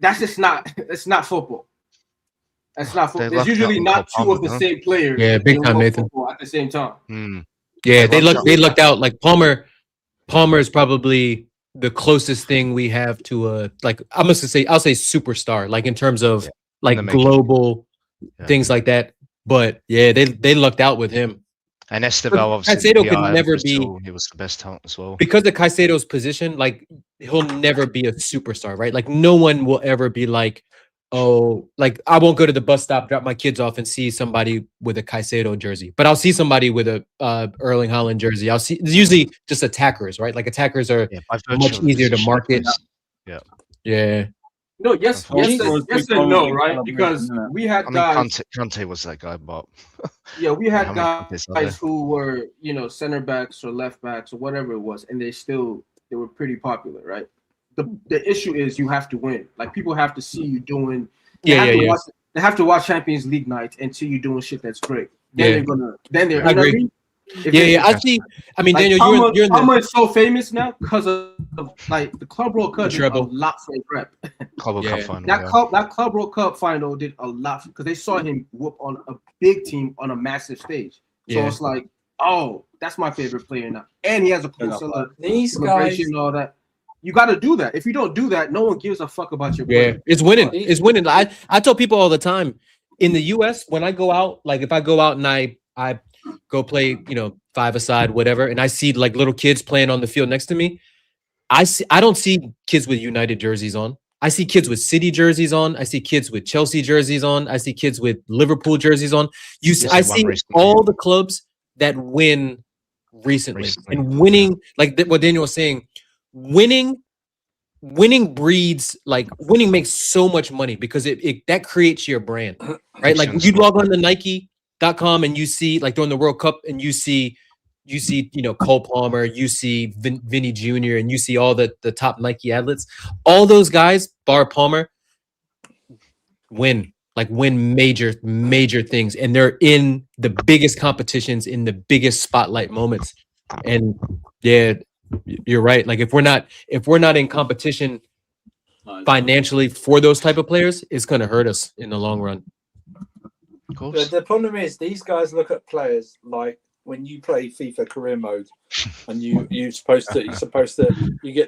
that's just not. It's not football. That's not football. There's usually not two of the same players. Yeah, big time, Nathan. At the same time. Yeah, they looked out like Palmer. Palmer is probably the closest thing we have to a like I'll say superstar, like in terms of like global things like that. But yeah, they lucked out with him. And Estevao, obviously, Caicedo could never be. He was the best talent as well. Because of Caicedo's position, like he'll never be a superstar, right? Like no one will ever be like, oh, like I won't go to the bus stop, drop my kids off, and see somebody with a Caicedo jersey. But I'll see somebody with a Erling Haaland jersey. I'll see. It's usually just attackers, right? Like attackers are much easier to market. Yeah. No, yes and no, right? Because we had guys. Conte was that guy, but yeah, we had guys who were center backs or left backs or whatever it was, and they were pretty popular, right? The issue is you have to win. Like people have to see you doing. They have to watch Champions League nights and see you doing shit that's great. Then they're. I agree. I see. I mean, like, Daniel, you're how much so famous now because of like the Club World Cup did a lot for his rep. Club World Cup final. That Club World Cup final did a lot because they saw him whoop on a big team on a massive stage. So it's like, oh, that's my favorite player now, and he has a cool celebration and all that. You got to do that. If you don't do that, no one gives a fuck about your player. Yeah, it's winning. It's winning. I tell people all the time in the U.S. when I go out, like if I go out and I go play, 5-a-side, whatever, and I see like little kids playing on the field next to me. I don't see kids with United jerseys on. I see kids with City jerseys on. I see kids with Chelsea jerseys on. I see kids with Liverpool jerseys on. I see all the clubs that win recently. And winning, like what Daniel was saying, winning breeds, like winning makes so much money because it that creates your brand, right? Like you log on to Nike.com and you see like during the World Cup and you see Cole Palmer, you see Vinny Jr. and you see all the top Nike athletes. All those guys, bar Palmer, win major things, and they're in the biggest competitions in the biggest spotlight moments. And yeah, you're right. Like if we're not in competition financially for those type of players, it's gonna hurt us in the long run. Of course. The problem is these guys look at players like when you play FIFA career mode, and you get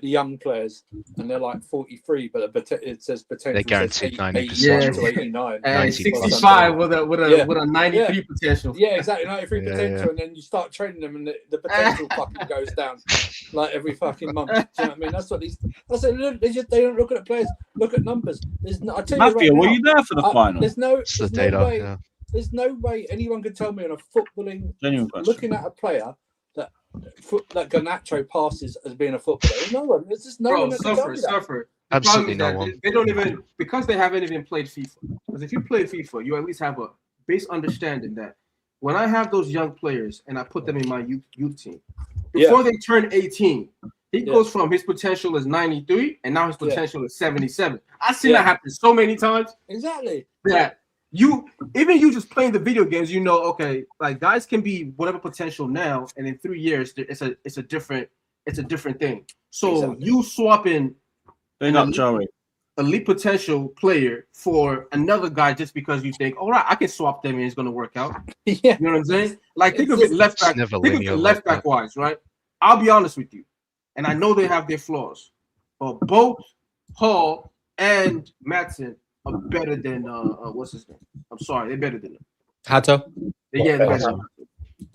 the young players, and they're like 43, but it says potential. They're guaranteed 90% to 89. And 90%. 65 with a 93 potential. Yeah, exactly, 93 potential, and then you start training them, and the potential fucking goes down like every fucking month. Do you know what I mean? That's what these. They don't look at the players. Look at numbers. I tell you Matthew, right were now, you there for the final? There's no way. Yeah. There's no way anyone could tell me on a footballing, Genuine question. looking at a player that Garnacho passes as being a footballer. There's no one. There's just no one that can tell me that. Suffer. Absolutely no one. They don't even, because they haven't even played FIFA. Because if you play FIFA, you at least have a base understanding that when I have those young players and I put them in my youth team, before they turn 18, he goes from his potential is 93 and now his potential is 77. I've seen that happen so many times. Exactly. That you just playing the video games, okay, like guys can be whatever potential now, and in 3 years it's a different thing. So you swapping elite potential player for another guy just because you think, all right, I can swap them and it's gonna work out. You know what I'm saying? Like think of it left back wise, right? I'll be honest with you, and I know they have their flaws, but both Hall and Madsen are better than what's his name? I'm sorry, they're better than him. Hato? Yeah, they're better.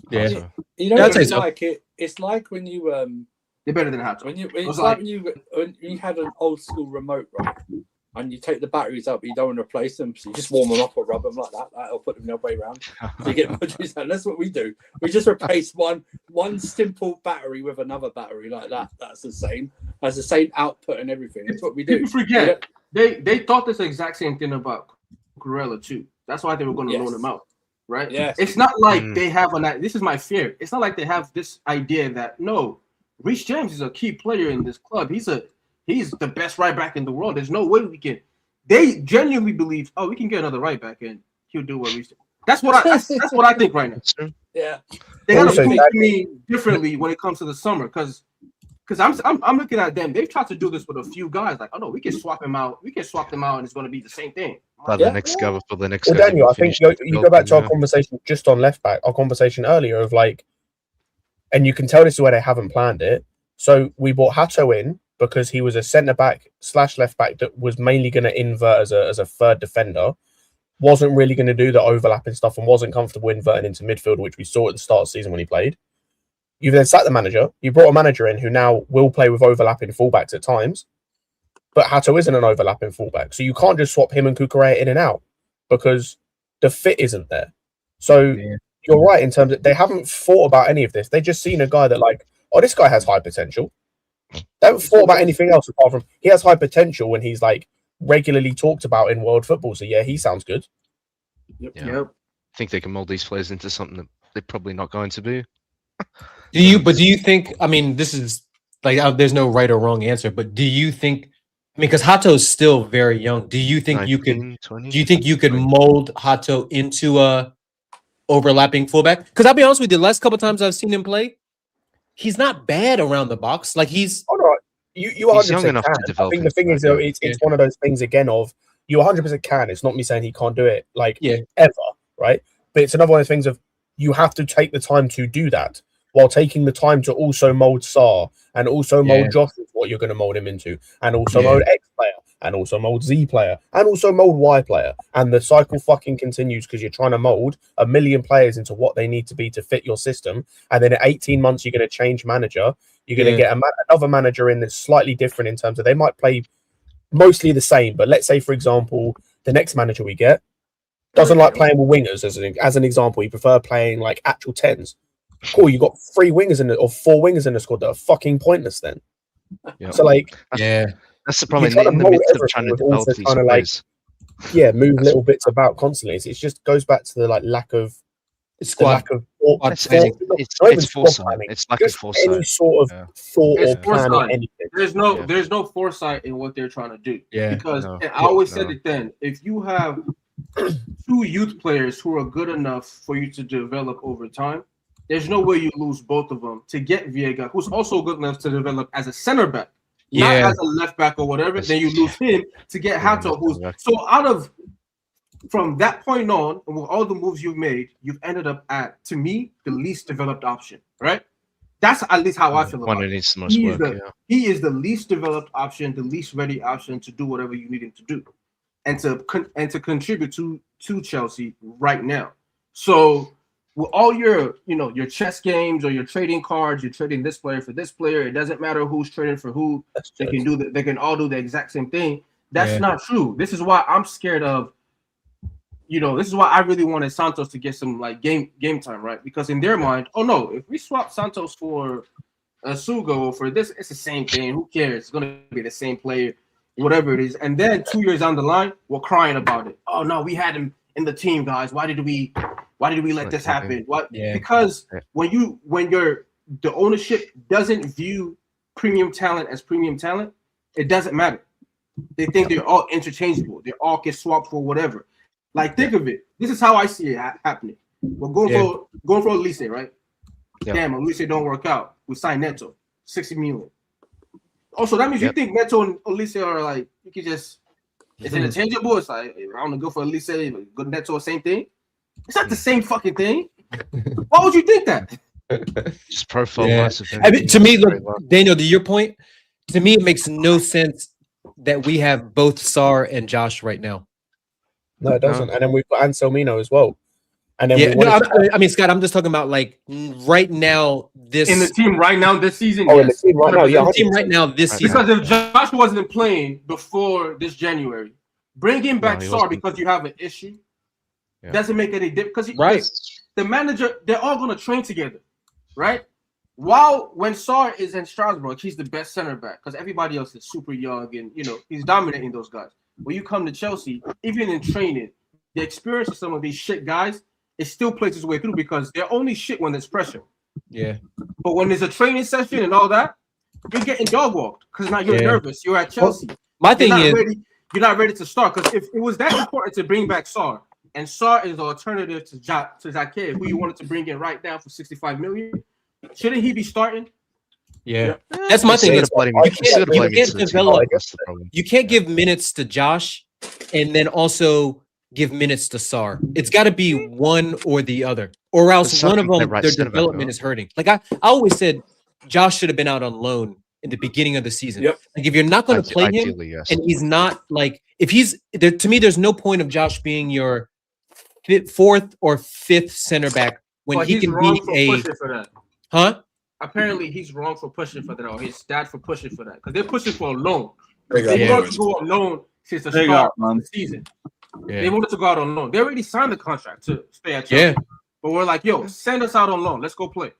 Yeah. You know, it's like when you they're better than Hato. When you had an old school remote, right? And you take the batteries out, but you don't want to replace them, so you just warm them up or rub them like that, or put them the other way around. So you get more juice out. That's what we do. We just replace one simple battery with another battery like that. That's the same. Has the same output and everything. That's what we do. People forget. They thought this exact same thing about Cucurella too. That's why they were going to loan him out, right? Yes. It's not like they have this is my fear. It's not like they have this idea that no, Reece James is a key player in this club. He's the best right back in the world. There's no way we can. They genuinely believe, we can get another right back and he'll do what Reece. That's what I think right now. Yeah, they gotta speak to me differently when it comes to the summer because I'm looking at them. They've tried to do this with a few guys. Like, no, we can swap them out. We can swap them out, and it's going to be the same thing. For the next guy. Well, Daniel, I think you go back to our conversation just on left back. Our conversation earlier of like, and you can tell this is where they haven't planned it. So we brought Hato in because he was a centre back / left back that was mainly going to invert as a third defender. Wasn't really going to do the overlapping stuff and wasn't comfortable inverting into midfield, which we saw at the start of the season when he played. You've then sacked the manager. You brought a manager in who now will play with overlapping fullbacks at times, but Hato isn't an overlapping fullback. So you can't just swap him and Cucurella in and out because the fit isn't there. So you're right in terms of they haven't thought about any of this. They just seen a guy that like, this guy has high potential. They haven't thought about anything else apart from he has high potential when he's like regularly talked about in world football. So yeah, he sounds good. Yep. I think they can mold these players into something that they're probably not going to be. Do you think, I mean, this is like, there's no right or wrong answer, but do you think, because Hato's still very young, do you think 19, 20, you could mold Hato into a overlapping fullback? Because I'll be honest with you, the last couple times I've seen him play, he's not bad around the box. Like he's... Oh, no, you 100% young enough can. to develop. I think the thing is, though, it's one of those things again of you 100% can. It's not me saying he can't do it ever, right? But it's another one of the things of you have to take the time to do that while taking the time to also mold Saar and also mold Josh with what you're going to mold him into, and also mold X player, and also mold Z player, and also mold Y player. And the cycle fucking continues because you're trying to mold a million players into what they need to be to fit your system. And then at 18 months, you're going to change manager. You're going to get another manager in that's slightly different in terms of they might play mostly the same. But let's say, for example, the next manager we get doesn't like playing with wingers as an example. You prefer playing like actual 10s. Cool, you got 4 wingers in the squad that are fucking pointless then. So like, that's the problem. In the midst of trying to develop these players. Move little bits about constantly. It just goes back to the like lack of squad. It's foresight. It's lack of foresight. Any sort of thought or plan or anything. There's no foresight in what they're trying to do. Because I always said it then. If you have 2 youth players who are good enough for you to develop over time, there's no way you lose both of them to get Viega, who's also good enough to develop as a center back, not as a left back or whatever. Then you lose him to get Hato, who's so out of from that point on, and with all the moves you've made, you've ended up at, to me, the least developed option, right? That's at least how I feel about One that it. needs the most work. He is the least developed option, the least ready option to do whatever you need him to do, and to contribute to Chelsea right now. So with all your your chess games or your trading cards, you're trading this player for this player. It doesn't matter who's trading for who. They can do that. They can all do the exact same thing. That's not true. This is why I'm scared of. This is why I really wanted Santos to get some like game time, right? Because in their mind, oh no, if we swap Santos for Sugo or for this, it's the same thing. Who cares? It's gonna be the same player, whatever it is. And then 2 years down the line, we're crying about it. Oh no, we had him in the team, guys. Why did we let this happen? What? Yeah. Because when the ownership doesn't view premium talent as premium talent, it doesn't matter. They think they're all interchangeable. They all get swapped for whatever. Like, think of it. This is how I see it happening. We're going for Elise, right? Damn, Elise don't work out. We sign Neto, 60 million. Also, that means you think Neto and Elise are like, you can just, it's interchangeable. It's like, I want to go for Elise, good Neto, same thing. It's not the same fucking thing. Why would you think that? Just profile. I mean, to me, look, Daniel, to your point, to me, it makes no sense that we have both Sar and Josh right now. No, it doesn't. And then we've got Anselmino as well. And then I mean, Scott, I'm just talking about like right now. This in the team right now this season. Oh, in the team right now, the team right now this season. Because if Josh wasn't playing before this January, bring back Sar because you have an issue. Doesn't make any difference. Because the manager, they're all going to train together, right? When Sar is in Strasbourg, he's the best center back because everybody else is super young and he's dominating those guys. When you come to Chelsea, even in training, the experience of some of these shit guys, it still plays its way through because they're only shit when there's pressure. Yeah. But when there's a training session and all that, you're getting dog walked because now you're nervous. You're at Chelsea. My thing is, you're not ready to start because if it was that important to bring back Sar, and Sar is the alternative to Jake, who you wanted to bring in right now for 65 million, shouldn't he be starting? Yeah, that's my thing. You can't give minutes to Josh and then also give minutes to Sar. It's got to be one or the other, or else one of them, their development is hurting. Like I always said, Josh should have been out on loan in the beginning of the season. Like if you're not going to play him, and he's not like if he's there, to me, there's no point of Josh being your fourth or fifth center back when he can be a Apparently, he's wrong for pushing for that, or his dad for pushing for that, because they're pushing for a loan. They wanted to go on loan since the start of the season. They wanted to go out on loan. They already signed the contract to stay at Chelsea. But we're like, yo, send us out on loan. Let's go play.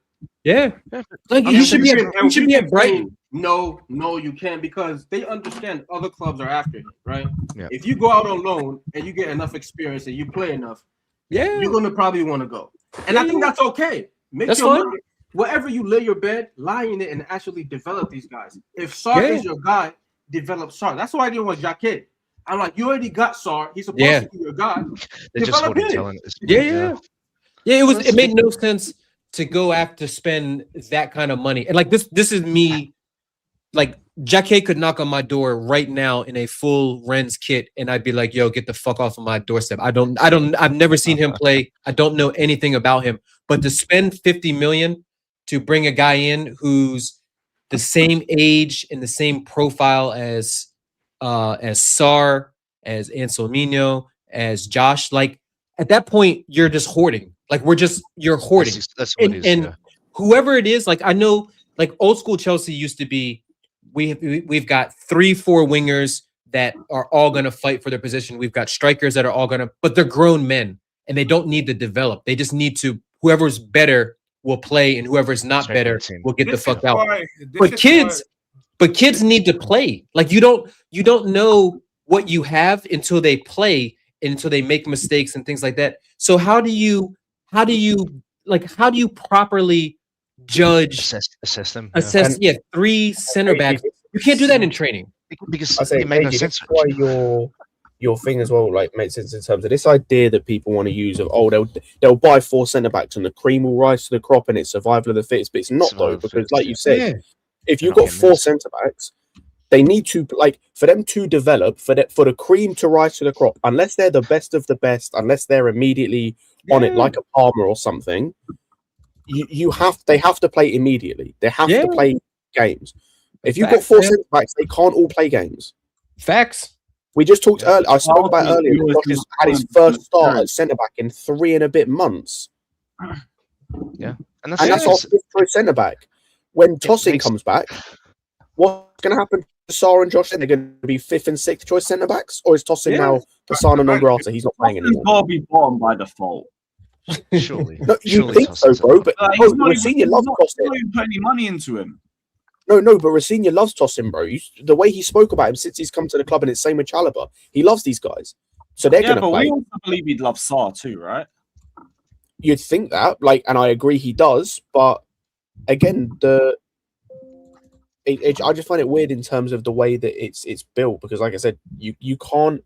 Like you should be at Brighton. No, you can't, because they understand other clubs are after him, right? If you go out on loan and you get enough experience and you play enough, you're gonna probably want to go. And I think that's okay. Make your money. Wherever you lay your bed, lie in it and actually develop these guys. If Sar is your guy, develop Sar. That's why I didn't want Jake. I'm like, you already got Sar. He's supposed to be your guy. Develop him. It made no sense to go after spend that kind of money. And like this is me. Like Jake could knock on my door right now in a full Rennes kit, and I'd be like, "Yo, get the fuck off of my doorstep." I've never seen him play. I don't know anything about him. But to spend 50 million to bring a guy in who's the same age and the same profile as Sar, as Anselmino, as Josh, like at that point you're just hoarding. Like you're hoarding. That's what it is. And whoever it is, like I know, like old school Chelsea used to be, we've got 3-4 wingers that are all gonna fight for their position. We've got strikers that are all but they're grown men and they don't need to develop. They just need to. Whoever's better will play, and whoever's not better will get the fuck out. But kids need to play. Like you don't know what you have until they play, until they make mistakes and things like that. So how do you properly judge, assess them? Assess 3 center backs. You can't do that in training because I say it makes no sense. Why your thing as well makes sense in terms of this idea that people want to use of they'll buy 4 centre backs and the cream will rise to the crop and it's survival of the fittest, but it's not though, because like you said, if you've got 4 centre backs, They need to for them to develop, for the cream to rise to the crop. Unless they're the best of the best, unless they're immediately on it like a Palmer or something, they have to play immediately. They have to play games. If you've got 4 centre backs, they can't all play games. Facts. We just talked earlier. I spoke about earlier. Josh has had his first start at centre back in 3 and a bit months. Yeah, and that's our 5th choice centre back. When Tossing comes back, what's going to happen to Sarr and Josh? They're going to be 5th and 6th choice centre backs, or is Tossing now persona non grata? He's not playing anymore. Got to be bottom by default. Surely. No, you think so, bro? But Rosenior loves Tossing. Not even put any money into him. No, but Rosenior loves Tossing, bro. The way he spoke about him since he's come to the club, and it's same with Chalobah. He loves these guys, so they're going to play. We also believe he'd love Sarr too, right? You'd think that, and I agree he does, but again, I just find it weird in terms of the way that it's built, because, like I said, you can't.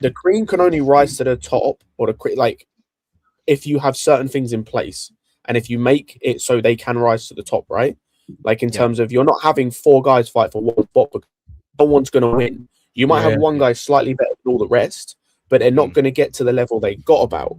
The cream can only rise to the top, or if you have certain things in place, and if you make it so they can rise to the top, right? Like in terms of you're not having 4 guys fight for one spot because no one's going to win. You might have one guy slightly better than all the rest, but they're not going to get to the level they got about.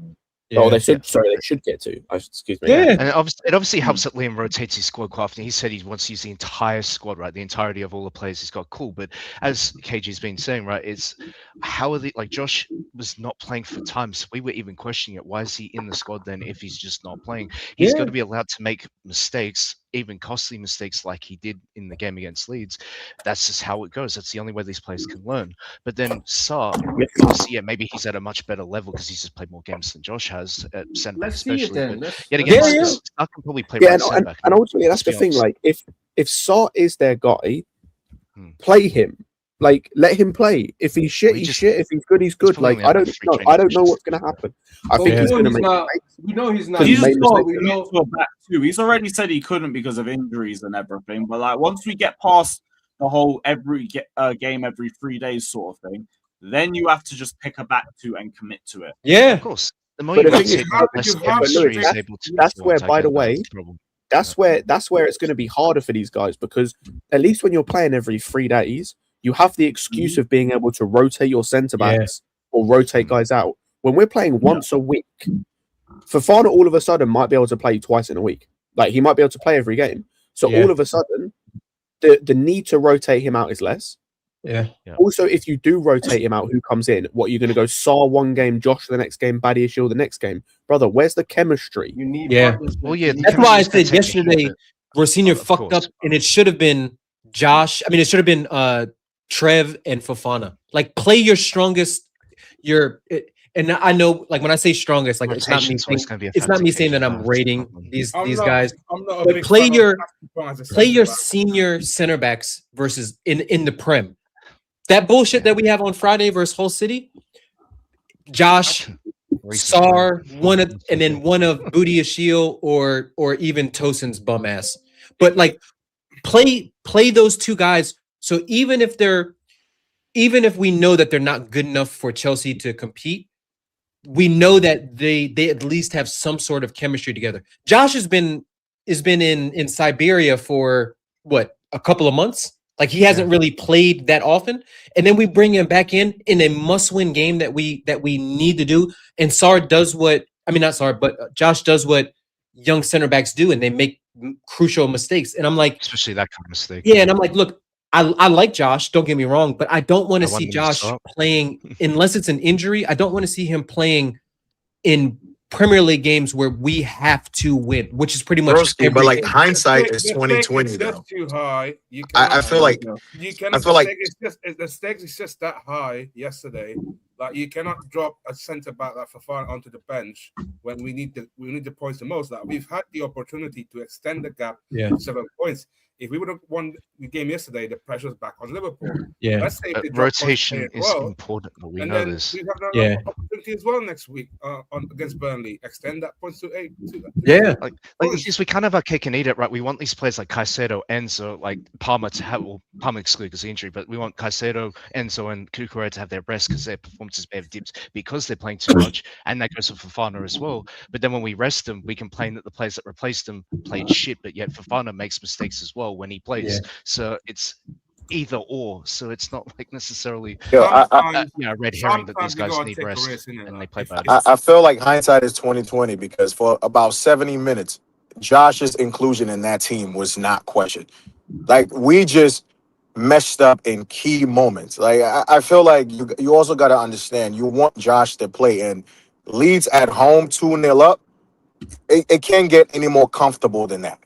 Yeah. Oh, they should. Sorry, they should get to. Excuse me. Yeah, and it obviously helps that Liam rotates his squad quite often. He said he wants to use the entire squad, right? The entirety of all the players he's got. Cool, but as KG's been saying, right, it's how are they? Like Josh was not playing for time, so we were even questioning it. Why is he in the squad then if he's just not playing? He's got to be allowed to make mistakes, even costly mistakes, like he did in the game against Leeds. That's just how it goes. That's the only way these players can learn. But then Sarr, obviously, maybe he's at a much better level because he's just played more games than Josh has at centre back, especially. Yet again, Sarr can probably play right centre back. And ultimately, that's the thing. Like, if Sarr is their guy, play him. Like, let him play. If he's shit, he's shit. If he's good, he's good. Like, I don't know. I don't know what's going to happen. I think he's going to make mistakes. We know he's not. We know for that too. He's already said he couldn't because of injuries and everything. But like, once we get past the whole every game every 3 days sort of thing, then you have to just pick a back to and commit to it. Yeah, of course. The more you that's where, by the way, that's where it's going to be harder for these guys, because at least when you're playing every 3 days, you have the excuse of being able to rotate your centre backs or rotate guys out. When we're playing once a week, Fofana all of a sudden might be able to play twice in a week. Like, he might be able to play every game. So all of a sudden, the need to rotate him out is less. Yeah. Also, if you do rotate him out, who comes in? What, you're going to go Sarr one game, Josh the next game, Badiashile the next game? Brother, where's the chemistry? You need well, yeah. That's why I said yesterday, Rosenior fucked up, and it should have been Josh. I mean, it should have been Trev and Fofana. Like, play your strongest. And I know, like, when I say strongest, like, it's not me saying that I'm rating these guys. But play your senior center backs versus in the Prem. That bullshit that we have on Friday versus Hull City, Josh, Sarr, and then one of Badiashile or even Tosin's bum ass. But like, play those two guys. So even if we know that they're not good enough for Chelsea to compete, we know that they at least have some sort of chemistry together. Josh has been in Siberia for what, a couple of months. Like, he hasn't really played that often, and then we bring him back in a must-win game that we need to do. And Sarr does what, I mean, not Sarr, but Josh does what young center backs do, and they make crucial mistakes. And I'm like, especially that kind of mistake. Yeah, and I'm like, look, I like Josh, don't get me wrong, but I don't want to see Josh playing, unless it's an injury. I don't want to see him playing in Premier League games where we have to win, which is pretty much. Broski, but like, hindsight is 2020 though. That's too high. I feel like the stakes is just that high yesterday. Like, you cannot drop a centre back like Fofana onto the bench when we need the points the most. Like, we've had the opportunity to extend the gap to 7 points. If we would have won the game yesterday, the pressure's back on Liverpool. Yeah, let's say rotation is important, but we know this. We have another opportunity as well next week against Burnley. Extend that points to 8. Like we can't have our cake and eat it, right? We want these players like Caicedo, Enzo, like Palmer to have, well, Palmer excluded because of injury, but we want Caicedo, Enzo, and Cucurella to have their rest because their performances may have dipped because they're playing too much, and that goes for Fofana as well. But then when we rest them, we complain that the players that replaced them played shit, but yet Fofana makes mistakes as well when he plays. So it's either or, so it's not like necessarily Yo, red herring that these sometimes you guys gotta need take a rest risk, innit? and Like, they play if- bad. I feel like hindsight is 2020 because for about 70 minutes, Josh's inclusion in that team was not questioned. Like we just messed up in key moments. Like I feel like you also got to understand you want Josh to play, and Leeds at home 2-0 up. It can't get any more comfortable than that.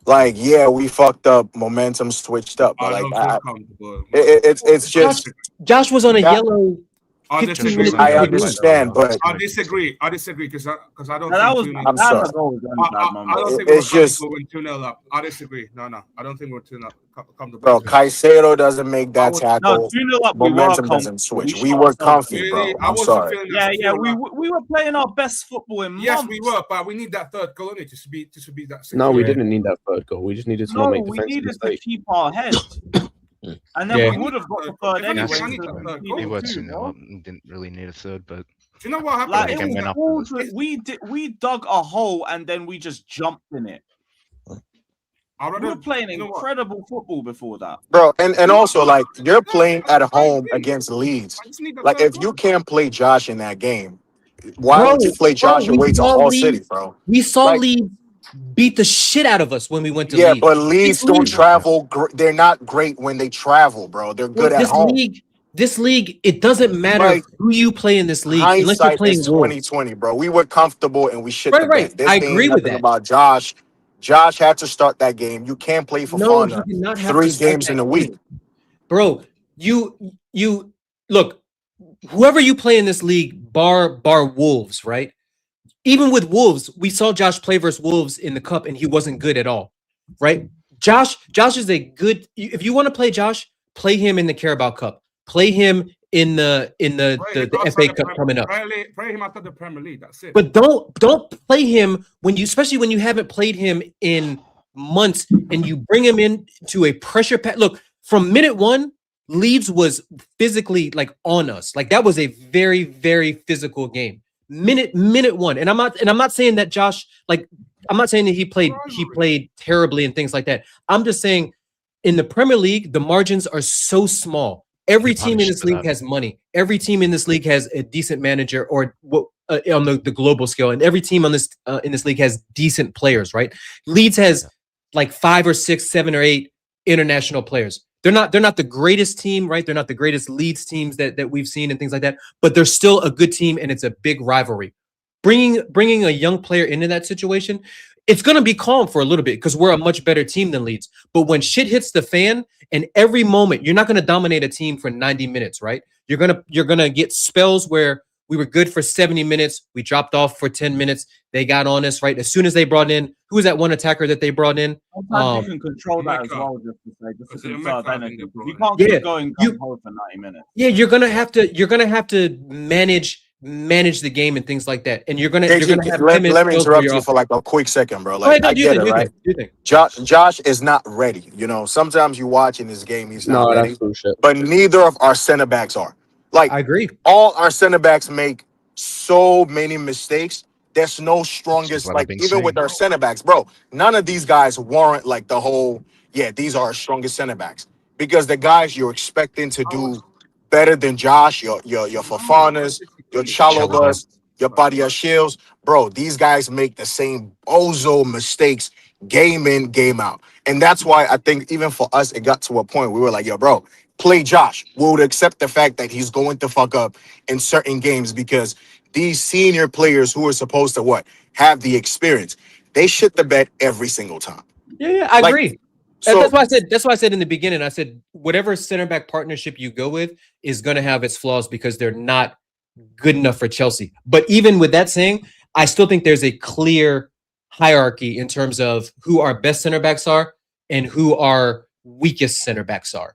Like yeah, we fucked up, momentum switched up, but I like don't feel comfortable. it's just Josh was on a Yeah. yellow I 15 disagree. minutes with I into that. the game. understand, but I disagree because I don't That think was 2-0. I'm sorry. that goal was done at that I moment. don't think we're It's just comfortable when 2-0 up. I disagree. No, I don't think we're 2-0 comfortable. bro, Caicedo doesn't make that No, tackle. 2-0 up, we were Momentum comfortable. doesn't switch. We We shot were ourselves. comfy, Really, bro. I I'm wasn't sorry. feeling that. Yeah, feel we were playing our best football in Yes, months. we were, but we need that third goal in it to be that. No, we 6-0. didn't need that third goal. We just needed to not No, make we defensive needed to mistakes. keep our head. And then Yeah. we would have got the third If anything, anyway. I need so that third we goal. We needed were two, 2-0 bro. up and didn't really need a third, but Do you know what happened? Like the it game was went up. bullshit. We dug a hole and then we just jumped in it. We were playing incredible football before that. Bro, and also like you're playing at home against Leeds. I just need that Like third if goal. you can't play Josh in that game, why Bro, would you play Josh we away to saw All Leeds- City, bro? We saw Like- Leeds beat the shit out of us when we went to Yeah, Leeds. but Leeds This don't league- travel. They're not great when they travel, bro. They're good at this home. league, it doesn't matter Like, who you play in this league unless you're Hindsight playing is Wolves. 2020, bro. We were comfortable and we shit Right, the right. bed. This I ain't agree with nothing that. about Josh. Josh had to start that game. You can't play for No, he Fana did not have 3 to start games that in a game. week. Bro, you look, whoever you play in this league, bar Wolves, right? Even with Wolves, we saw Josh play versus Wolves in the cup and he wasn't good at all, right? Josh is a good. If you want to play Josh, play him in the Carabao Cup. Play him in the FA Cup coming up. Play him after the Premier League. That's it. But don't play him especially when you haven't played him in months and you bring him in to a pressure pack. Look, from minute one, Leeds was physically like on us. Like that was a very, very physical game. Minute one. And I'm not saying that Josh, like, I'm not saying that he played terribly and things like that. I'm just saying in the Premier League, the margins are so small. Every team in this league has money. Every team in this league has a decent manager or on the global scale. And every team on this in this league has decent players, right? Leeds has like 5 or 6, 7 or 8 international players. They're not the greatest team, right? They're not the greatest Leeds teams that we've seen and things like that, but they're still a good team and it's a big rivalry. Bringing a young player into that situation, it's going to be calm for a little bit because we're a much better team than Leeds. But when shit hits the fan and every moment, you're not going to dominate a team for 90 minutes, right? You're going to get spells where we were good for 70 minutes. We dropped off for 10 minutes. They got on us, right? As soon as they brought in, who was that one attacker that they brought in? Sometimes you can control that as well, just to conserve energy. You can't Yeah, keep going for 90 minutes. Yeah, you're gonna have to manage the game and things like that. And you're gonna have let me interrupt you for like a quick second, bro. Like I get it, right? Josh is not ready. You know, sometimes you watch in this game, he's not ready. That's bullshit. But neither of our center backs are. Like I agree. All our center backs make so many mistakes. There's no strongest, like even with our center backs, bro. None of these guys warrant like the whole. Yeah, these are our strongest center backs because the guys you're expecting to do better than Josh, your Fofanas, your Chalobahs, your Badia Shields, bro. These guys make the same bozo mistakes game in, game out, and that's why I think even for us, it got to a point we were like, yo, bro. Play Josh. We would accept the fact that he's going to fuck up in certain games because these senior players who are supposed to have the experience, they shit the bed every single time. Yeah, I agree. So that's why I said in the beginning, I said whatever center back partnership you go with is going to have its flaws because they're not good enough for Chelsea. But even with that saying, I still think there's a clear hierarchy in terms of who our best center backs are and who our weakest center backs are.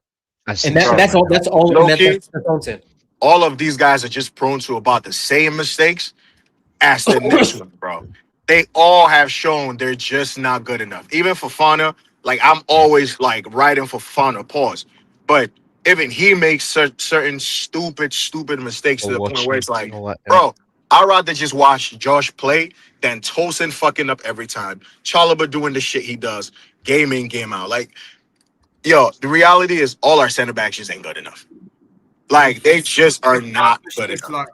And that's all. That's all. That's all I'm saying. All of these guys are just prone to about the same mistakes as the next one, bro. They all have shown they're just not good enough. Even for Fana, like I'm always like writing for Fana, pause. But even he makes certain stupid mistakes to the point where it's like, bro, I'd rather just watch Josh play than Tosin fucking up every time. Chalobah doing the shit he does, game in, game out. Like, yo, the reality is all our center backs just ain't good enough. Like they just are not good It's enough. like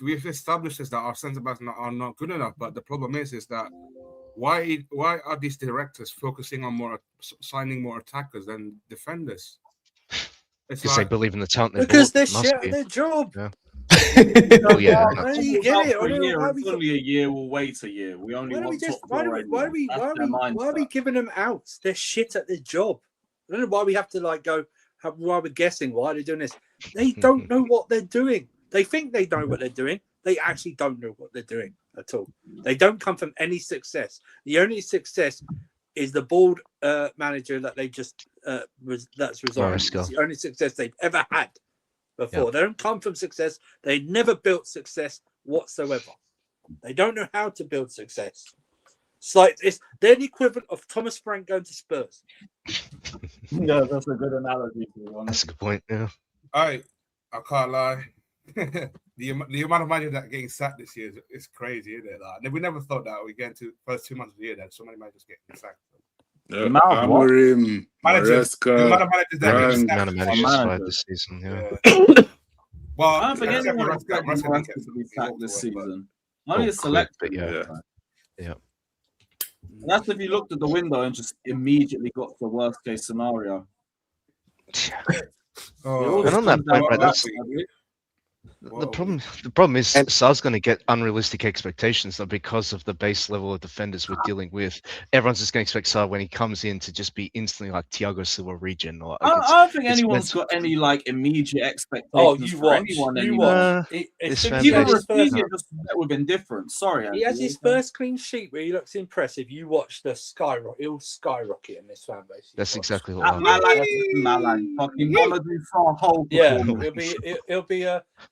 we've established this that our centre backs are not good enough. But the problem is that why are these directors focusing on signing more attackers than defenders? It's Because they believe in the talent they Because bought. they're Must shit be. at their job. Yeah. Oh, yeah. Why do you get it? For a year, Why are it's we only a year. We'll wait a year. We only want top four anyway. That's their why are we mindset. giving them outs? They're shit at their job. I don't know why we have to like go. Why we're guessing why they're doing this. They don't know what they're doing. They think they know what they're doing. They actually don't know what they're doing at all. They don't come from any success. The only success is the board manager that they just that's resigned. It's the only success they've ever had before. They don't come from success. They never built success whatsoever. They don't know how to build success. It's like they're the equivalent of Thomas Frank going to Spurs. Yeah, that's a good analogy. That's a good point. Yeah. I can't lie. the amount of money that getting sacked this year is crazy, isn't it? Like, we never thought that we get into first 2 months of the year that so many managers getting sacked. Amorim, Maresca, the amount of managers that are getting amount of managers fired this season. Well, I don't think anyone expected Maresca to be sacked this season. Only a select, but yeah. That's if you looked at the window and just immediately got to the worst case scenario. And on that point, right, that's the problem is Sar's going to get unrealistic expectations though because of the base level of defenders we're dealing with. Everyone's just going to expect Sar when he comes in to just be instantly like Thiago Silva regen. Or I don't think anyone's got any like immediate expectations. Oh, you for watch. anyone You anymore. watch. Even Rafinha just met with indifference. Sorry, he has his first clean sheet where he looks impressive. You watch the skyrocket. He'll skyrocket in this fan base. That's exactly what Malang fucking Mamadou for a whole yeah, performance. it'll be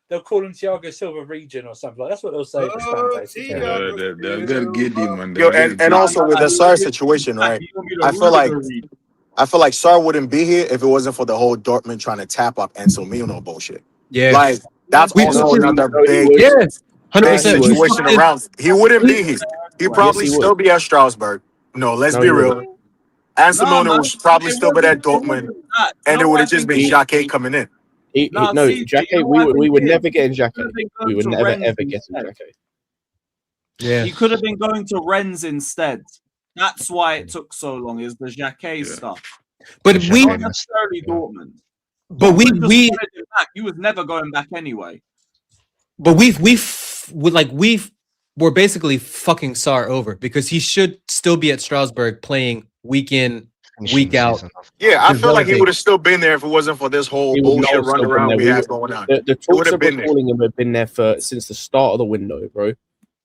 they'll call him Thiago Silva region or something like that's what they'll say. They'll get him and also with the Sar situation, right? I feel like Sar wouldn't be here if it wasn't for the whole Dortmund trying to tap up Enzo Mino bullshit. Yeah, like that's also another big, yeah, 100%. situation around. He wouldn't be here. He'd probably still be at Strasbourg. No, let's be real. Enzo Mino would probably still be at Dortmund, and it would have just been Xhaka coming in. Xhaka, we would never get in Xhaka. We would never ever get in Xhaka. Yeah, he could have been going to Rennes instead. That's why it took so long. Is the Xhaka stuff? But we not necessarily Dortmund. But we wanted him back. He was never going back anyway. But we're basically fucking Sar over because he should still be at Strasbourg playing week in, week out. Yeah, I feel like he would have still been there if it wasn't for this whole bullshit run around we had going on. The talks of recalling him have been there since the start of the window, bro.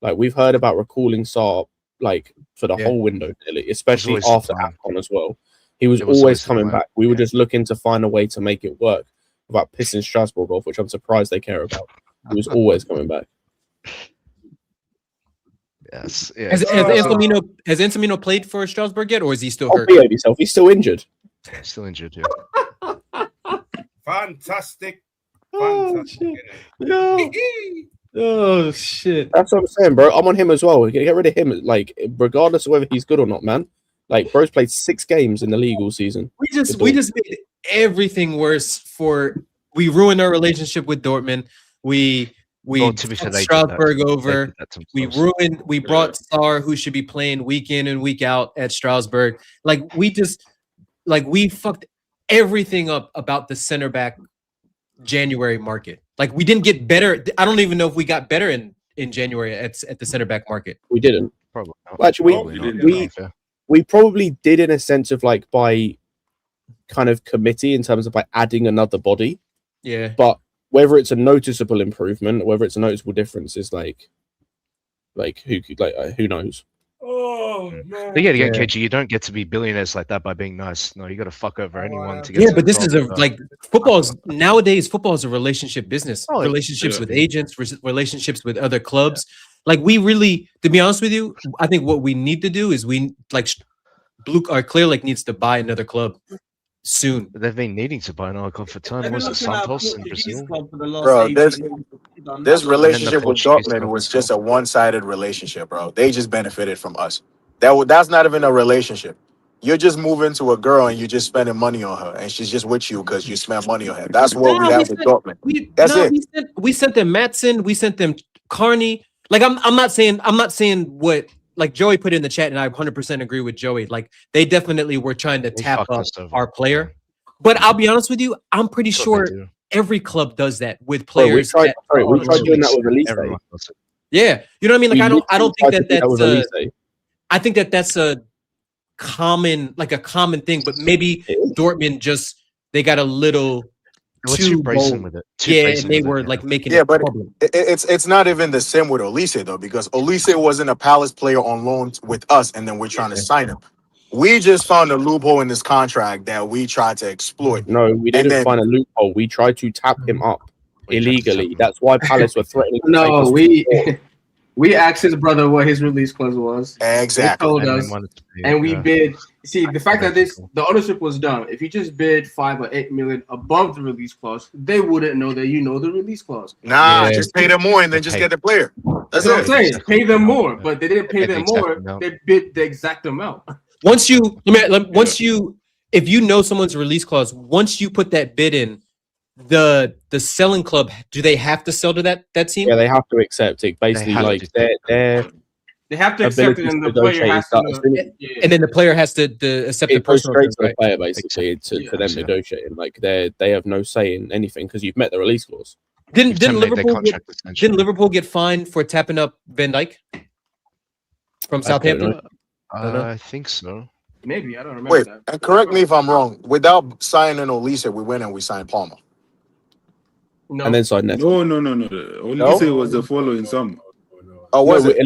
Like we've heard about recalling Sar like for the whole window, especially after AFCON as well. He was always coming back. We were just looking to find a way to make it work without pissing Strasbourg off, which I'm surprised they care about. He was always coming back. Yes. Yeah. Has Enzo Mino played for Strasbourg yet, or is he still hurt? Behave yourself. He's still injured. Still injured, yeah. Fantastic. Oh shit. That's what I'm saying, bro. I'm on him as well. Get rid of him, like regardless of whether he's good or not, man. Like bro's played 6 games in the league all season. We just made everything worse. We ruined our relationship with Dortmund. We took Strasbourg over. We brought Sar, who should be playing week in and week out at Strasbourg. We fucked everything up about the center back January market. Like we didn't get better. I don't even know if we got better in January at the center back market. We didn't. Probably not. Well, actually, we probably did in a sense of like by kind of committee in terms of by adding another body. Yeah. But whether it's a noticeable improvement, whether it's a noticeable difference is who knows? Oh man. But again, KG, you don't get to be billionaires like that by being nice. No, you got to fuck over anyone to get. Yeah, but this is nowadays football is a relationship business. Relationships with agents, relationships with other clubs. Like we really, to be honest with you, I think what we need to do is Clear Lake needs to buy another club soon. But they've been needing to buy another club for time. Was it Santos in Brazil? Bro, this relationship with Dortmund was just a one-sided relationship, bro. They just benefited from us. That's not even a relationship. you're just moving to a girl and you're just spending money on her, and she's just with you because you spent money on her. That's what we have with Dortmund. That's it. We sent them Matson. We sent them Carney. Like I'm not saying what like Joey put in the chat, and I 100% agree with Joey. Like they definitely were trying to tap up our player. But I'll be honest with you, I'm pretty sure every club does that with players. We tried doing that with release. Yeah, you know what I mean. Like I don't think that's I think that's a common thing, but maybe Dortmund they got a little too brazen with it. And they were like making it but public. it's not even the same with Olise though, because Olise wasn't a Palace player on loan with us, and then we're trying to sign him. We just found a loophole in this contract that we tried to exploit. No, we didn't find a loophole. We tried to tap him up illegally. That's why Palace were threatening. No, we asked his brother what his release clause was. Exactly. He told us, and we bid. See, the fact that the ownership was dumb. If you just bid 5 or 8 million above the release clause, they wouldn't know that you know the release clause. Just pay them more and then just get the player. That's what I'm saying. Pay them more, but they didn't pay them more. They bid the exact amount. If you know someone's release clause, once you put that bid in, the selling club, do they have to sell to that team? Yeah, they have to accept it. Basically, like they have to accept it, and the player has to. And then the player has to accept the personal terms, right? The player basically for them negotiating. Like they have no say in anything because you've met the release clause. Didn't Liverpool get fined for tapping up Van Dijk from Southampton? I think so. Maybe I don't remember. Wait, and correct me if I'm wrong. Without signing Olise, we went and we signed Palmer. No. And then signed Neto. No. Olise was the following summer. Oh, was it?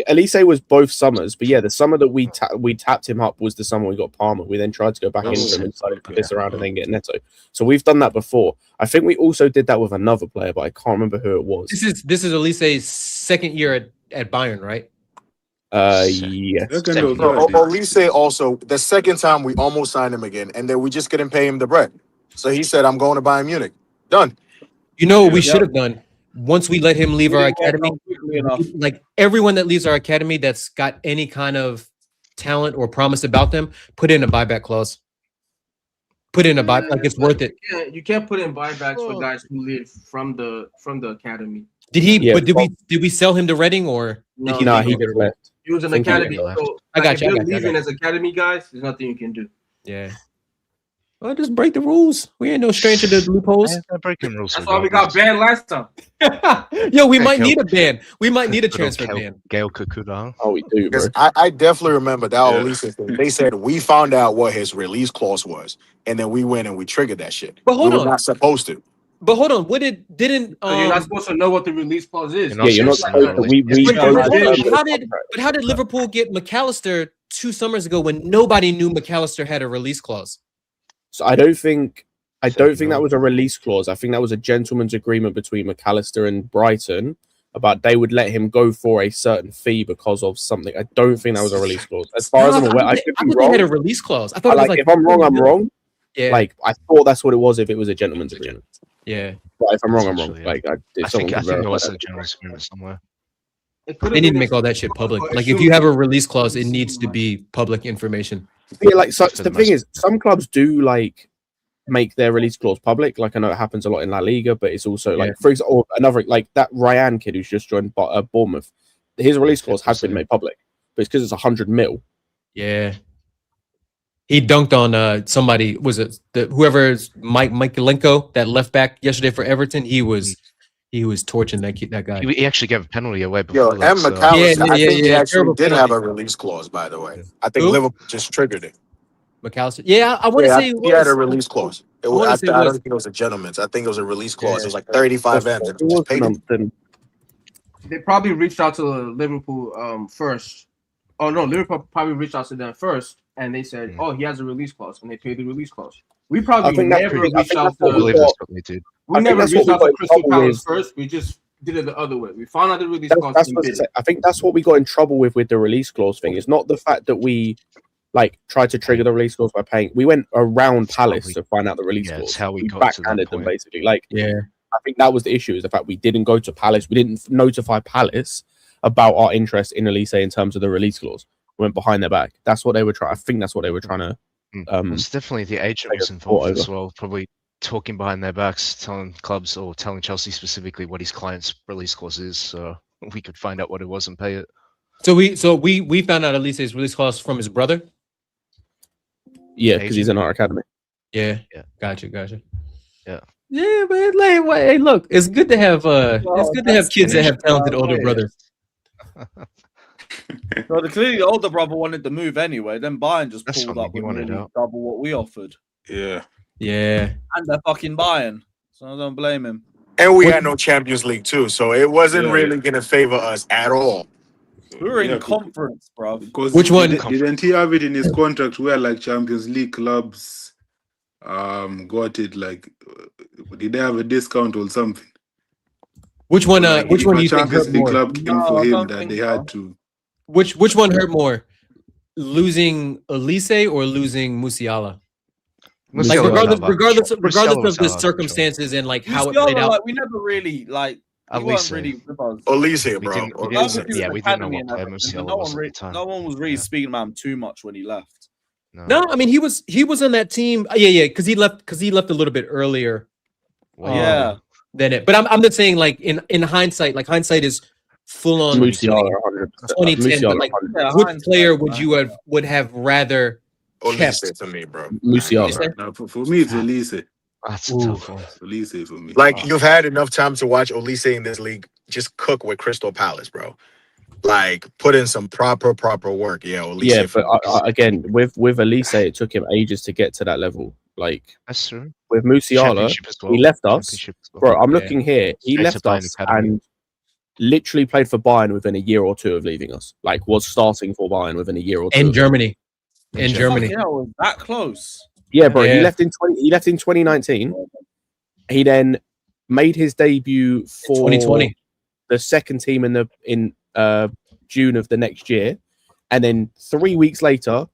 Elise was both summers, but yeah, the summer that we tapped him up was the summer we got Palmer. We then tried to go back into him and started to piss around and then get Neto. So we've done that before. I think we also did that with another player, but I can't remember who it was. This is Elise's second year at Bayern, right? Yes. Olise also, the second time we almost signed him again, and then we just couldn't pay him the bread. So he said, "I'm going to Bayern Munich." Done. You know what we should have done? Once we let him leave our academy, like everyone that leaves our academy that's got any kind of talent or promise about them, put in a buyback clause. Put in a buyback, like it's worth it. You can't put in buybacks for guys who leave from the academy. Did he? Yeah, but did we sell him to Reading or? No, he just left. He was an academy. So I got you. Leaving as academy guys, there's nothing you can do. Yeah. Well, just break the rules. We ain't no stranger to loopholes. Breaking rules. That's why we got banned last time. Yo, we might need a ban. We might need a transfer ban. Gail Kakuda. Oh, we do, bro. I definitely remember that Olise thing. They said we found out what his release clause was, and then we went and we triggered that shit. But hold on, we're not supposed to. But hold on, didn't you're not supposed to know what the release clause is? Yeah, you're not supposed to. But how did Liverpool get McAllister 2 summers ago when nobody knew McAllister had a release clause? So I don't think that was a release clause. I think that was a gentleman's agreement between McAllister and Brighton about they would let him go for a certain fee because of something. I don't think that was a release clause. As far as I'm aware, I could be wrong. They had a release clause. I thought it was like if I'm wrong, I'm wrong. Yeah. Like I thought that's what it was if it was a gentleman's agreement. Yeah. But if I'm wrong, I'm wrong. Yeah. Like I think there was a general agreement somewhere. They need to make all that shit public. Like if you have a release clause, it needs to be public information. Yeah, like so, the thing is, some clubs do like make their release clause public. Like I know it happens a lot in La Liga, but it's also like, for example, another like that Ryan kid who's just joined Bournemouth. His release clause has been made public, but it's because it's 100 mil. Yeah, he dunked on somebody. Was it whoever's Mikelenko, that left back yesterday for Everton? He was torching that guy. He actually gave a penalty away before. And McAllister, I think he actually did have a release clause, by the way. I think Liverpool just triggered it. McAllister. Yeah, I want to say he had a release clause. I don't think it was a gentleman's. I think it was a release clause. It was like 35 M's. They probably reached out to Liverpool first. Oh no, Liverpool probably reached out to them first, and they said, "Oh, he has a release clause," and they paid the release clause. We probably never reached out to. We never reached out to Crystal Palace first. We just did it the other way. We found out the release clause. I think that's what we got in trouble with the release clause thing. It's not the fact that we like tried to trigger the release clause by paying. We went around Palace to find out the release clause. That's how we got backhanded them basically. Like, I think that was the issue, is the fact we didn't go to Palace. We didn't notify Palace about our interest in Elise in terms of the release clause. went behind their back. That's what they were trying. I think that's what they were trying to. It's definitely the agent was involved as well, probably talking behind their backs, telling clubs or telling Chelsea specifically what his client's release clause is, so we could find out what it was and pay it. So we found out Elise's release clause from his brother. Yeah, because he's in our academy. Yeah. Yeah. Gotcha. Yeah. Yeah, but like, hey, look, it's good to have it's good to have kids that have talented older brothers. Well, clearly the older brother wanted to move anyway. Then Bayern just That's pulled funny, up he with wanted nearly out. double what we offered, Yeah. Yeah. and they're fucking Bayern. So I don't blame him. And we had no Champions League too, so it wasn't really going to favor us at all. We were in Yeah, conference, bro. Because Which one? didn't he have it in his contract where like Champions League clubs got it? Like, did they have a discount or something? Which one? Like, Which if one a do you think Champions hurt League more? club came No, for I him don't that think they so. had to? Which one hurt more? Losing Elise or losing Musiala? Like Musiala was regardless out, of the I'm sure. circumstances and like how it played Musiala, out. like, we never really like. He Elise. weren't really with us. Olise, We bro. didn't- we Olise. didn't- yeah, we didn't know what player Musiala no was one at the time. no one was really Yeah. speaking about him too much when he left. No, I mean he was on that team. Yeah, because he left a little bit earlier. Yeah. Than it. But I'm just saying, like in hindsight, like hindsight is full on Musiala, 100%. 2010. But like, which player would have rather kept? Olise for me, bro. Musiala. No, for me, it's Elise. That's a tough one. Elise for me. Like, you've had enough time to watch Olise in this league just cook with Crystal Palace, bro. Like, put in some proper work. Yeah, Olise. Yeah, but again, with Elise, it took him ages to get to that level. Like, That's true. with Musiala, Championship as well. he left us. Championship as well. Bro, I'm Yeah. looking here. He Straight to left Bayern us Academy. and literally played for Bayern within a year or two of leaving us. Like, was starting for Bayern within a year or two. In of Germany. In In Germany. Yeah, was that close. Yeah, bro. Yeah. He left in 2019. He then made his debut for 2020. the second team in June of the next year, and then 3 weeks later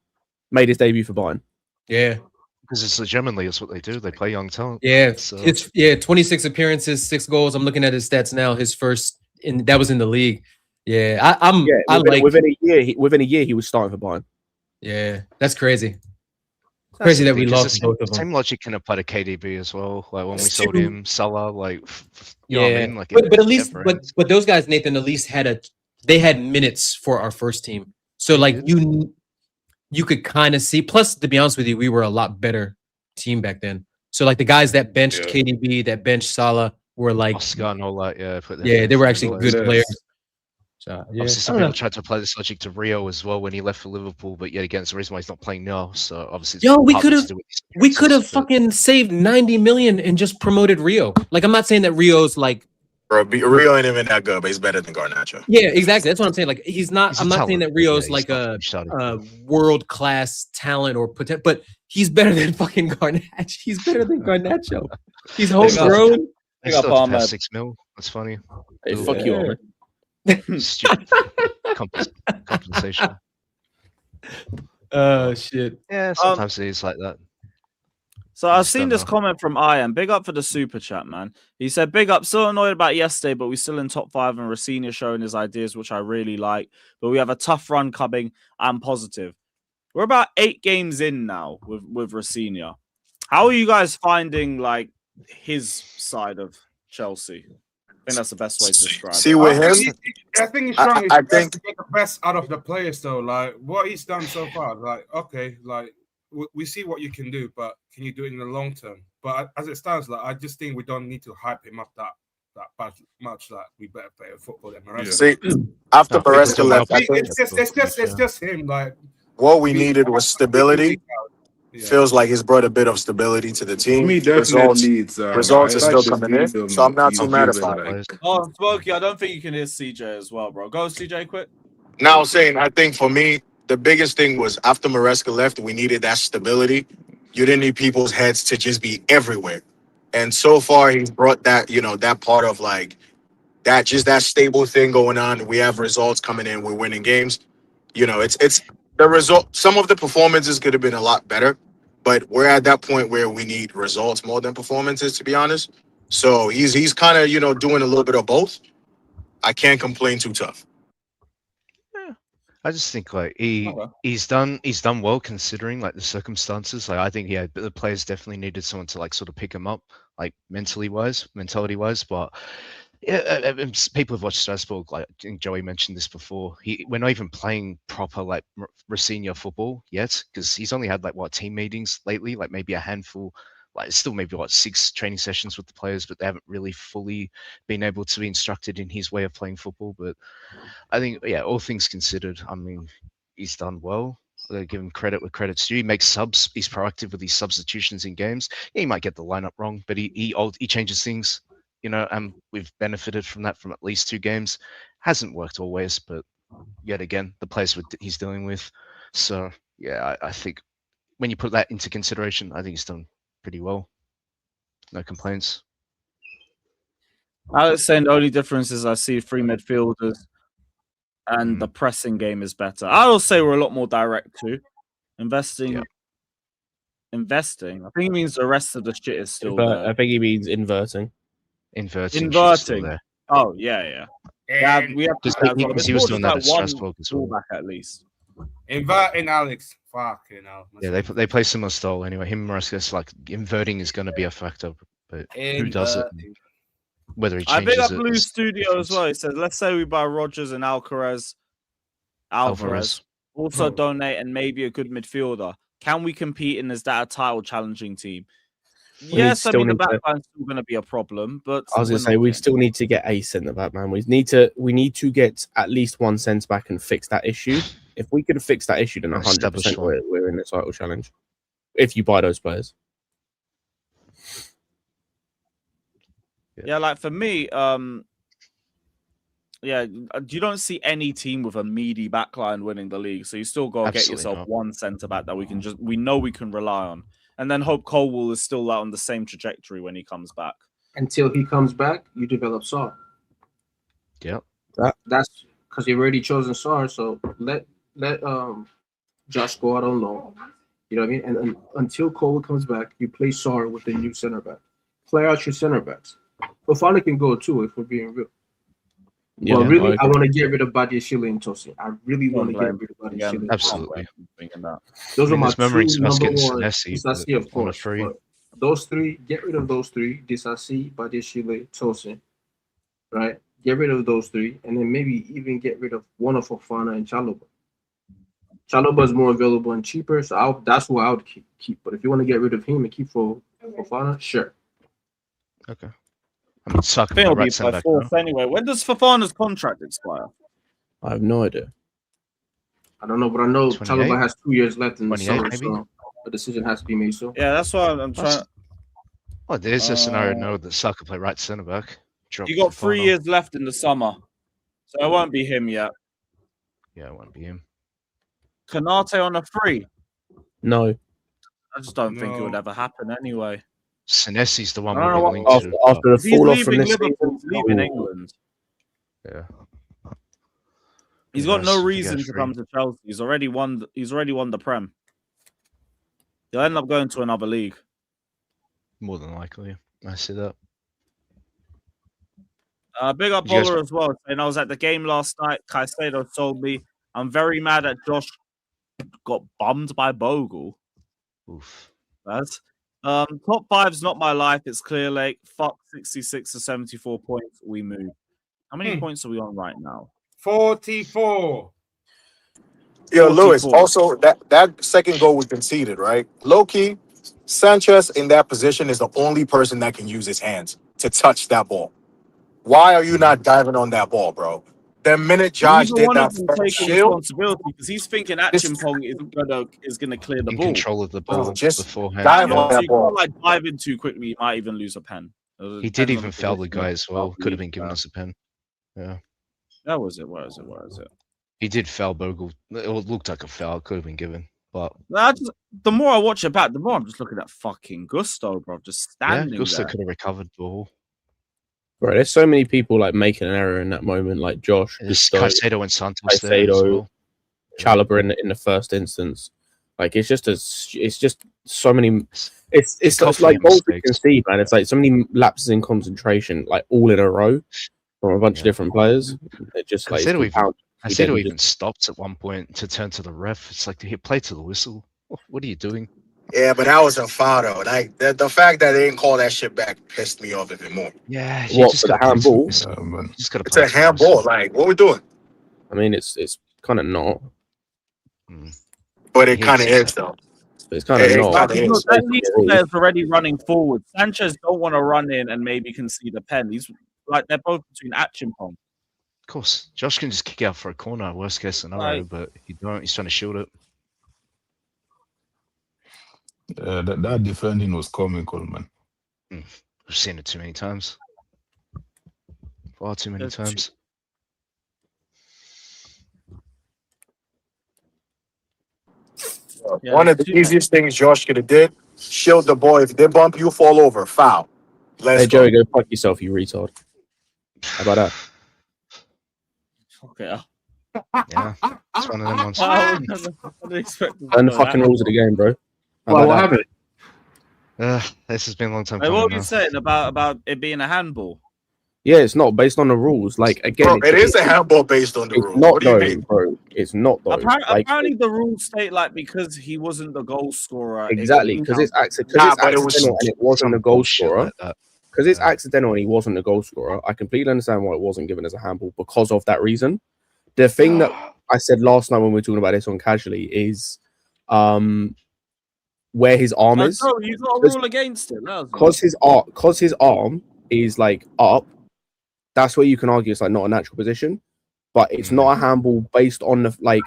made his debut for Bayern. Yeah. Because it's the German league, it's what they do. They play young talent. Yeah. So, It's 26 appearances, 6 goals. I'm looking at his stats now. His first that was in the league. Yeah. Within a year he was starting for Bayern. Yeah. That's crazy. that's Crazy the that we thing, 'cause lost the both of same them. logic can apply to KDB as well. Like when we It's sold too- him, Salah, like, you know what I mean? Like, but at it least, never but ends. those guys, Nathan, at least they had minutes for our first team. So like you could kind of see. Plus, to be honest with you, we were a lot better team back then. So like the guys that benched KDB, that benched Salah, were like Oscar and all that, yeah. they were actually good players. So yeah, Obviously, some people tried to apply this logic to Rio as well when he left for Liverpool, but yet again, it's the reason why he's not playing now. So obviously, it's we partly could to have do with his we could have appearances, but- fucking saved 90 million and just promoted Rio. Like I'm not saying that Rio's like Bro, Rio ain't even that good, but he's better than Garnacho. yeah, exactly. That's what I'm saying. Like he's not. He's I'm a not saying talent, that Rio's yeah, he's like not a finished out. world class talent or potential, but he's better than fucking Garnacho. He's better than Garnacho. He's homegrown. They still have to pay 6 mil. That's funny. Hey, fuck you, Ahmed. Stupid compensation. Oh shit. Yeah, sometimes it is like that. So I've seen this comment from Ian. Big up for the super chat, man. He said, big up, so annoyed about yesterday, but we're still in top 5 and Rosina showing his ideas, which I really like. But we have a tough run coming and positive. We're about 8 games in now with Rosina. How are you guys finding like his side of Chelsea? I think that's the best way to describe See it. with him, I think he's trying his I best think to get the best out of the players, though. Like what he's done so far, like okay, like we see what you can do, but can you do it in the long term? But as it stands, like I just think we don't need to hype him up that much. Like we better play football than Maresca. see after Maresca left, I think It's just him. Like what we needed was stability. Feels like he's brought a bit of stability to the team. For me, definitely, it's results I are still like the coming in, freedom so I'm not too he's mad given, about it. like, Oh, Smokey, I don't think you can hear CJ as well, bro. Go, CJ, quick. Now I'm saying, I think for me, the biggest thing was after Maresca left, we needed that stability. You didn't need people's heads to just be everywhere. And so far, he's brought that, that part of like that, just that stable thing going on. We have results coming in. We're winning games. It's the result. Some of the performances could have been a lot better, but we're at that point where we need results more than performances, to be honest. So he's kind of, doing a little bit of both. I can't complain too tough. I just think like Okay. he's done well considering like the circumstances. Like I think the players definitely needed someone to like sort of pick him up, like mentality wise. But yeah, people have watched Strasbourg. Like I think Joey mentioned this before. We're not even playing proper like senior football yet because he's only had like team meetings lately, like maybe a handful. Like it's still maybe 6 training sessions with the players, but they haven't really fully been able to be instructed in his way of playing football. But I think, yeah, all things considered, I mean, he's done well. I give him credit where credit's due. He makes subs. He's proactive with his substitutions in games. He might get the lineup wrong, but he changes things, and we've benefited from that from at least 2 games. Hasn't worked always, but yet again, the players he's dealing with. So, yeah, I think when you put that into consideration, I think he's done pretty well. No complaints. Alex saying the only difference is I see 3 midfielders and the pressing game is better. I will say we're a lot more direct too. Investing. I think he means the rest of the shit is still there. I think he means inverting. Inverting. Oh, yeah. We have to because he was doing that at Strasbourg as well. Back at least. Inverting Alex. Fucking hell. Yeah, they play similar style anyway. Him and Maresca's like inverting is going to be a factor, but who does it? Whether he changes I it. big up Blue Studio as well. He says, let's say we buy Rodgers and Alvarez. Also donate and maybe a good midfielder. Can we compete in is that a title challenging team? Yes, I mean the backline's still going to be a problem, but I was going to say we still need to get a centre back, man. We need to get at least 1 centre back and fix that issue. If we can fix that issue, then 100% we're in the title challenge. If you buy those players. Yeah, like for me, you don't see any team with a meaty backline winning the league. So you still got to get yourself 1 centre back that we know we can rely on, and then hope Colwell is still on the same trajectory when he comes back. Until he comes back, you develop Saar. Yep. That's because you've already chosen Saar. So let Josh go out on loan. You know what I mean? And until Colwell comes back, you play Saar with the new center back. Play out your center backs. Fofana can go too, if we're being real. Yeah, well, really, I want to get rid of Badiashile and Tosin. I really want to get rid of Badiashile. Absolutely. Those are my 2 number 1. Disasi, of course. Those 3, get rid of those 3. Disasi, Badiashile, Tosin. Right? Get rid of those 3, and then maybe even get rid of one of Fofana and Chalobah. Chalobah is more available and cheaper, so that's who I would keep. But if you want to get rid of him and keep Fofana, sure. Okay. I'm sucking the right centre back. 4th anyway. When does Fofana's contract expire? I have no idea. I don't know, but I know Chalobah has 2 years left in the summer, so a decision has to be made. So yeah, that's why I'm trying. Well, there's a scenario that Saka play right centre back. You got 3 years left in the summer, so it won't be him yet. Yeah, it won't be him. Kanate on a free? No, I just don't think it would ever happen anyway. Senesi's the one we're linked to. After the fall off from this season, he's leaving England. Yeah. He's got no reason to come to Chelsea. He's already won the Prem. He'll end up going to another league. More than likely. I see that. Big up Bowler as well. And I was at the game last night. Caicedo told me, I'm very mad at Josh got bummed by Bogle. Oof. That's top 5's not my life. It's Clear Lake. Fuck 66 to 74 points. We move. How many points are we on right now? 44. Yo, Lewis, also that second goal we conceded, right? Low-key, Sanchez in that position is the only person that can use his hands to touch that ball. Why are you not diving on that ball, bro? The minute Josh did that first shield, responsibility because he's thinking Achimpong is gonna clear the ball. Control of the ball beforehand. Dive on that ball. Like diving too quickly, you might even lose a pen. He did even foul the guy as well. Could have been given us a pen. Yeah. That was it. Where is it? He did foul Bogle. It looked like a foul. Could have been given. But the more I watch it back, the more I'm just looking at fucking Gusto, bro. Just standing Gusto there. could have recovered the ball. Right, there's so many people like making an error in that moment, like Josh, Caicedo and Santos, Caicedo, Chalobah in the first instance. Like it's just so many. It's like goals we can see, man. It's like so many lapses in concentration, like all in a row from a bunch of different players. It just like Caicedo even stopped at one point to turn to the ref. It's like, he play to the whistle. What are you doing? Yeah, but that was a foul though. Like the fact that they didn't call that shit back pissed me off even more. Yeah, What, for the handball? It's a handball. Like, what we doing? I mean, it's kind of not. But it kind of is though. It's kind of not. Look, that Leeds player is already running forward. Sanchez don't want to run in and maybe concede a pen. He's like, they're both between action pump. Of course, Josh can just kick out for a corner, worst case scenario, but he don't. He's trying to shield it. That defending was comical, man. We've seen it too many times. Far too many times. Yeah, one of the easiest things Josh could have did, shield the boy. If they bump you, fall over, foul. Hey, Joey, go fuck yourself, you retard. How about that? Okay. Yeah, it's one of them ones. I didn't expect Learn the fucking rules of the game, bro. Well, what happened? This has been a long time. Hey, what were you saying about it being a handball? Yeah, it's not based on the rules. Like, again, Bro, it is a handball based on the rules. Not What do you though, mean? bro. It's not though. Apparently, the rules state like because he wasn't the goal scorer. Exactly, because it's accidental and it wasn't a goal scorer. Because it's accidental and he wasn't a goal scorer. I completely understand why it wasn't given as a handball because of that reason. The thing that I said last night when we were talking about this on Casually is where his arm is. No, you got a rule against it. Because his arm is like up. That's where you can argue it's like not a natural position, but it's not a handball based on the like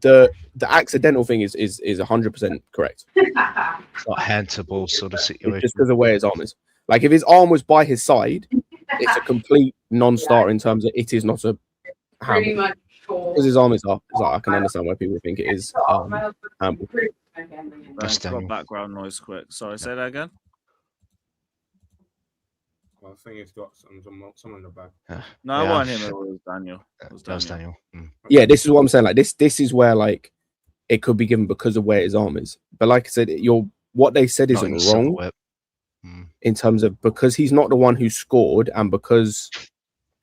the accidental thing is 100% correct. It's not hand to ball sort of situation. It's just because of where his arm is. Like if his arm was by his side, it's a complete non-starter in terms of it is not a handball. Because his arm is up, it's like I can understand why people think it is handball. That's got background noise quick. Sorry, say that again. I think it's got someone in the back. No, it wasn't him. It was Daniel. That was Daniel. Yeah, this is what I'm saying. Like this is where like it could be given because of where his arm is. But like I said, what they said isn't wrong in terms of because he's not the one who scored and because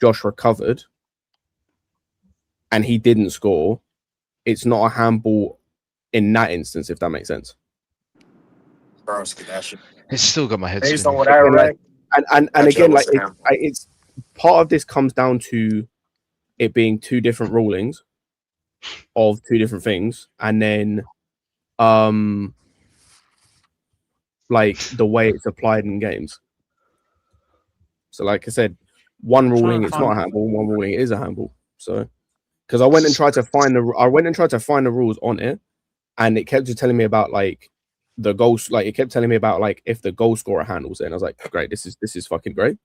Josh recovered and he didn't score, it's not a handball in that instance, if that makes sense. It's still got my head Based spinning. on what I read. And again, like it's part of this comes down to it being two different rulings of two different things, and then like the way it's applied in games. So, like I said, one ruling it's not a handball, one ruling it is a handball. So, because I went and tried to find the rules on it, and it kept just telling me about like the goals, like it kept telling me about like if the goal scorer handles it, and I was like, great, this is fucking great.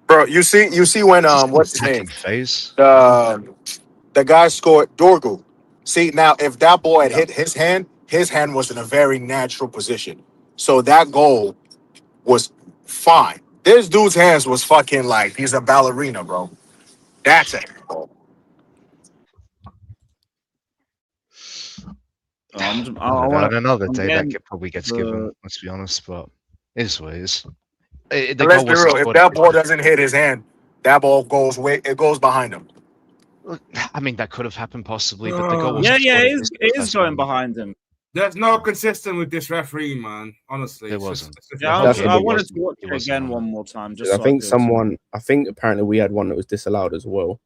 Bro, you see when what's his name? Phase. The guy scored Dorgu. See now, if that ball had hit his hand was in a very natural position, so that goal was fine. This dude's hands was fucking like he's a ballerina, bro. That's it. On another day, that probably gets given. Let's be honest, but it is what it is. Let's be real. If that ball doesn't hit his hand, that ball goes it goes behind him. I mean, that could have happened possibly, but the goal was it is going behind him. There's no consistent with this referee, man. Honestly, it wasn't. I wanted to watch it again one more time. Just I think apparently we had one that was disallowed as well.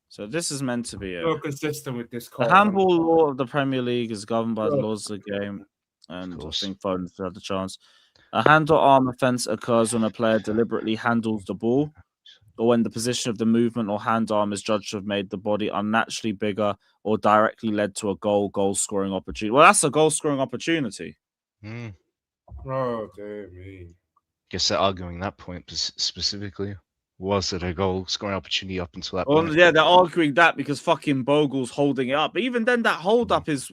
So this is meant to be so consistent with this call. The handball law of the Premier League is governed by the laws of the game, and I think Foden had the chance. A hand or arm offence occurs when a player deliberately handles the ball, or when the position of the movement or hand arm is judged to have made the body unnaturally bigger or directly led to a goal scoring opportunity. Well, that's a goal scoring opportunity. Oh, dear me. Guess they're arguing that point specifically. Was it a goal scoring opportunity up until that point? Well, yeah, they're arguing that because fucking Bogle's holding it up. But even then, that hold up is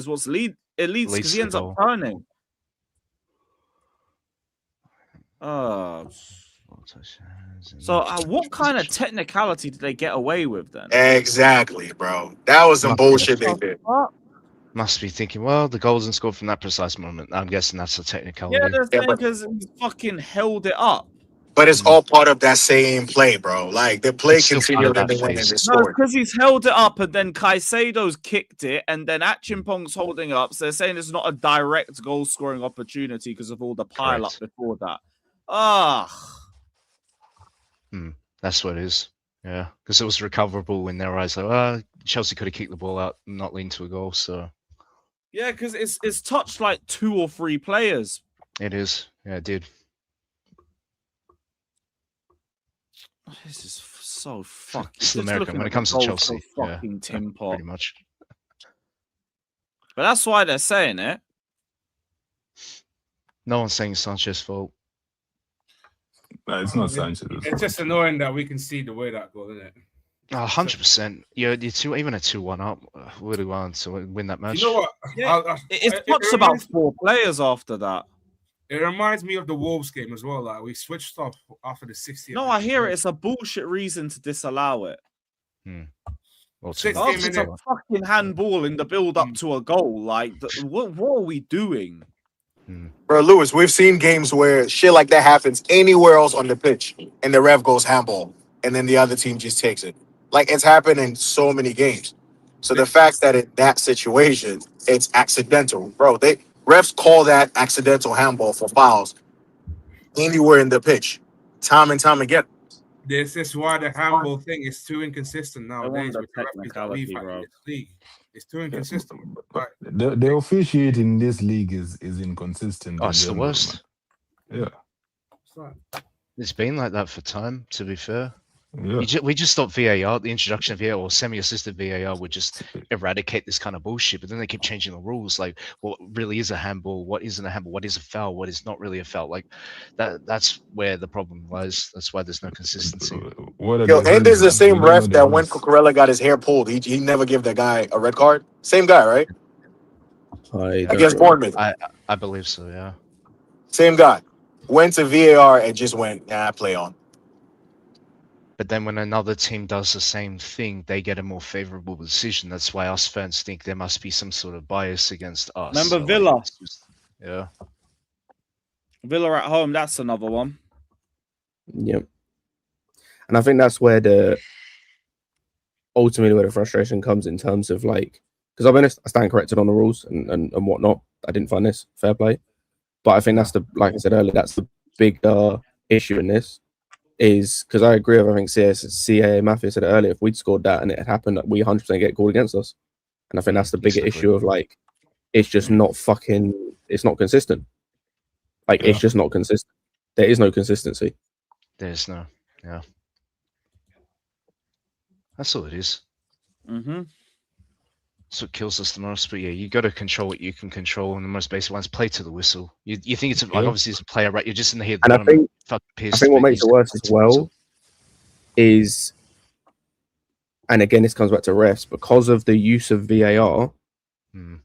what's leads because he ends up turning. So what kind of technicality did they get away with then? Exactly, bro. That was some bullshit they did. Must be thinking, well, the goal wasn't scored from that precise moment. I'm guessing that's a technicality. Yeah, they're saying because he fucking held it up. but it's all part of that same play, bro. Like the play It's still part of continued in that the end phase. and the No, story. because he's held it up and then Caicedo's kicked it and then Achimpong's holding it up. So they're saying it's not a direct goal scoring opportunity because of all the pile up before that. That's what it is. Yeah, because it was recoverable in their eyes. Like, Chelsea could have kicked the ball out and not leaned to a goal. So Yeah, because it's touched like 2 or 3 players. it is. Yeah, it did. This is so fucking. Still American when it comes to Chelsea. Yeah, fucking Tim Pot. pretty much. But that's why they're saying it. No one's saying Sanchez's fault. No, it's not Sanchez. It's just annoying that we can see the way that goal, isn't it? 100%. You're even a 2-1 up. What do you want to win that match? You know what? Yeah, it's touched about 4 players after that. It reminds me of the Wolves game as well. Like we switched off after the 60th. No, I hear it. It's a bullshit reason to disallow it. Well, It's a fucking handball in the build up to a goal. Like, what are we doing? Bro, Lewis, we've seen games where shit like that happens anywhere else on the pitch, and the ref goes handball, and then the other team just takes it. Like it's happened in so many games. So the fact that in that situation it's accidental, bro. Refs call that accidental handball for fouls anywhere in the pitch, time and time again. This is why the handball thing is too inconsistent nowadays the with the referees that we've had in this league. It's too inconsistent. Right. The officiating in this league is inconsistent. Oh, it's the worst. Yeah. It's been like that for time, to be fair. Yeah. We just thought VAR, the introduction of VAR or semi-assisted VAR would just eradicate this kind of bullshit, but then they keep changing the rules. Like, what really is a handball? What isn't a handball? What is a foul? What is not really a foul? Like, that's where the problem lies. That's why there's no consistency. Yo, and there's the same ref that when Cucurella got his hair pulled, he never gave that guy a red card. Same guy, right? Against Bournemouth. I believe so, yeah. Same guy. Went to VAR and just went, play on. But then when another team does the same thing, they get a more favorable decision. That's why us fans think there must be some sort of bias against us. Remember So, Villa? it's just- yeah. Villa at home, that's another one. Yep. And I think that's where ultimately where the frustration comes in terms of like, because I'll be honest, I stand corrected on the rules and whatnot. I didn't find this fair play. But I think that's like I said earlier, that's the big issue in this. Is because I agree with, I think CA Mafia said it earlier, if we'd scored that and it had happened, we 100% get called against us. And I think that's the bigger issue of like, it's just not fucking, it's not consistent. Like, it's just not consistent. There is no consistency. There's no, yeah. That's all it is. Mm-hmm. That's what kills us the most. But yeah, you got to control what you can control, and the most basic ones play to the whistle. You think it's like obviously it's a player, right? You're just in the head. And I think what makes it worse as well is, and again, this comes back to refs, because of the use of VAR, the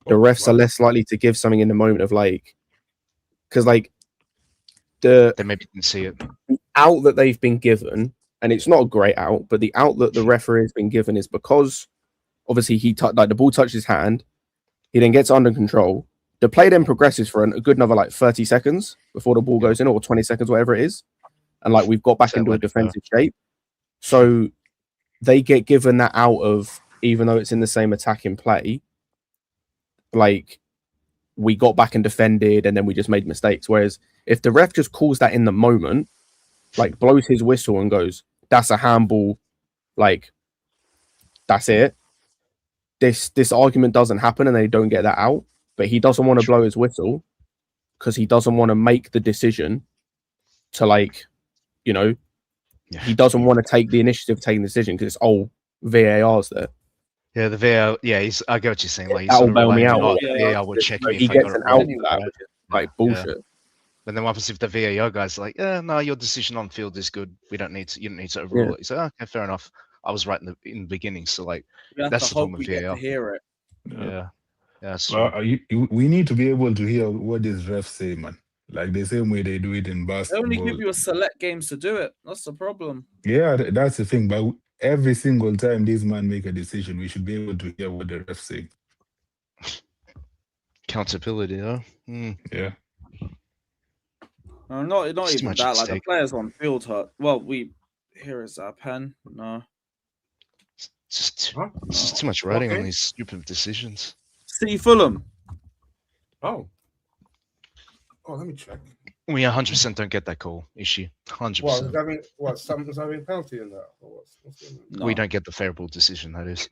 refs are less likely to give something in the moment of like, because like they maybe didn't see it. The out that they've been given, and it's not a great out, but the out that the referee has been given is because obviously like the ball touched his hand, he then gets under control. The play then progresses for a good another like 30 seconds before the ball goes in, or 20 seconds, whatever it is. And like we've got back into a defensive shape. So they get given that out of, even though it's in the same attacking play, like we got back and defended and then we just made mistakes. Whereas if the ref just calls that in the moment, like blows his whistle and goes, that's a handball, like that's it. This argument doesn't happen and they don't get that out, but he doesn't want to blow his whistle because he doesn't want to make the decision to like, you know, he doesn't want to take the initiative of taking the decision because it's VAR's there. Yeah, the VAR. Yeah, I get what you're saying. Like, That'll bail me out. VAR would check me he if I gets got an it out wrong, for that, right? which is like bullshit. But then what happens if the VAR guy's like, no, your decision on field is good. You don't need to overrule it. He's like, okay, fair enough. I was right in the beginning. So like, that's the problem with VAR. To hear it. Yeah. We need to be able to hear what these refs say, man. Like the same way they do it in They basketball. only give you a select games to do it. That's the problem. Yeah, that's the thing. But every single time these men make a decision, we should be able to hear what the refs say. Accountability, huh? Yeah. Not It's too even much at that. Like the stake. players on field hurt. Well, here is our pen. No. It's just too much writing on these stupid decisions. City Fulham. Oh, let me check. We 100% don't get that call, issue. 100%. Something's having penalty in that? What's No. We don't get the favourable decision, that is.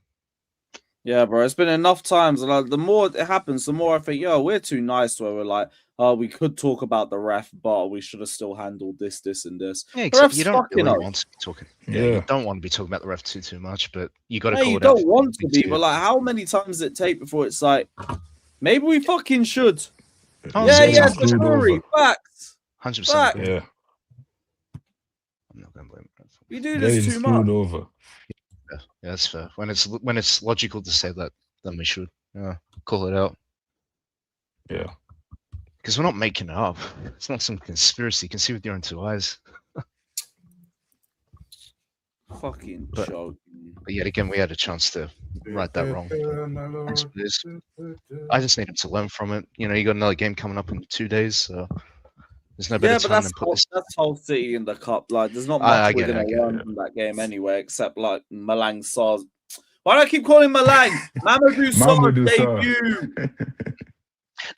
Yeah, bro. It's been enough times, and the more it happens, the more I think, yo, we're too nice. Where we're like, oh, we could talk about the ref, but we should have still handled this, and this. Yeah, The except ref's you don't fucking really up. want to be talking. Yeah, you don't want to be talking about the ref too much, but you got to Hey, call you it out. don't want to be, but like, how many times does it take before it's like, maybe we fucking should? Oh, yeah, screwed Sakuri, over. facts. 100%. Facts. Yeah. I'm not going to blame it. We do Getting this too screwed much. over. Yeah, that's fair. When it's logical to say that, then we should call it out. Yeah. Because we're not making it up. It's not some conspiracy. You can see with your own two eyes. Fucking But yet again, we had a chance to right that wrong. That's what it is. I just need him to learn from it. You got another game coming up in 2 days, so there's no better time than put this. That's whole City in the cup. Like, there's not I much we're get gonna it. learn from that game anyway, except like Malang Sarr's. Why do I keep calling Malang? Mamadou Mamadou Sarr's Sarr. debut.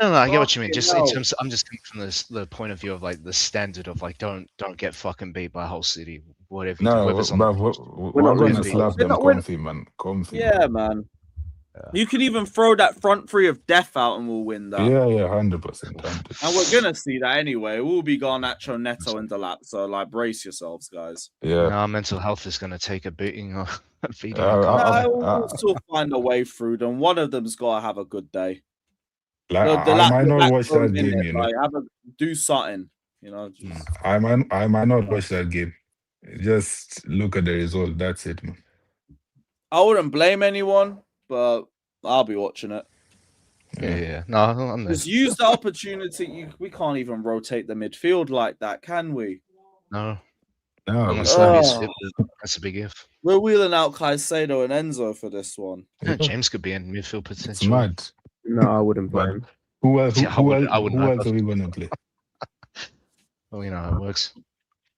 No, I get what you mean. Fucking Just in hell. terms, I'm just coming from the point of view of like the standard of like don't get fucking beat by whole City. Whatever you do, No, whoever's on but the we're not going to losing. slap We're them not- comfy, man. Comfy. Yeah, man. You could even throw that front three of death out and we'll win that. Yeah, 100%. And we're gonna see that anyway. We'll be Garnacho, Neto, and Delap. So like, brace yourselves, guys. Yeah. No, mental health is going to take a beating. We'll still find a way through them. One of them's got to have a good day. Like, The I might not Delap watch goes that in game, it, you know. like, do something, just- I might not watch that game. Just look at the result. That's it, man. I wouldn't blame anyone, but I'll be watching it. Yeah. No, I'm there. Just use the opportunity. We can't even rotate the midfield like that, can we? No. No. Unless Levy's fit, but that's a big if. We're wheeling out Caicedo and Enzo for this one. Yeah, James could be in midfield potential. It's mad. No, I wouldn't play him. Who else? Yeah, Who I wouldn't else are we gonna play? Well, you know how it works.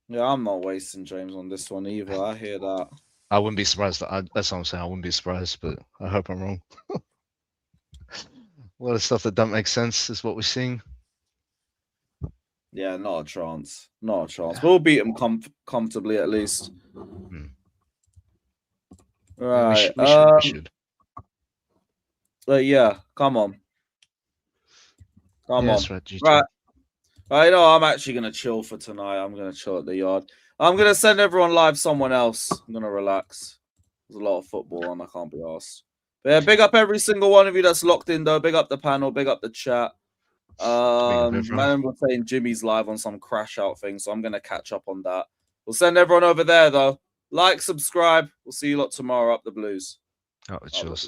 Yeah, I'm not wasting James on this one either. I hear that. I wouldn't be surprised. That's what I'm saying. I wouldn't be surprised, but I hope I'm wrong. A lot of stuff that don't make sense is what we're seeing. Yeah, not a chance. Not a chance. We'll beat them comfortably at least. Right. We should. Yeah, come on. Come Yeah, on. that's right, GG. Right. I know I'm actually going to chill for tonight. I'm going to chill at the yard. I'm going to send everyone live someone else. I'm going to relax. There's a lot of football on. I can't be asked. But yeah, big up every single one of you that's locked in, though. Big up the panel. Big up the chat. I remember saying Jimmy's live on some crash out thing, so I'm going to catch up on that. We'll send everyone over there, though. Like, subscribe. We'll see you lot tomorrow up the Blues. Oh, cheers.